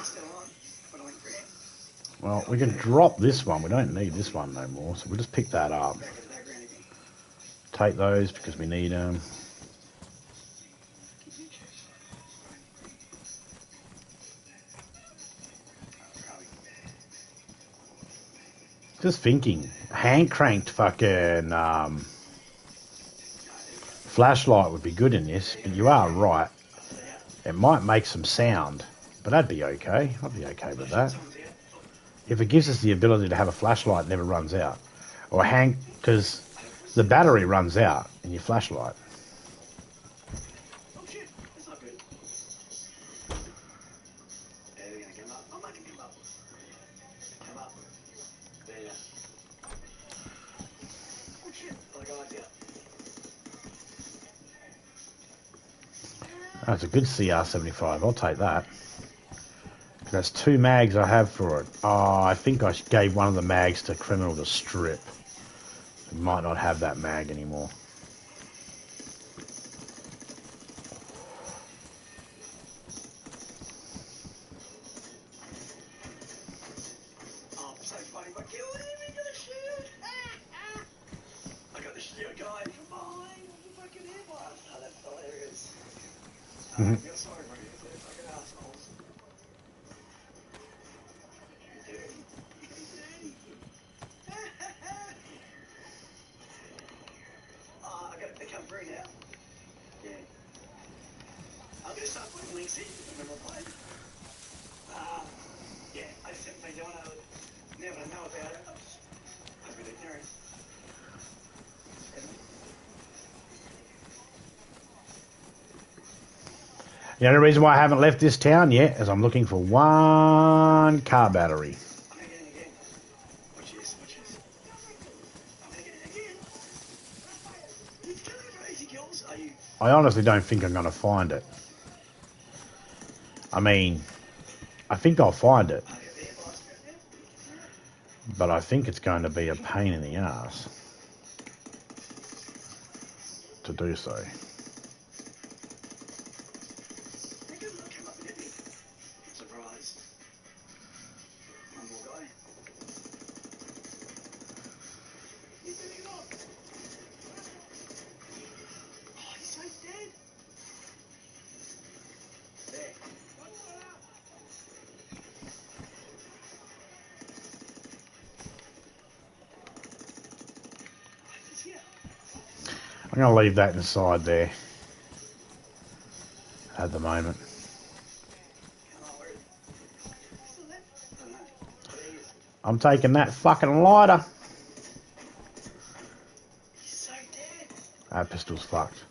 Well, we can drop this one. We don't need this one no more, so we'll just pick that up. Take those because we need them. Just thinking, hand cranked fucking flashlight would be good in this, but you are right. It might make some sound, but that'd be okay. I'd be okay with that. If it gives us the ability to have a flashlight that never runs out, or hang, because the battery runs out in your flashlight. That's a good CR75. I'll take that. That's 2 mags I have for it. Oh, I think I gave one of the mags to Criminal to strip. We might not have that mag anymore. The only reason why I haven't left this town yet is I'm looking for 1 car battery. I honestly don't think I'm going to find it. I mean, I think I'll find it. But I think it's going to be a pain in the ass to do so. I'm going to leave that inside there at the moment. I'm taking that fucking lighter. That pistol's fucked.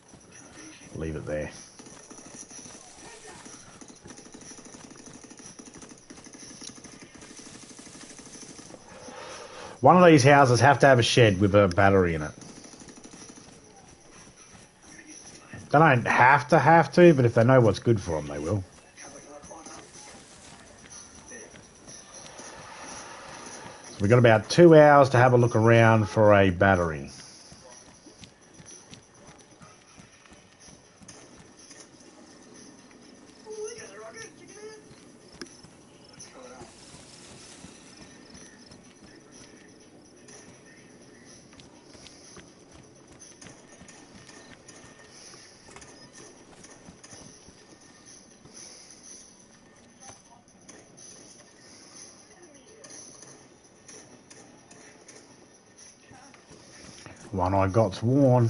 Leave it there. One of these houses have to have a shed with a battery in it. They don't have to, but if they know what's good for them, they will. So we've got about 2 hours to have a look around for a battery. One I got's worn.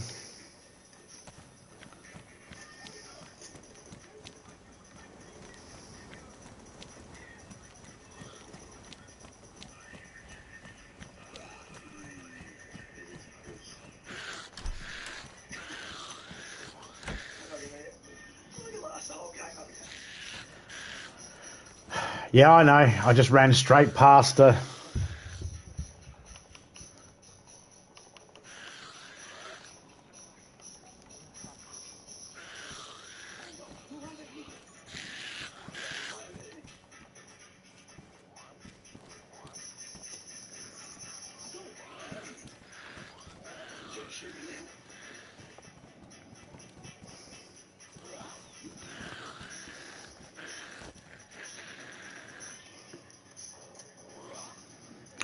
Yeah, I know. I just ran straight past her.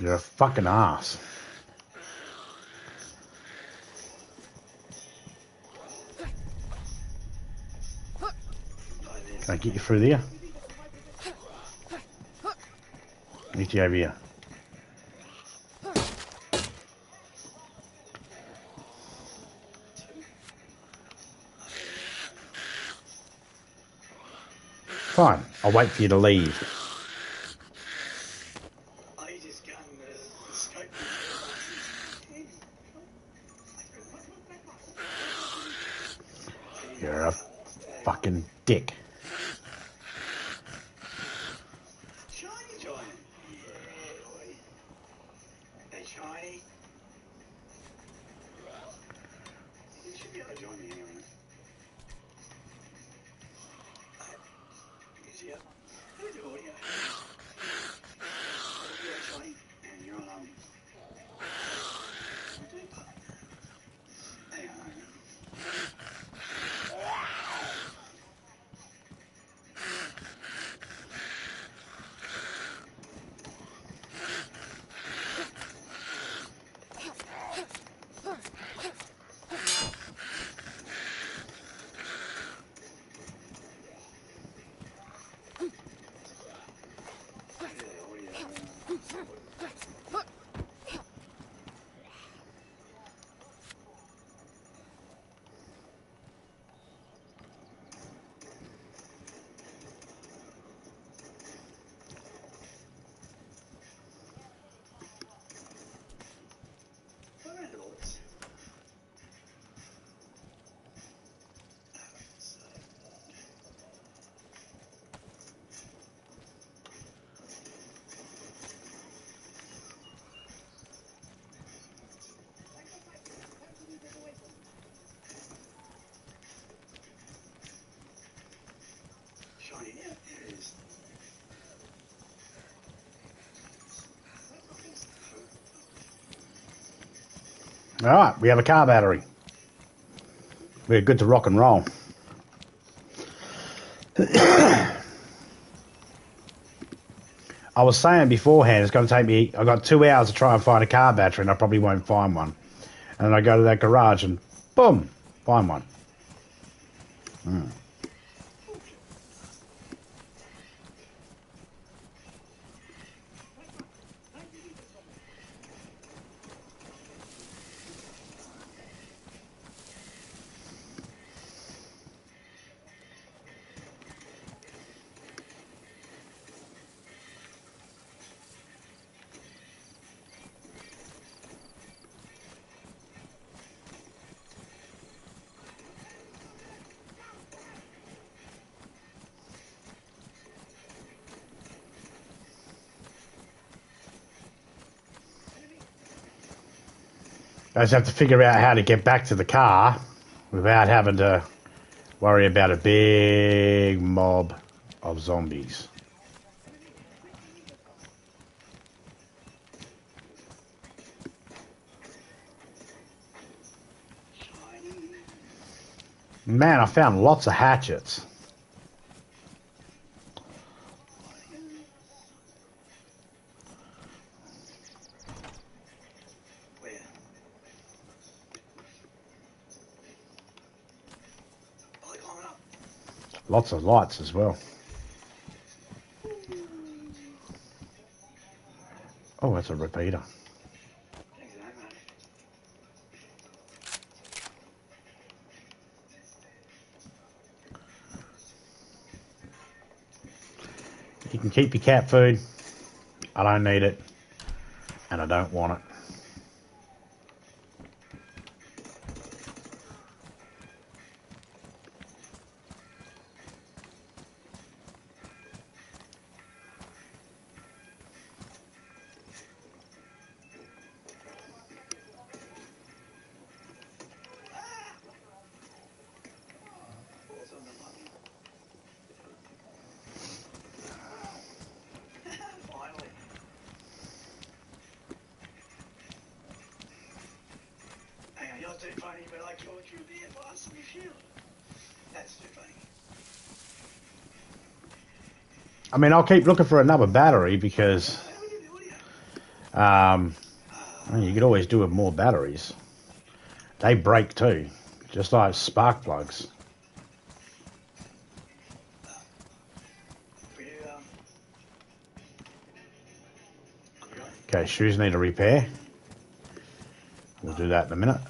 You're a fucking ass. Can I get you through there? Meet you over here. Fine. I'll wait for you to leave. You're a fucking dick. Alright, we have a car battery. We're good to rock and roll. I was saying beforehand it's going to take me, I've got 2 hours to try and find a car battery and I probably won't find one. And then I go to that garage and boom, find one. I just have to figure out how to get back to the car without having to worry about a big mob of zombies. Man, I found lots of hatchets. Lots of lights as well. Oh, that's a repeater. You can keep your cat food. I don't need it. And I don't want it. I mean, I'll keep looking for another battery because You could always do with more batteries. They break too, just like spark plugs. Okay, shoes need a repair. We'll do that in a minute.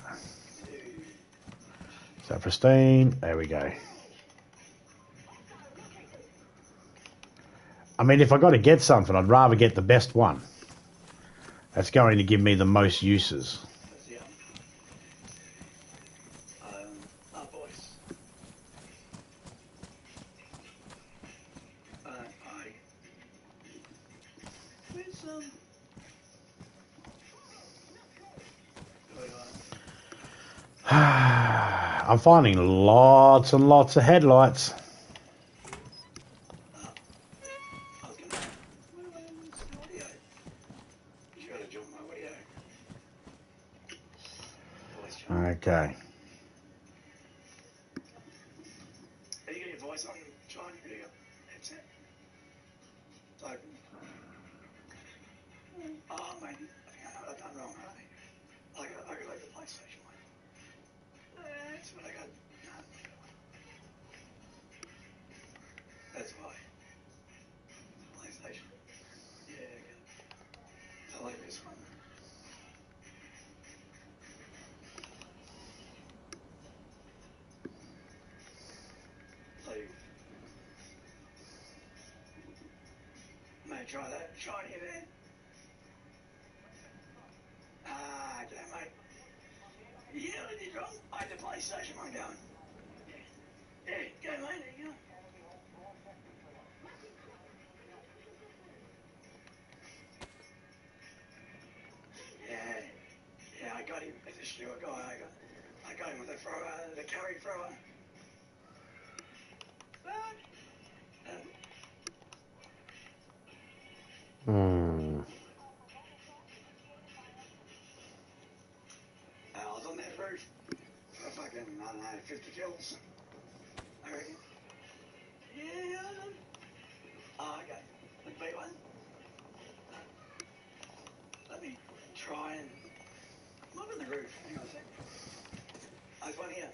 Is that pristine? There we go. I mean, if I got to get something, I'd rather get the best one. That's going to give me the most uses. I'm finding lots and lots of headlights. Okay. Have you got your voice on trying to get headset? It's open. Oh, mate, I think I've done wrong, right? I got like the PlayStation one. That's what I got. No. That's why. PlayStation. Yeah, I like this one. Mate, try that. Try it there. Ah, okay, mate. Yeah, I did wrong. I had the PlayStation one going. Yeah, go, mate. There you go. Yeah, I got him as a Stewart guy. I got him with the thrower, the carry thrower. I was on that roof for fucking, I don't know, 50 kills. I reckon. Yeah. Oh, okay. The big one. Let me try and... I'm up on the roof. Hang on a second. There's one here.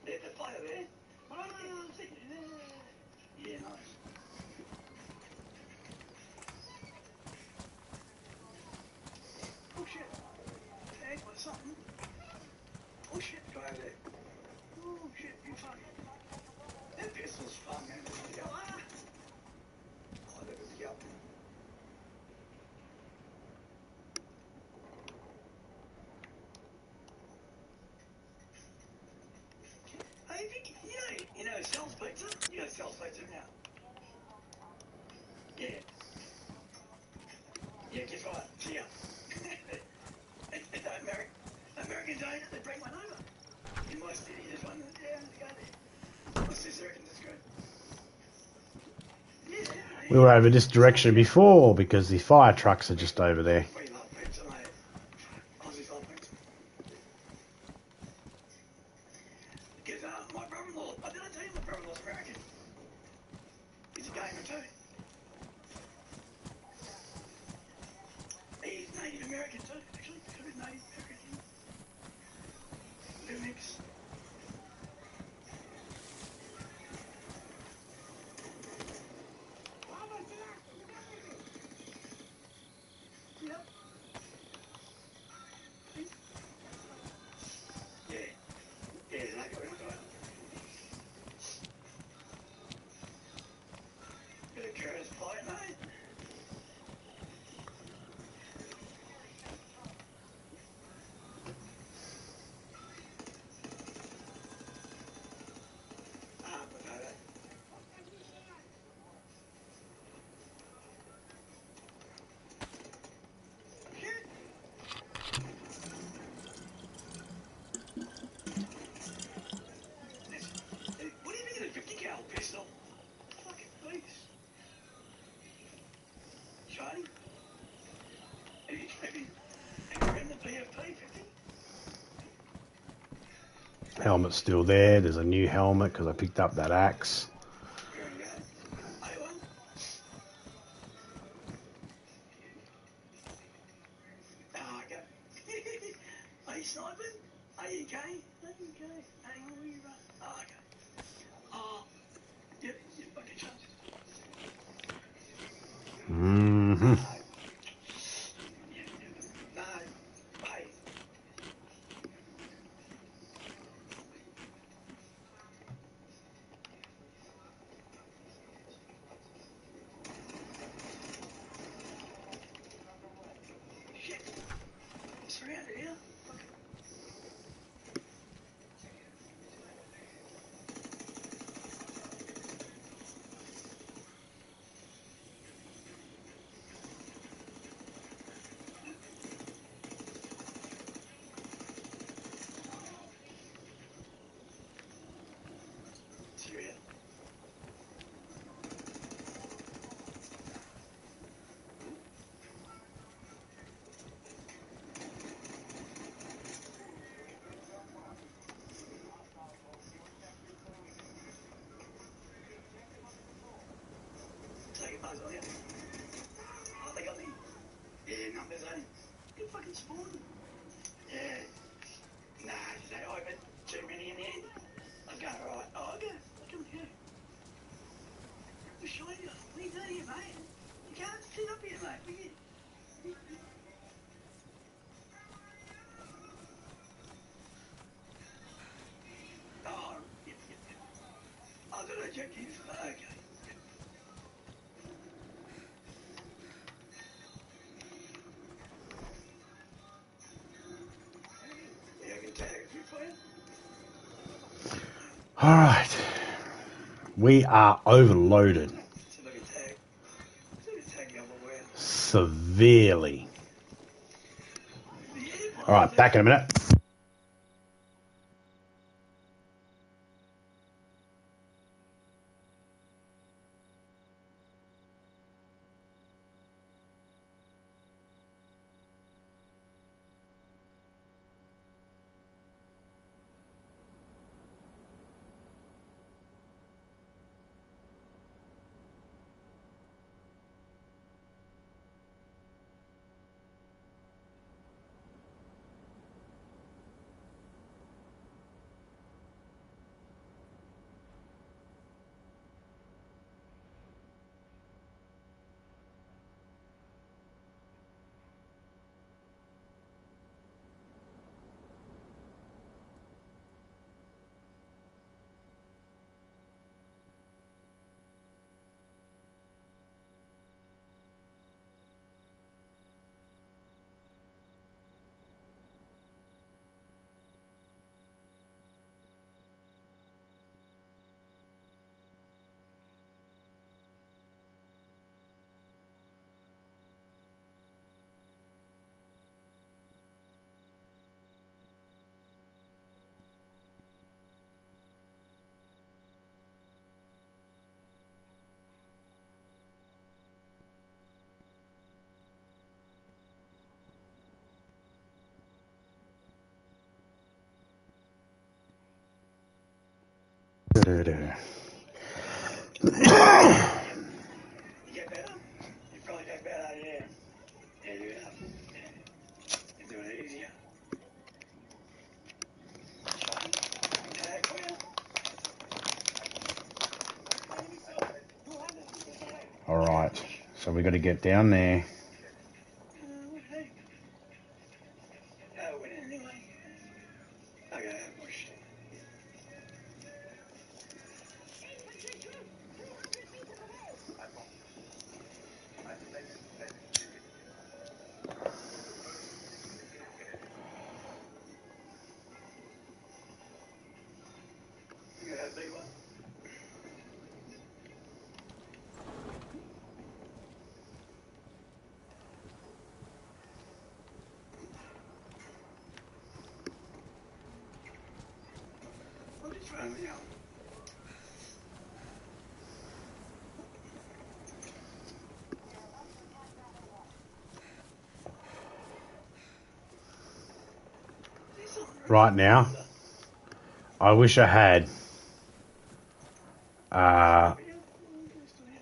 There's the fire there. Yeah, nice. Oh shit. There's my something. Oh shit, go over there. Oh shit, you funny. That pistol's fun, man. Go, ah! Oh, that was a yelp. Hey, Vicky, you know, sells pizza? You know, sells pizza now. Yeah. Yeah, guess what? See ya. It's American Diner, they bring one over. In my city, there's one down the go there. My sister reckons it's good. Yeah. We were over this direction before because the fire trucks are just over there. We love pizza, mate. Aussies love pizza. Because my brother-in-law, did I tell you my brother-in-law's American? He's a gamer too. He's Native American too, actually. Could be Native American. Good mix. Yep. Yeah. Yeah, like what I'm doing. Bit of Curtis pie, mate. Potato. Shit. What do you think of the 50 cal pistol? Fucking beast. Shiny? Have you ridden the PFP 50? Helmet's still there. There's a new helmet because I picked up that axe. Here we go. A1? you sniping? Are you gay? Are you gay? Hang on, where you run? Oh, okay. Oh, yep, okay, chance. Mm-hmm. No, hey. Shit. Surrounded here. Okay. Surrounded. Take it, buzz on you. Oh, they got me. Yeah, numbers, eh? Good fucking spawn. Yeah. Nah, they open too many in the end. I'm going alright. Oh, okay. Come here. We'll show you. What are you doing here, mate? You can't sit up here, mate. Will you? Oh, yep. I've got to check you for that. Okay. Yeah, I can tag it for you. All right. We are overloaded. So look at tag. Look at tag number where. Severely. Yeah, All right, back in a minute. You get better? You probably get better, yeah. Yeah, do it up. Yeah. You're doing it easier. Tag for you. All right. So we got to get down there. What the heck? Oh, wait, anyway. Okay, push. You got that big one? I'm just trying to, Right now, I wish I had an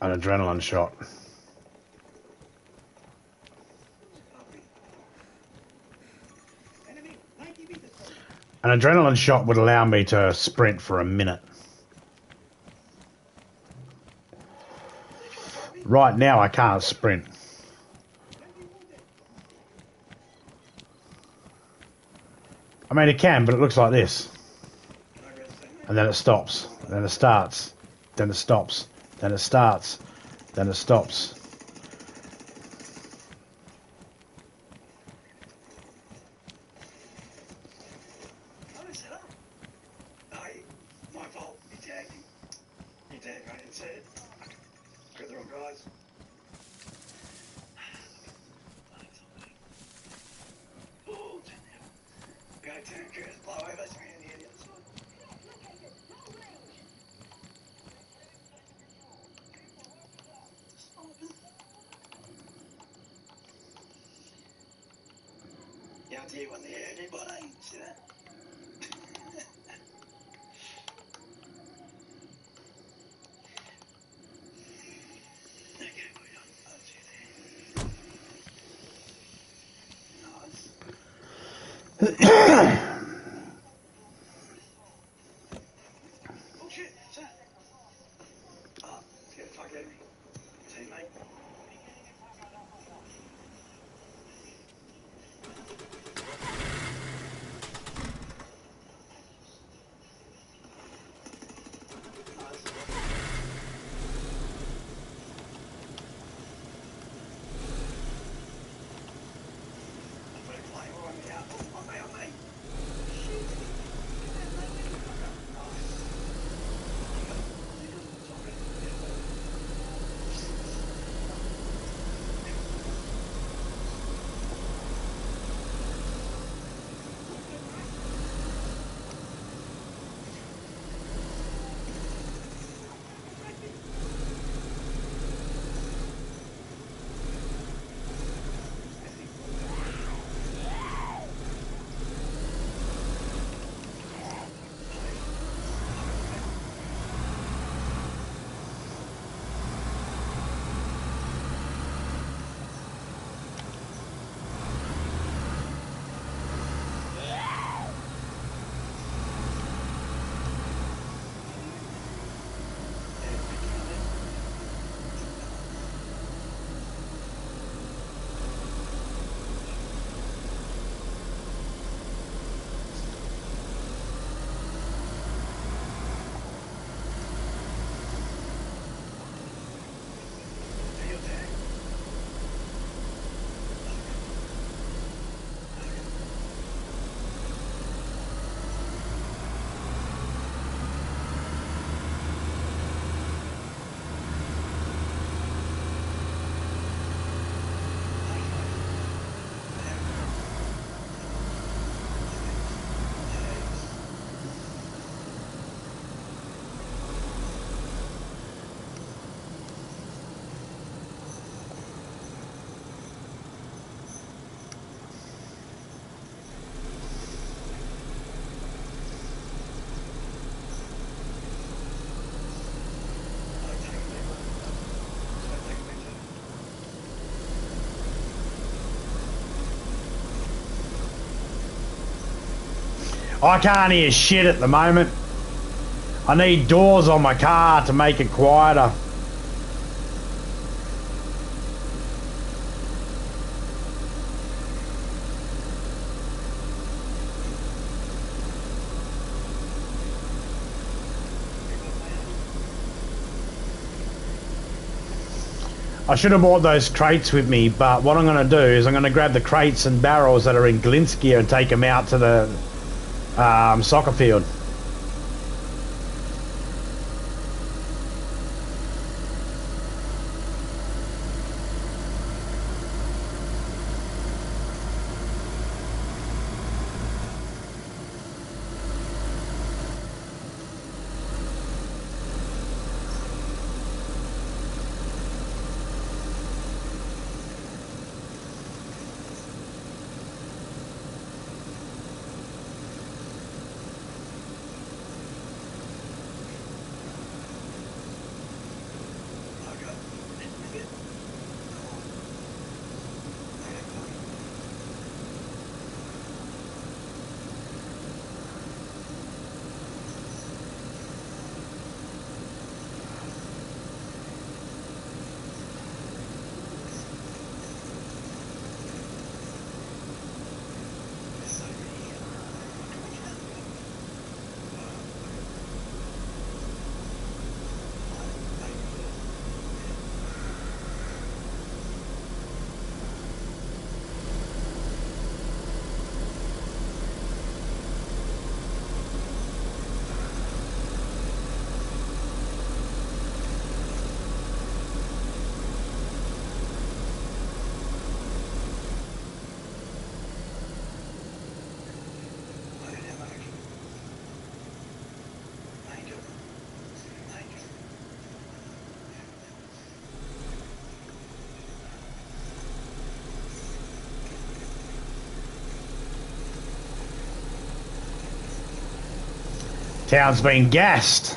adrenaline shot. Enemy, 90 meters. An adrenaline shot would allow me to sprint for a minute. Right now I can't sprint. I mean, it can, but it looks like this. And then it stops. Then it starts. Then it stops. Then it starts. Then it stops. My fault. You tagged him. You tagged me and said it. Screw the wrong guys. Oh, turn now. Go turn, Chris. Blow over. Let's bring in the other side. Yeah, I'll tell you when the air anybody. See that? Okay, we're done. Oh, gee, there. Nice. Oh shit, sir. Oh, get the fuck out of me. See, mate. I can't hear shit at the moment. I need doors on my car to make it quieter. I should have brought those crates with me, but what I'm going to do is I'm going to grab the crates and barrels that are in Glint's gear and take them out to the soccer field. Town's been gassed.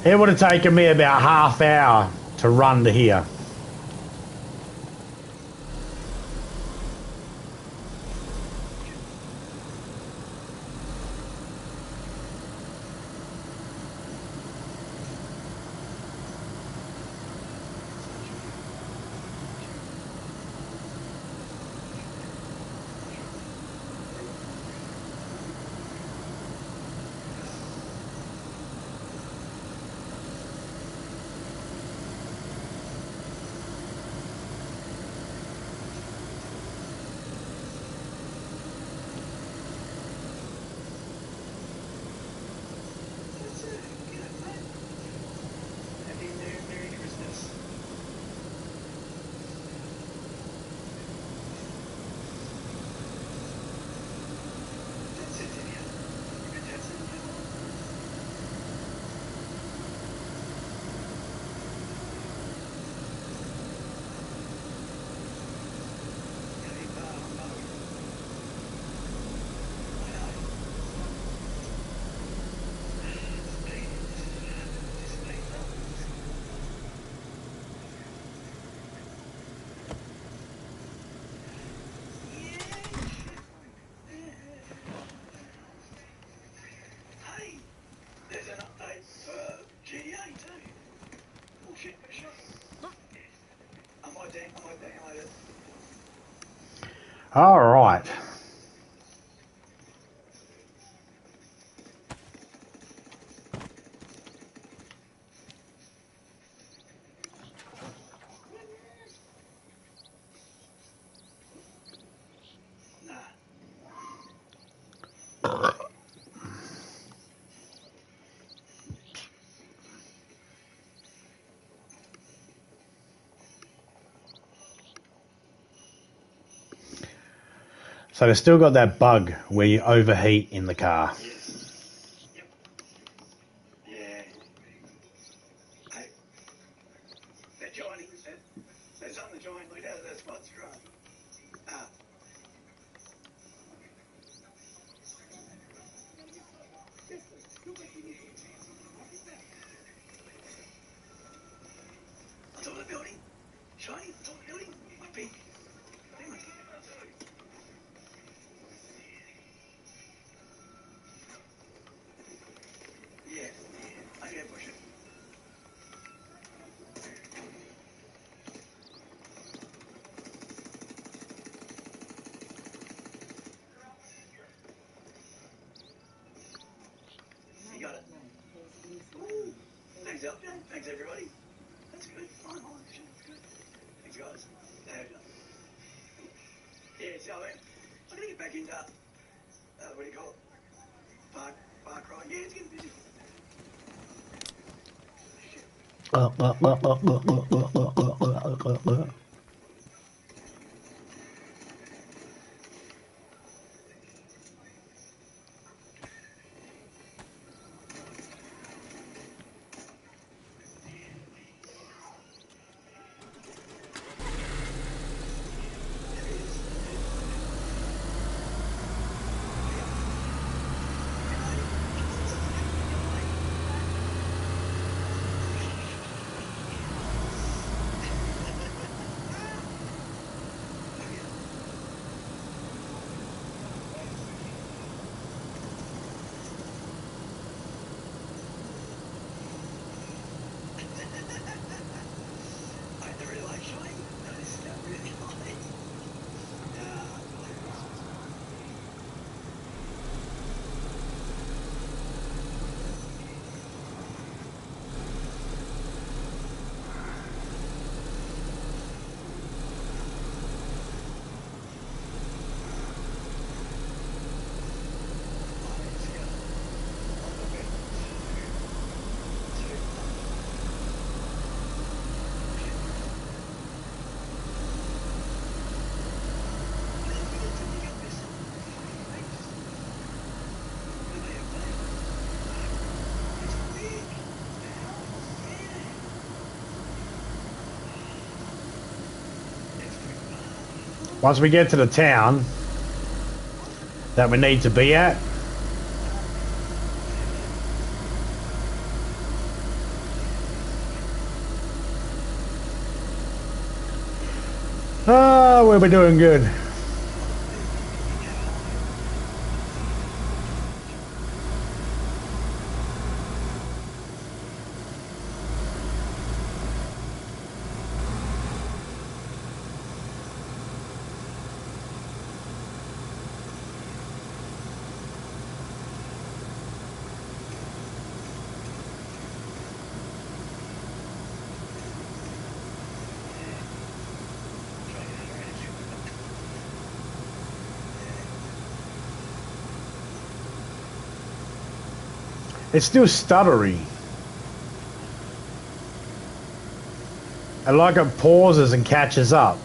It would have taken me about half hour to run to here. All right. So they've still got that bug where you overheat in the car. Yes. Yep. Yeah. Hey. They're joining. There's something to join right out of that spot's drum. Ah. On top of the building. Shiny, on top of the building. My feet. Yeah, I can push it. Yeah, so I'm gonna get back into what do you call it? Far Cry. Yeah, it's getting busy. I really like showing. No, this is really like. Once we get to the town that we need to be at, we'll be doing good. It's still stuttery. And like it pauses and catches up.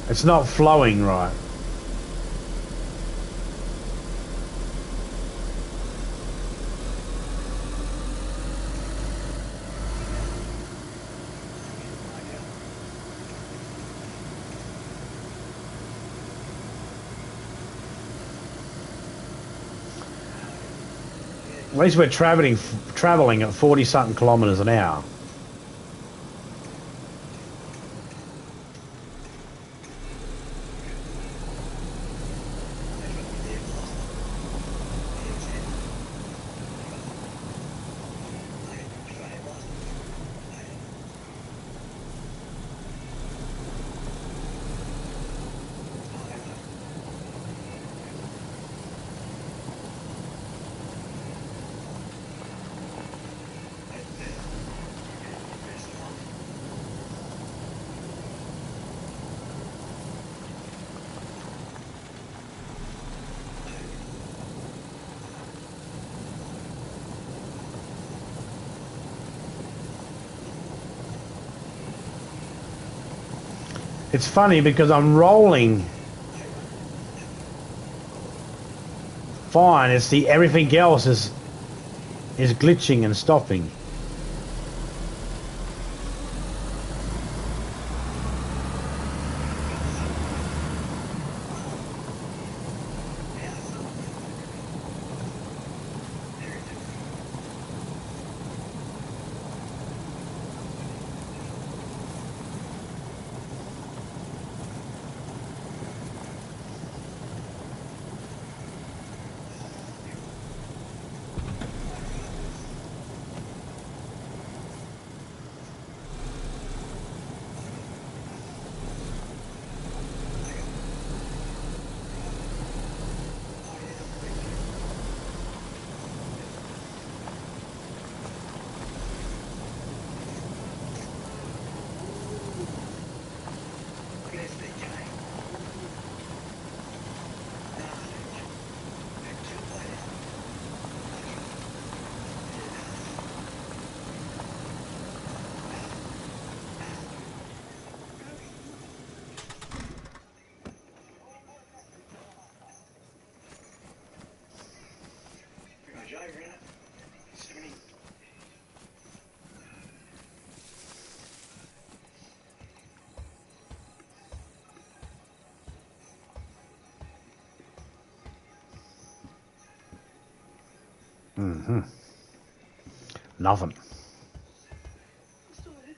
It's not flowing right. At least we're traveling at 40 something kilometers an hour. It's funny because I'm rolling fine. It's the everything else is glitching and stopping. Mm-hmm. Nothing. It's still there.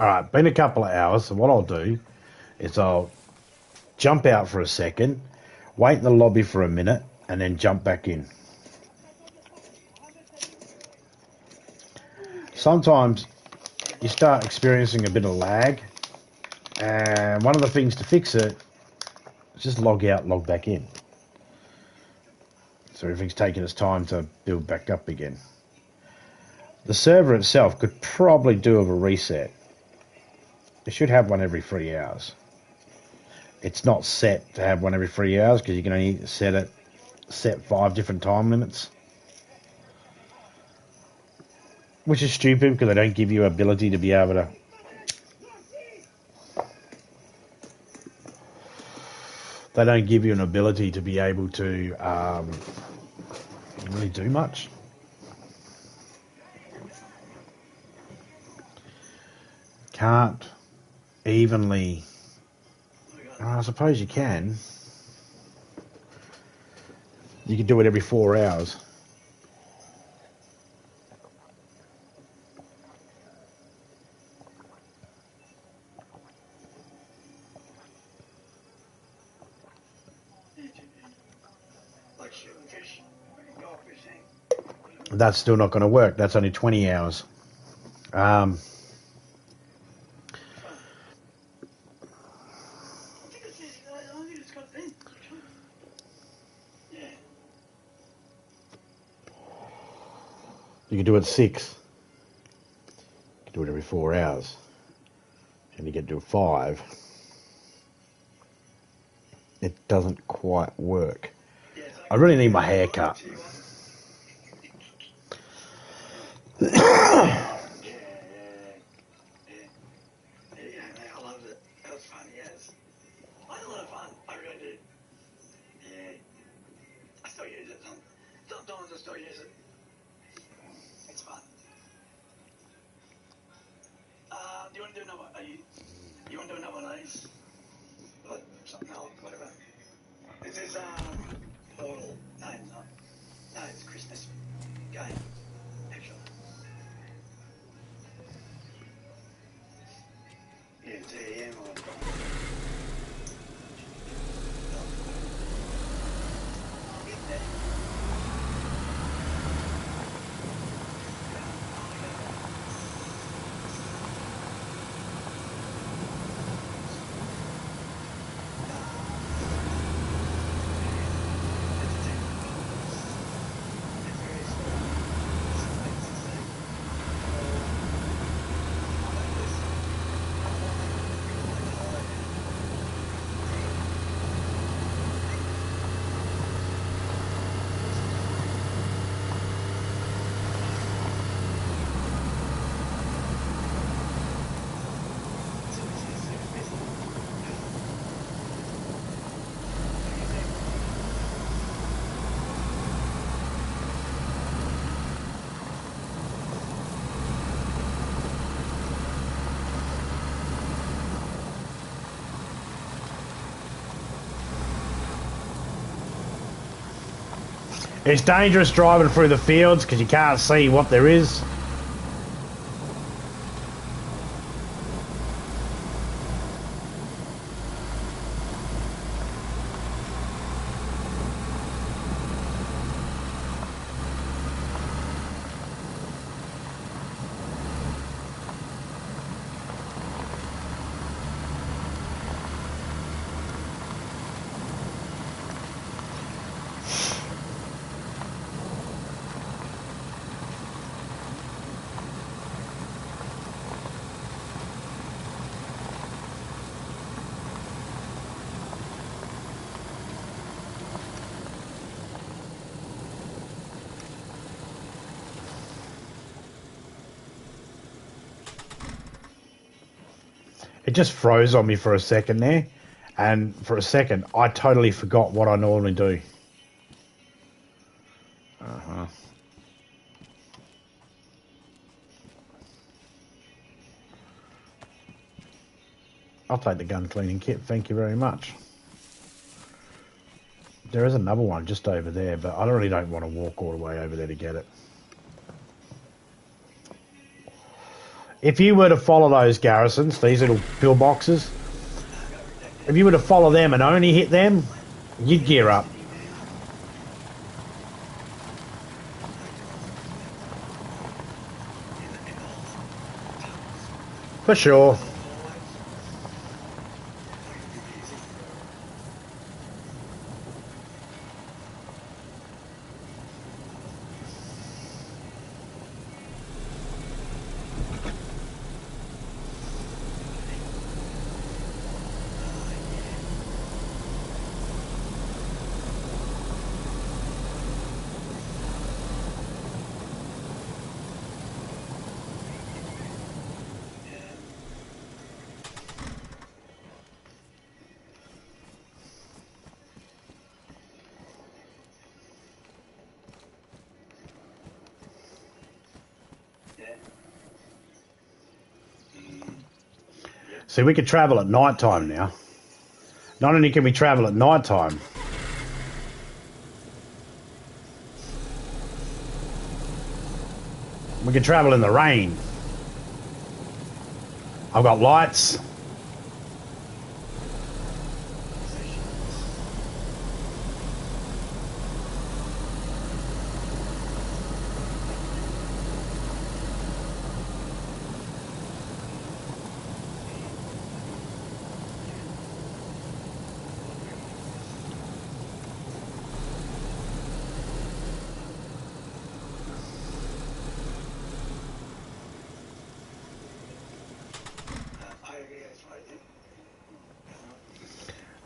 Alright, been a couple of hours, so what I'll do is I'll jump out for a second, wait in the lobby for a minute, and then jump back in. Sometimes you start experiencing a bit of lag, and one of the things to fix it is just log out, log back in. So everything's taking its time to build back up again. The server itself could probably do a reset. It should have one every 3 hours. It's not set to have one every 3 hours because you can only set 5 different time limits. Which is stupid because they don't give you ability to be able to... They don't give you an ability to be able to really do much. Can't evenly... I suppose you can. You can do it every 4 hours. Like shooting fish. Go fishing. That's still not going to work. That's only 20 hours. I think it's got a thing. Yeah. You can do it 6. You can do it every 4 hours. And you get to 5. It doesn't quite work. Yeah, it's like I really need my hair cut. Yeah, I loved it. That was fun, yes. I had a lot of fun. I really did. Yeah. I still use it. Sometimes I still use it. It's fun. Do you want to do another? You want to do another one of these? Like something else, whatever. This is Portal. No, it's not. No, it's Christmas game. Actually. Yeah, TM or It's dangerous driving through the fields because you can't see what there is. It just froze on me for a second there, and for a second I totally forgot what I normally do. I'll take the gun cleaning kit, thank you very much. There is another one just over there, but I really don't want to walk all the way over there to get it. If you were to follow those garrisons, these little pillboxes, if you were to follow them and only hit them, you'd gear up. For sure. See, we could travel at night time now. Not only can we travel at night time, we can travel in the rain. I've got lights.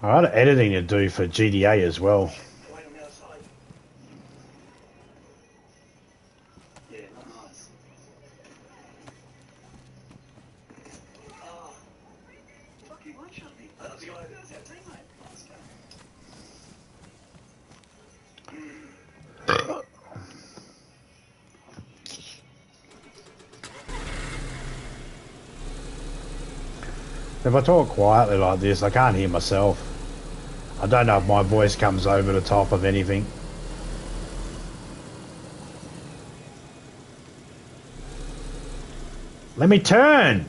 I had editing to do for GDA as well. If I talk quietly like this, I can't hear myself. I don't know if my voice comes over the top of anything. Let me turn!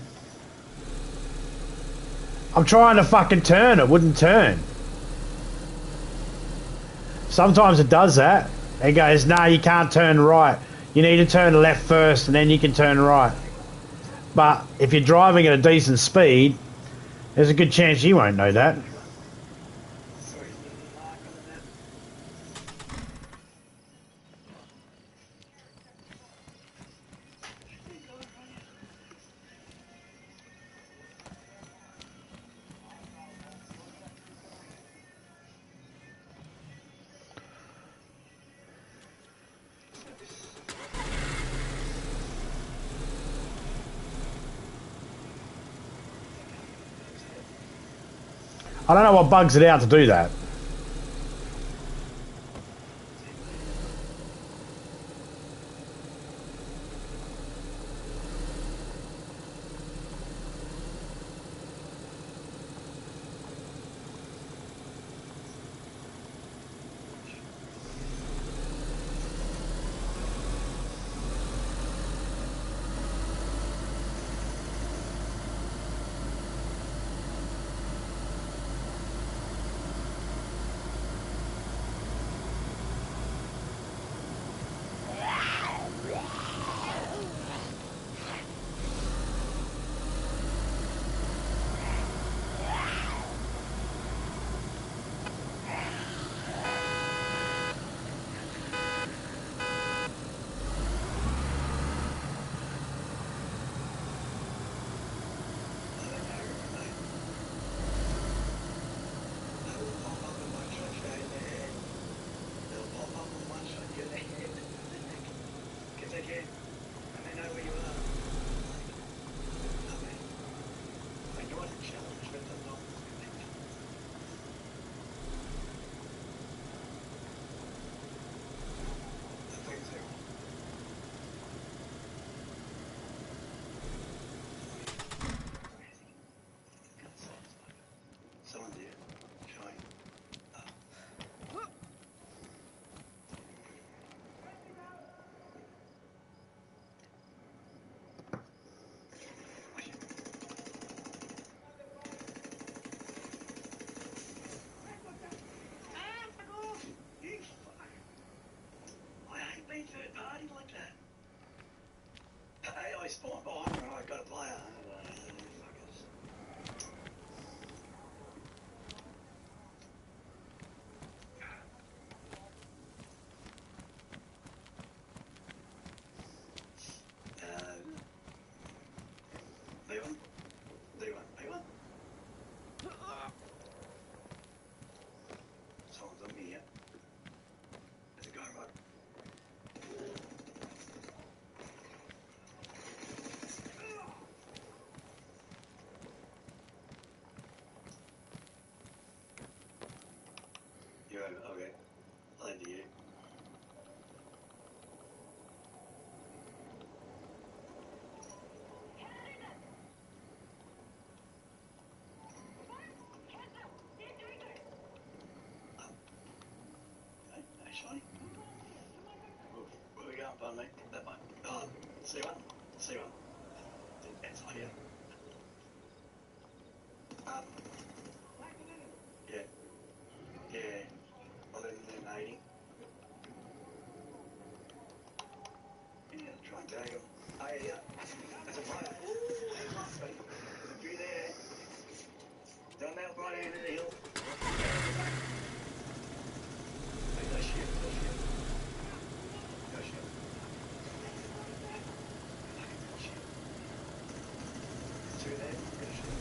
I'm trying to fucking turn, it wouldn't turn. Sometimes it does that. It goes, nah, you can't turn right. You need to turn left first and then you can turn right. But if you're driving at a decent speed, there's a good chance you won't know that. I don't know what bugs it out to do that. got a player. Fuckers. B1. B1. Someone's on me here. There's a guy right. You're over. Okay. I'll end you. Actually, where we going, pardon me? That one. Oh, C1. C1. That's not here. Yeah. Yeah. 1180. Yeah, try and tag him. Oh, yeah. That's a player. Ooh, he must be. Could be there. Down that right end of the hill. Hey, go shit. Go shit. Go shit. Fucking shit. There's two there. Go shit.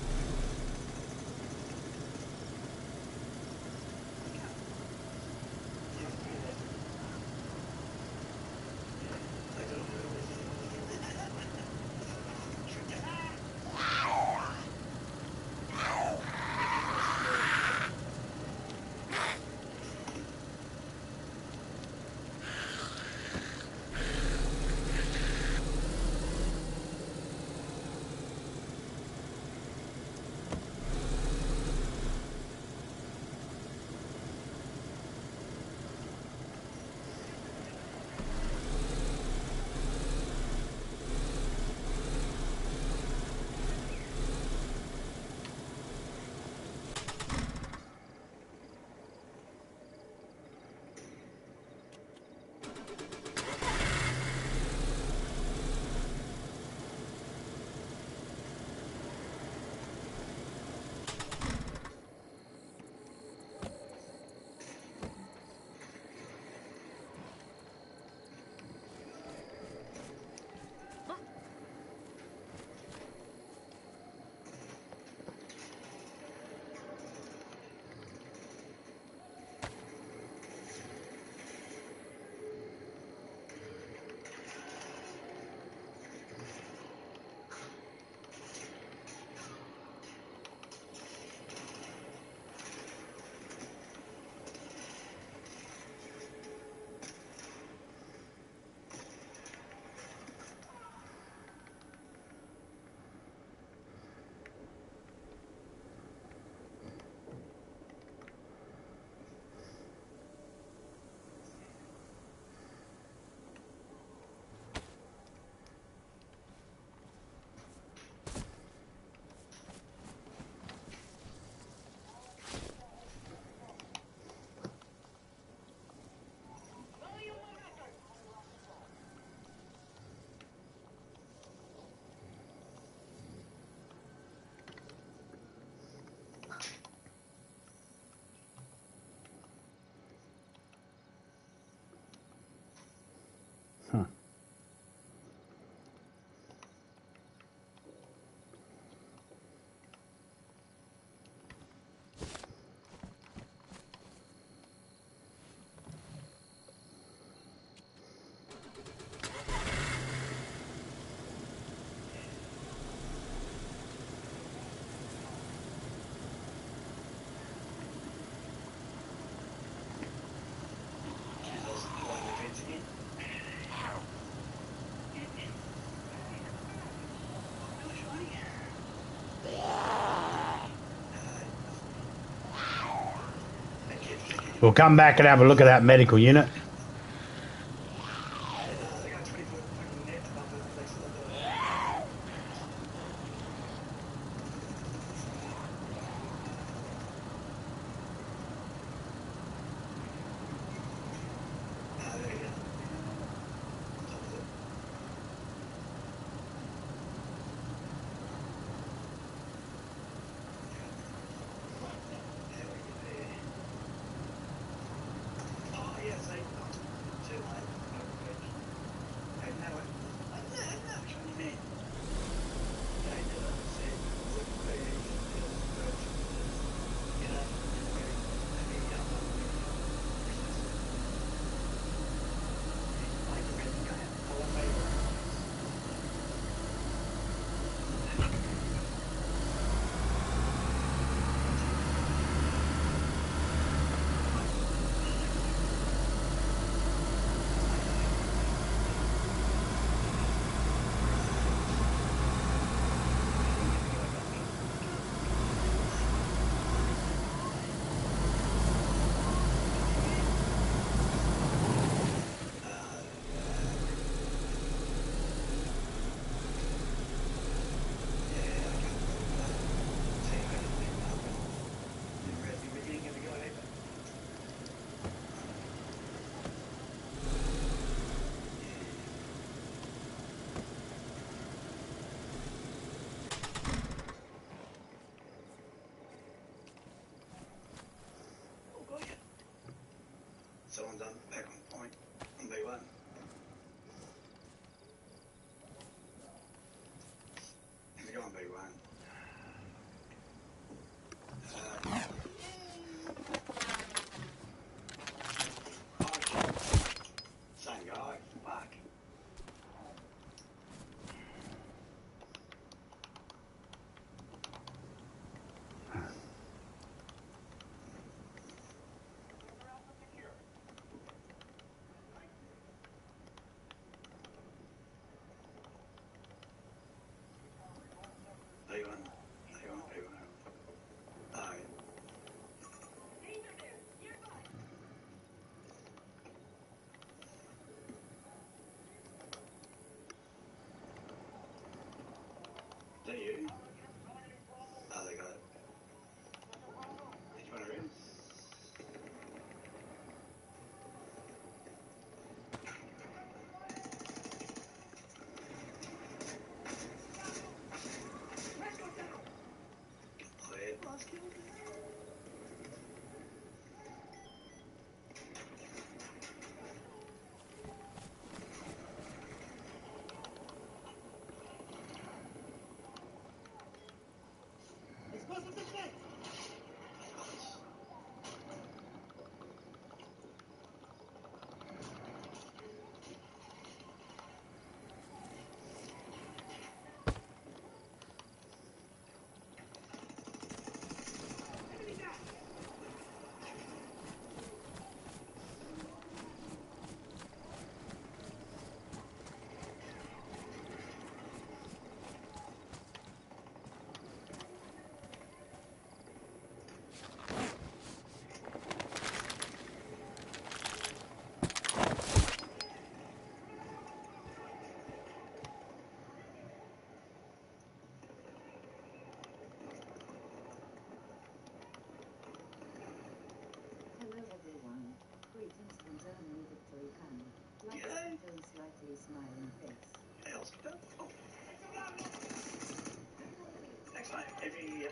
We'll come back and have a look at that medical unit.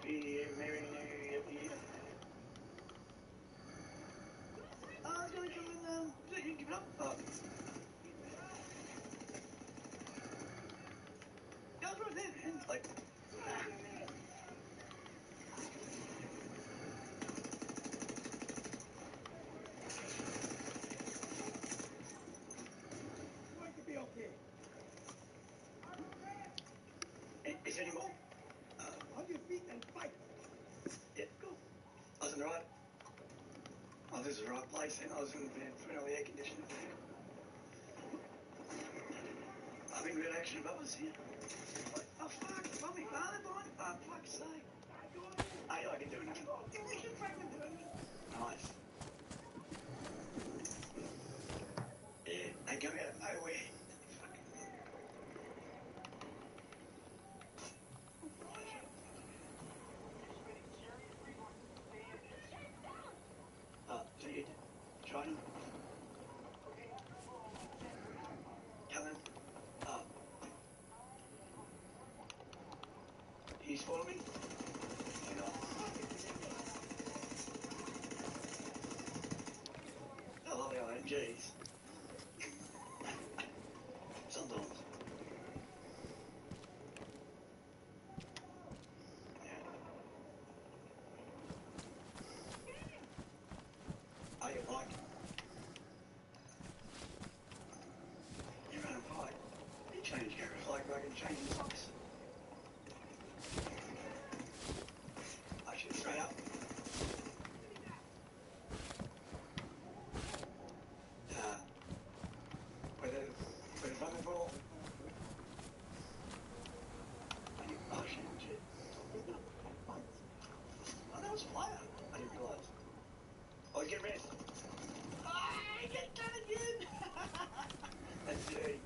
Happy Merry New Year. Oh, I was gonna come and you can give it up. Oh. Yeah, I was right there, man. Like, is there any more? On your feet and fight. Yeah, cool. I was in the right. Oh, this is the right place then. I was in the front of the air conditioning. I'm in good action, Bubba's here. Oh, fuck. Bobby, father, behind. Oh, fuck's sake. Hey, I can do nothing. Nice. Yeah, they come out of nowhere. So you China? Coming? He's following me? Or not? I love the LMGs. Sometimes. I get like. You run a bike. You change gears like fucking changing socks. I shoot straight up. With a fucking ball. Oh shit. Oh, that was a player. I didn't realise. Oh, get red. I get done again. That's dirty.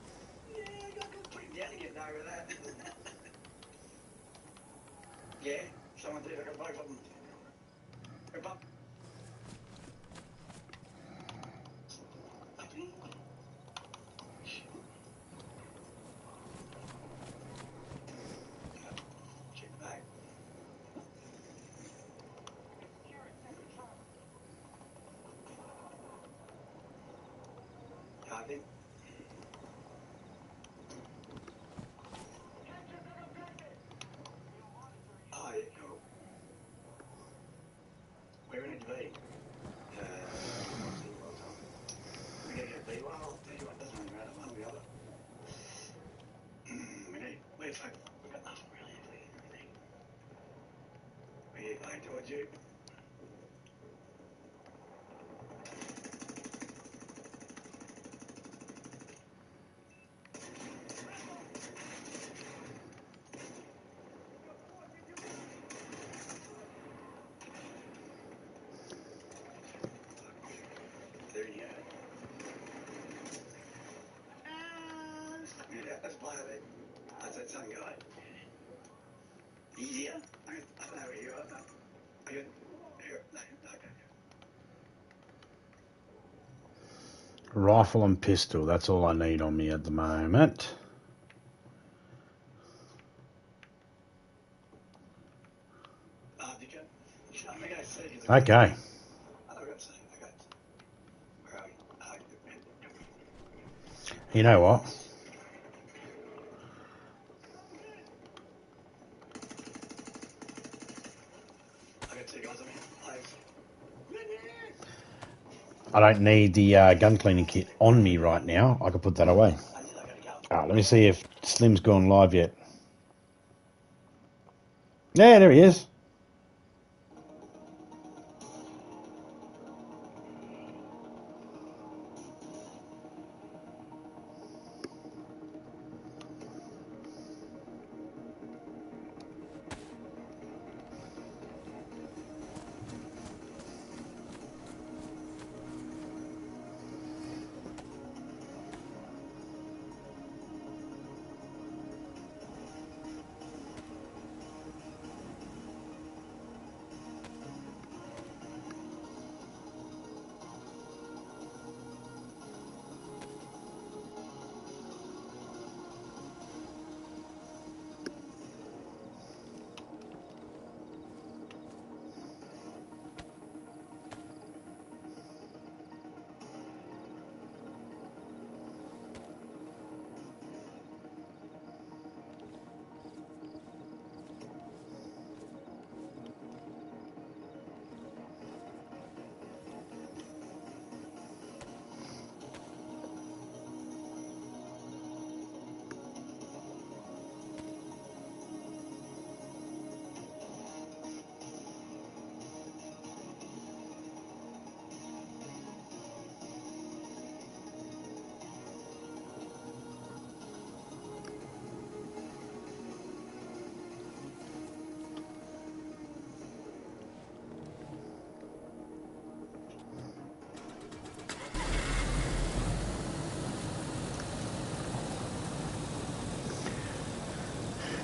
Yeah, I got to put him down again over that. Yeah, someone did. I got both of them. Rip up. Up in. Check back. Yeah, I think. Oh, yeah, cool. Where we need to be? We gotta get B. Well, I'll tell you what, doesn't really matter, one or the other. We need. We've got nothing really, have we? We need going towards you. There you go. Stuck me out. Let's play a bit. That's that sun guy. Easier? I don't know where you are. I got here. No, okay. Rifle and pistol, that's all I need on me at the moment. Did you? I'm going to see. Okay. I got to see. Okay. Where are we? You know what? I got two guys on me. I don't need the gun cleaning kit on me right now. I could put that away. I got to go. Let me see if Slim's gone live yet. Yeah, there he is.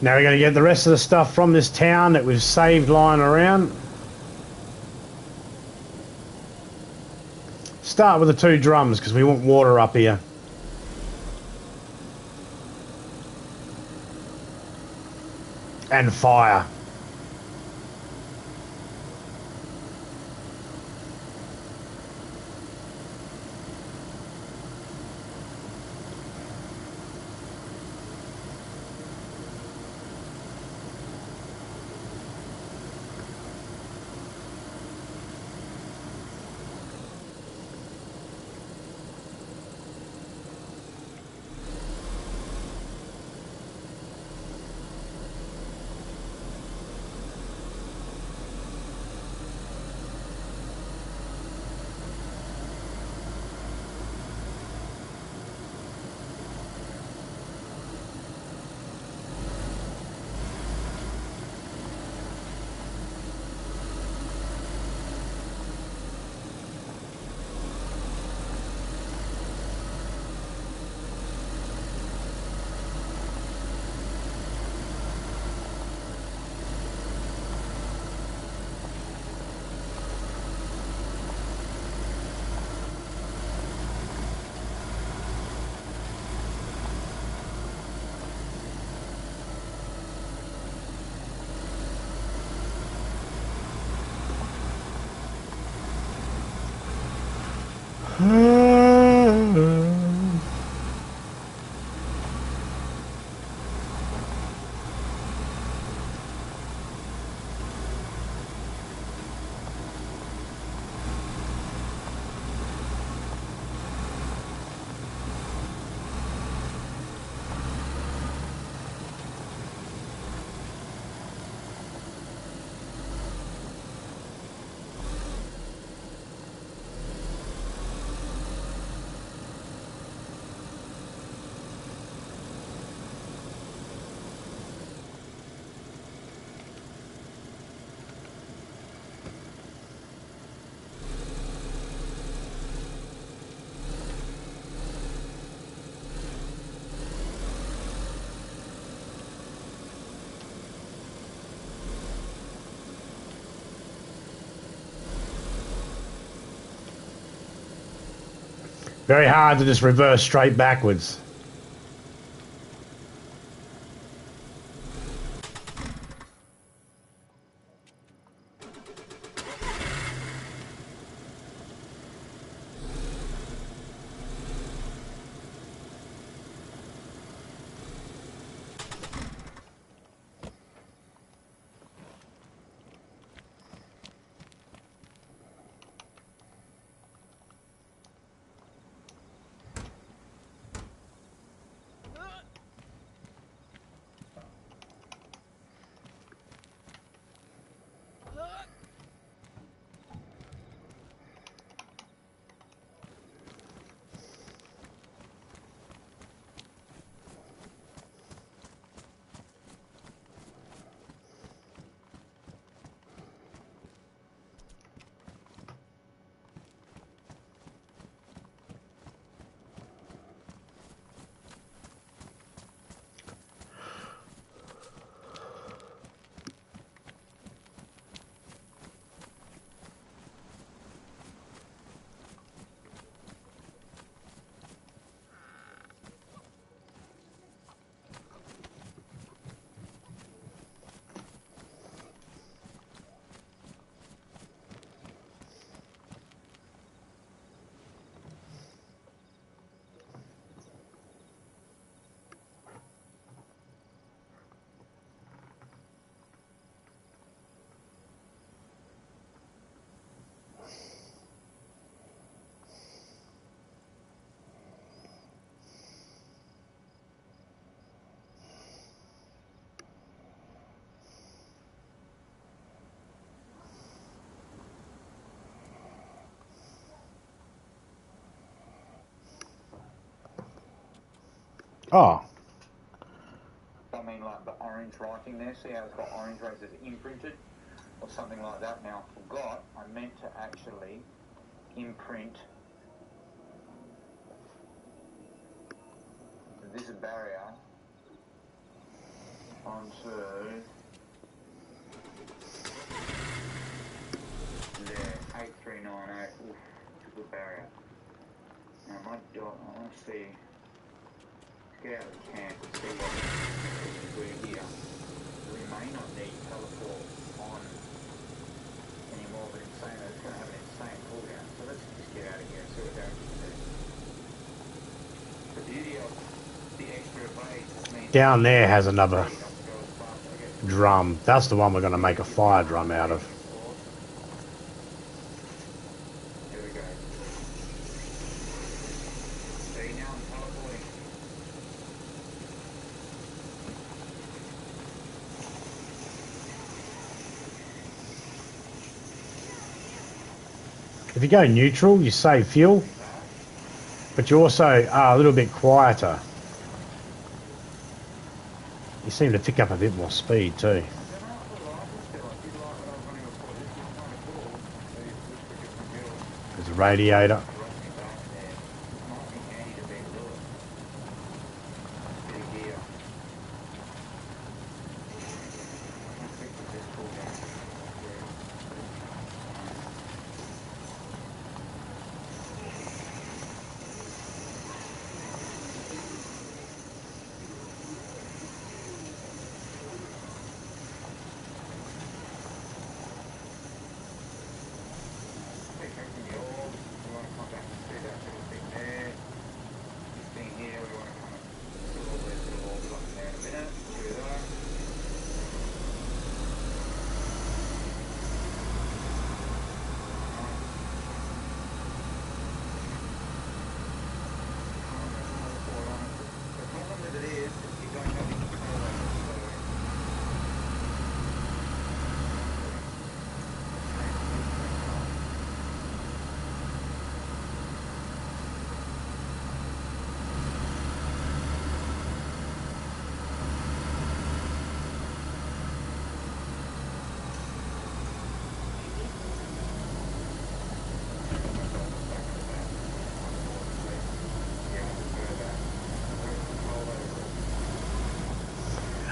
Now we're going to get the rest of the stuff from this town that we've saved lying around. Start with the 2 drums because we want water up here. And fire. Very hard to just reverse straight backwards. Oh. I mean, like the orange writing there, see how it's got orange where it says imprinted or something like that. Now, I forgot, I meant to actually imprint this barrier onto there, 8398. Oof, it's a good barrier. Now my dot, I want to see, get out of the camp and see what we're here. We may not need teleport on anymore, but it's saying that it's going to have an insane cooldown. So let's just get out of here and see what damage it does. The beauty of the extra blades means Down there has another speed up to go as fast as I get. drum. That's the one we're going to make a fire drum out of. Here we go. See, now I'm teleporting. If you go neutral, you save fuel, but you also are a little bit quieter. You seem to pick up a bit more speed too. There's a radiator.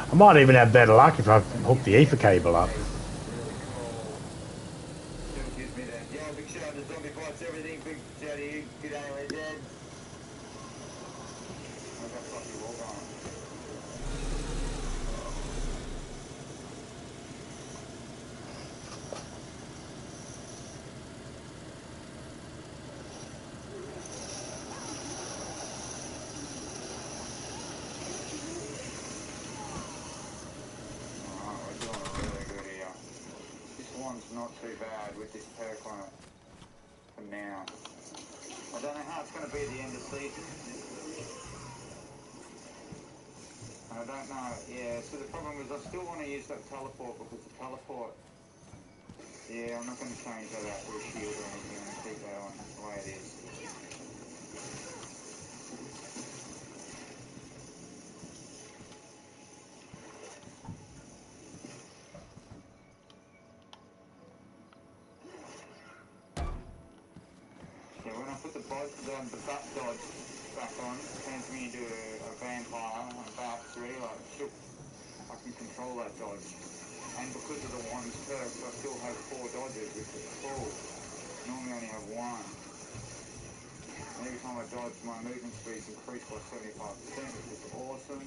I might even have better luck if I hook the ether cable up. Still gives me that. Yeah, big shout out to Zombie Fights, everything. Big shout out to you. Good day, my dad. How's that fucking wall going? Alright, we're doing really good here. This one's not too bad with this perk on it for now. I don't know how it's going to be at the end of season. I don't know. Yeah, so the problem is I still want to use that teleport because the teleport, yeah, I'm not going to change that out for a shield or anything. I'm going to keep that on the way it is. Yeah, when I put the butt dodge back on, it turns me into a vampire on a bat. It's really like, shook. I can control that dodge. And because of the one's perks, I still have 4 dodges, which is cool. Normally I only have 1. And every time I dodge, my movement speed's increased by 75%, which is awesome.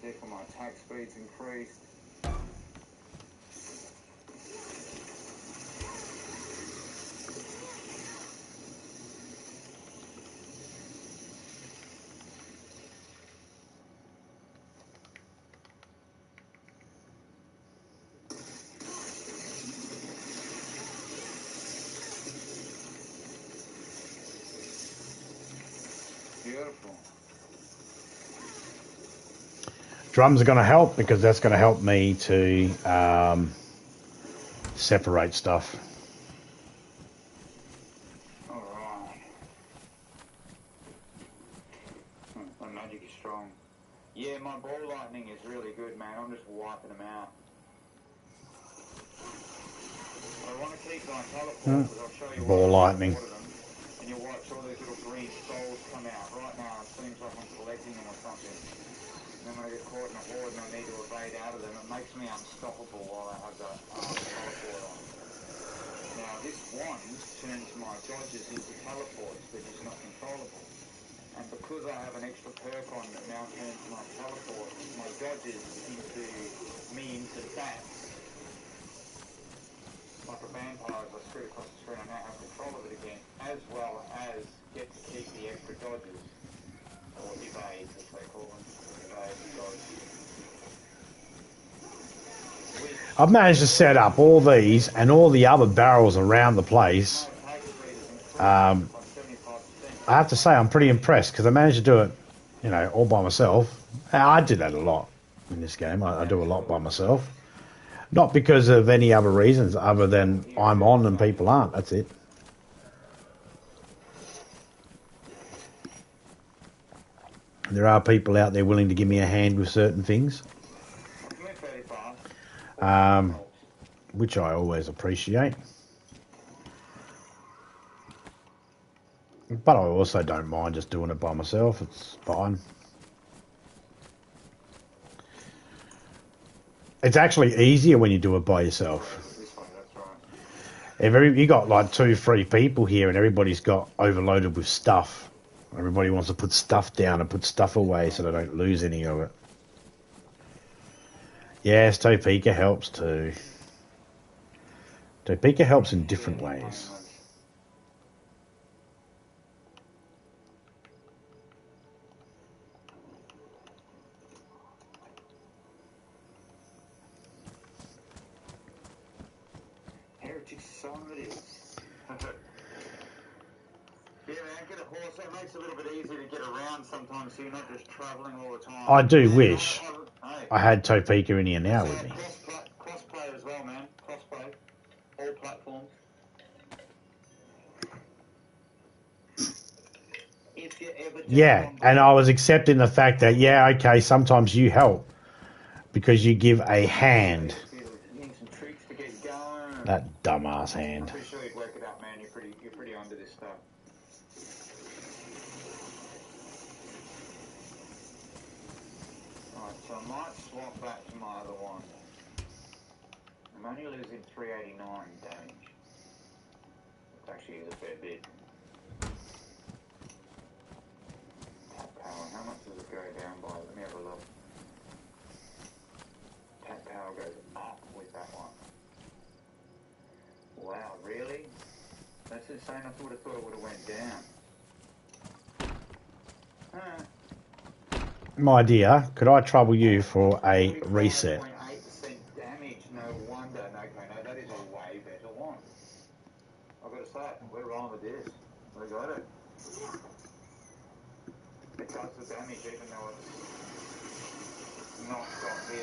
Therefore my attack speed's increased. Beautiful. Drums are going to help because that's going to help me to separate stuff. Alright. My magic is strong. Yeah, my ball lightning is really good, man. I'm just wiping them out. I want to keep my teleport because I'll show you Ball what I lightning. ordered them. And you'll watch all those little green skulls come out. Right now it seems like I'm collecting them or something. then when I get caught in a horde and I need to evade out of them, it makes me unstoppable while I have that teleport on. Now this wand turns my dodges into teleports, they're just not controllable. And because I have an extra perk on that now turns my teleports, my dodges into bats. Like a vampire, as I screw across the screen, I now have control of it again, as well as get to keep the extra dodges. Or evades, as they call them. Evade, dodge. I've managed to set up all these and all the other barrels around the place. I have to say I'm pretty impressed because I managed to do it, you know, all by myself. I do that a lot in this game. I do a lot by myself. Not because of any other reasons other than I'm on and people aren't. That's it. There are people out there willing to give me a hand with certain things, which I always appreciate. But I also don't mind just doing it by myself. It's fine. It's actually easier when you do it by yourself. If you got like 2-3 people here and everybody's got overloaded with stuff, everybody wants to put stuff down and put stuff away so they don't lose any of it. Yes, Topeka helps too. Topeka helps in different ways. Sometimes so you're not just travelling all the time. I do wish I had Topeka in here now with me. Crossplay as well, man. Crossplay. All platforms. If you ever Yeah, and I was accepting the fact that, yeah, okay, sometimes you help because you give a hand. That dumbass hand. I'm pretty sure you'd work it out, man. You're pretty onto this stuff. So I might swap back to my other one. I'm only losing 389 damage. It actually is a fair bit. Tap power, how much does it go down by? Let me have a look. Tap power goes up with that one. Wow, really? That's insane. I would have thought it would have went down. My dear, could I trouble you for a reset? 8% damage, no wonder. No, that is a way better one. I've got to say, we're wrong with this. We got it. It does the damage even though it's not got the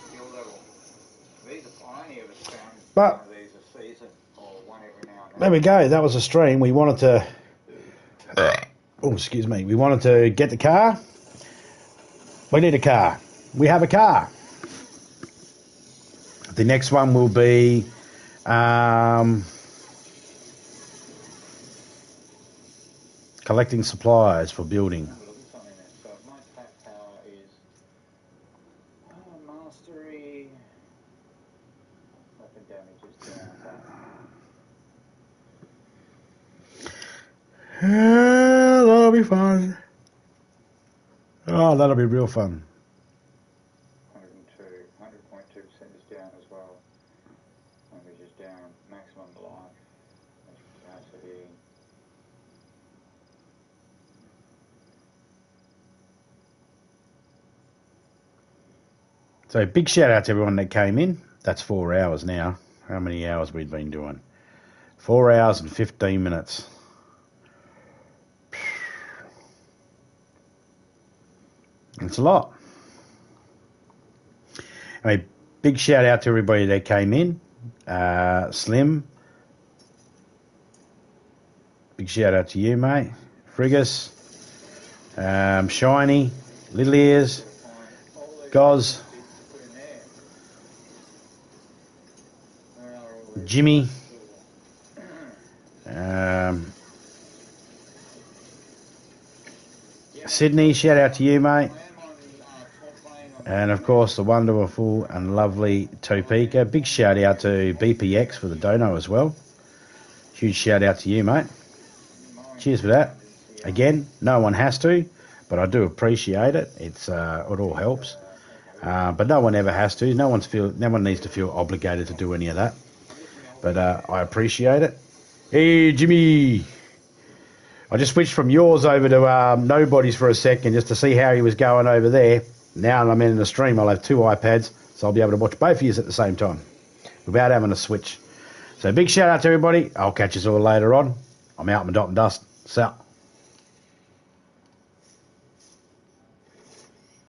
skill level. These are only ever found one of these a season or one every now and then. There we go. That was a stream. We wanted to... Oh, excuse me. We wanted to get the car. We need a car. We have a car. The next one will be collecting supplies for building. My tap power is mastery. Weapon damage is down. That'll be fun. Oh, that'll be real fun. 100.2% is down as well. Damage is down. Maximum life. Capacity. So big shout out to everyone that came in. That's 4 hours now. How many hours we've been doing? 4 hours and 15 minutes. It's a lot. Anyway, big shout out to everybody that came in. Slim. Big shout out to you, mate. Frigus. Shiny. Little Ears. Goz. Jimmy. Sydney, shout out to you, mate. And of course, the wonderful and lovely Topeka. Big shout out to BPX for the dono as well. Huge shout out to you, mate. Cheers for that. Again, no one has to, but I do appreciate it. It all helps. But no one ever has to. No one needs to feel obligated to do any of that. But I appreciate it. Hey, Jimmy. I just switched from yours over to Nobody's for a second just to see how he was going over there. Now I'm in the stream. I'll have 2 iPads, so I'll be able to watch both of you at the same time without having to switch. So big shout out to everybody. I'll catch you all later on. I'm out, my dot and dust. So.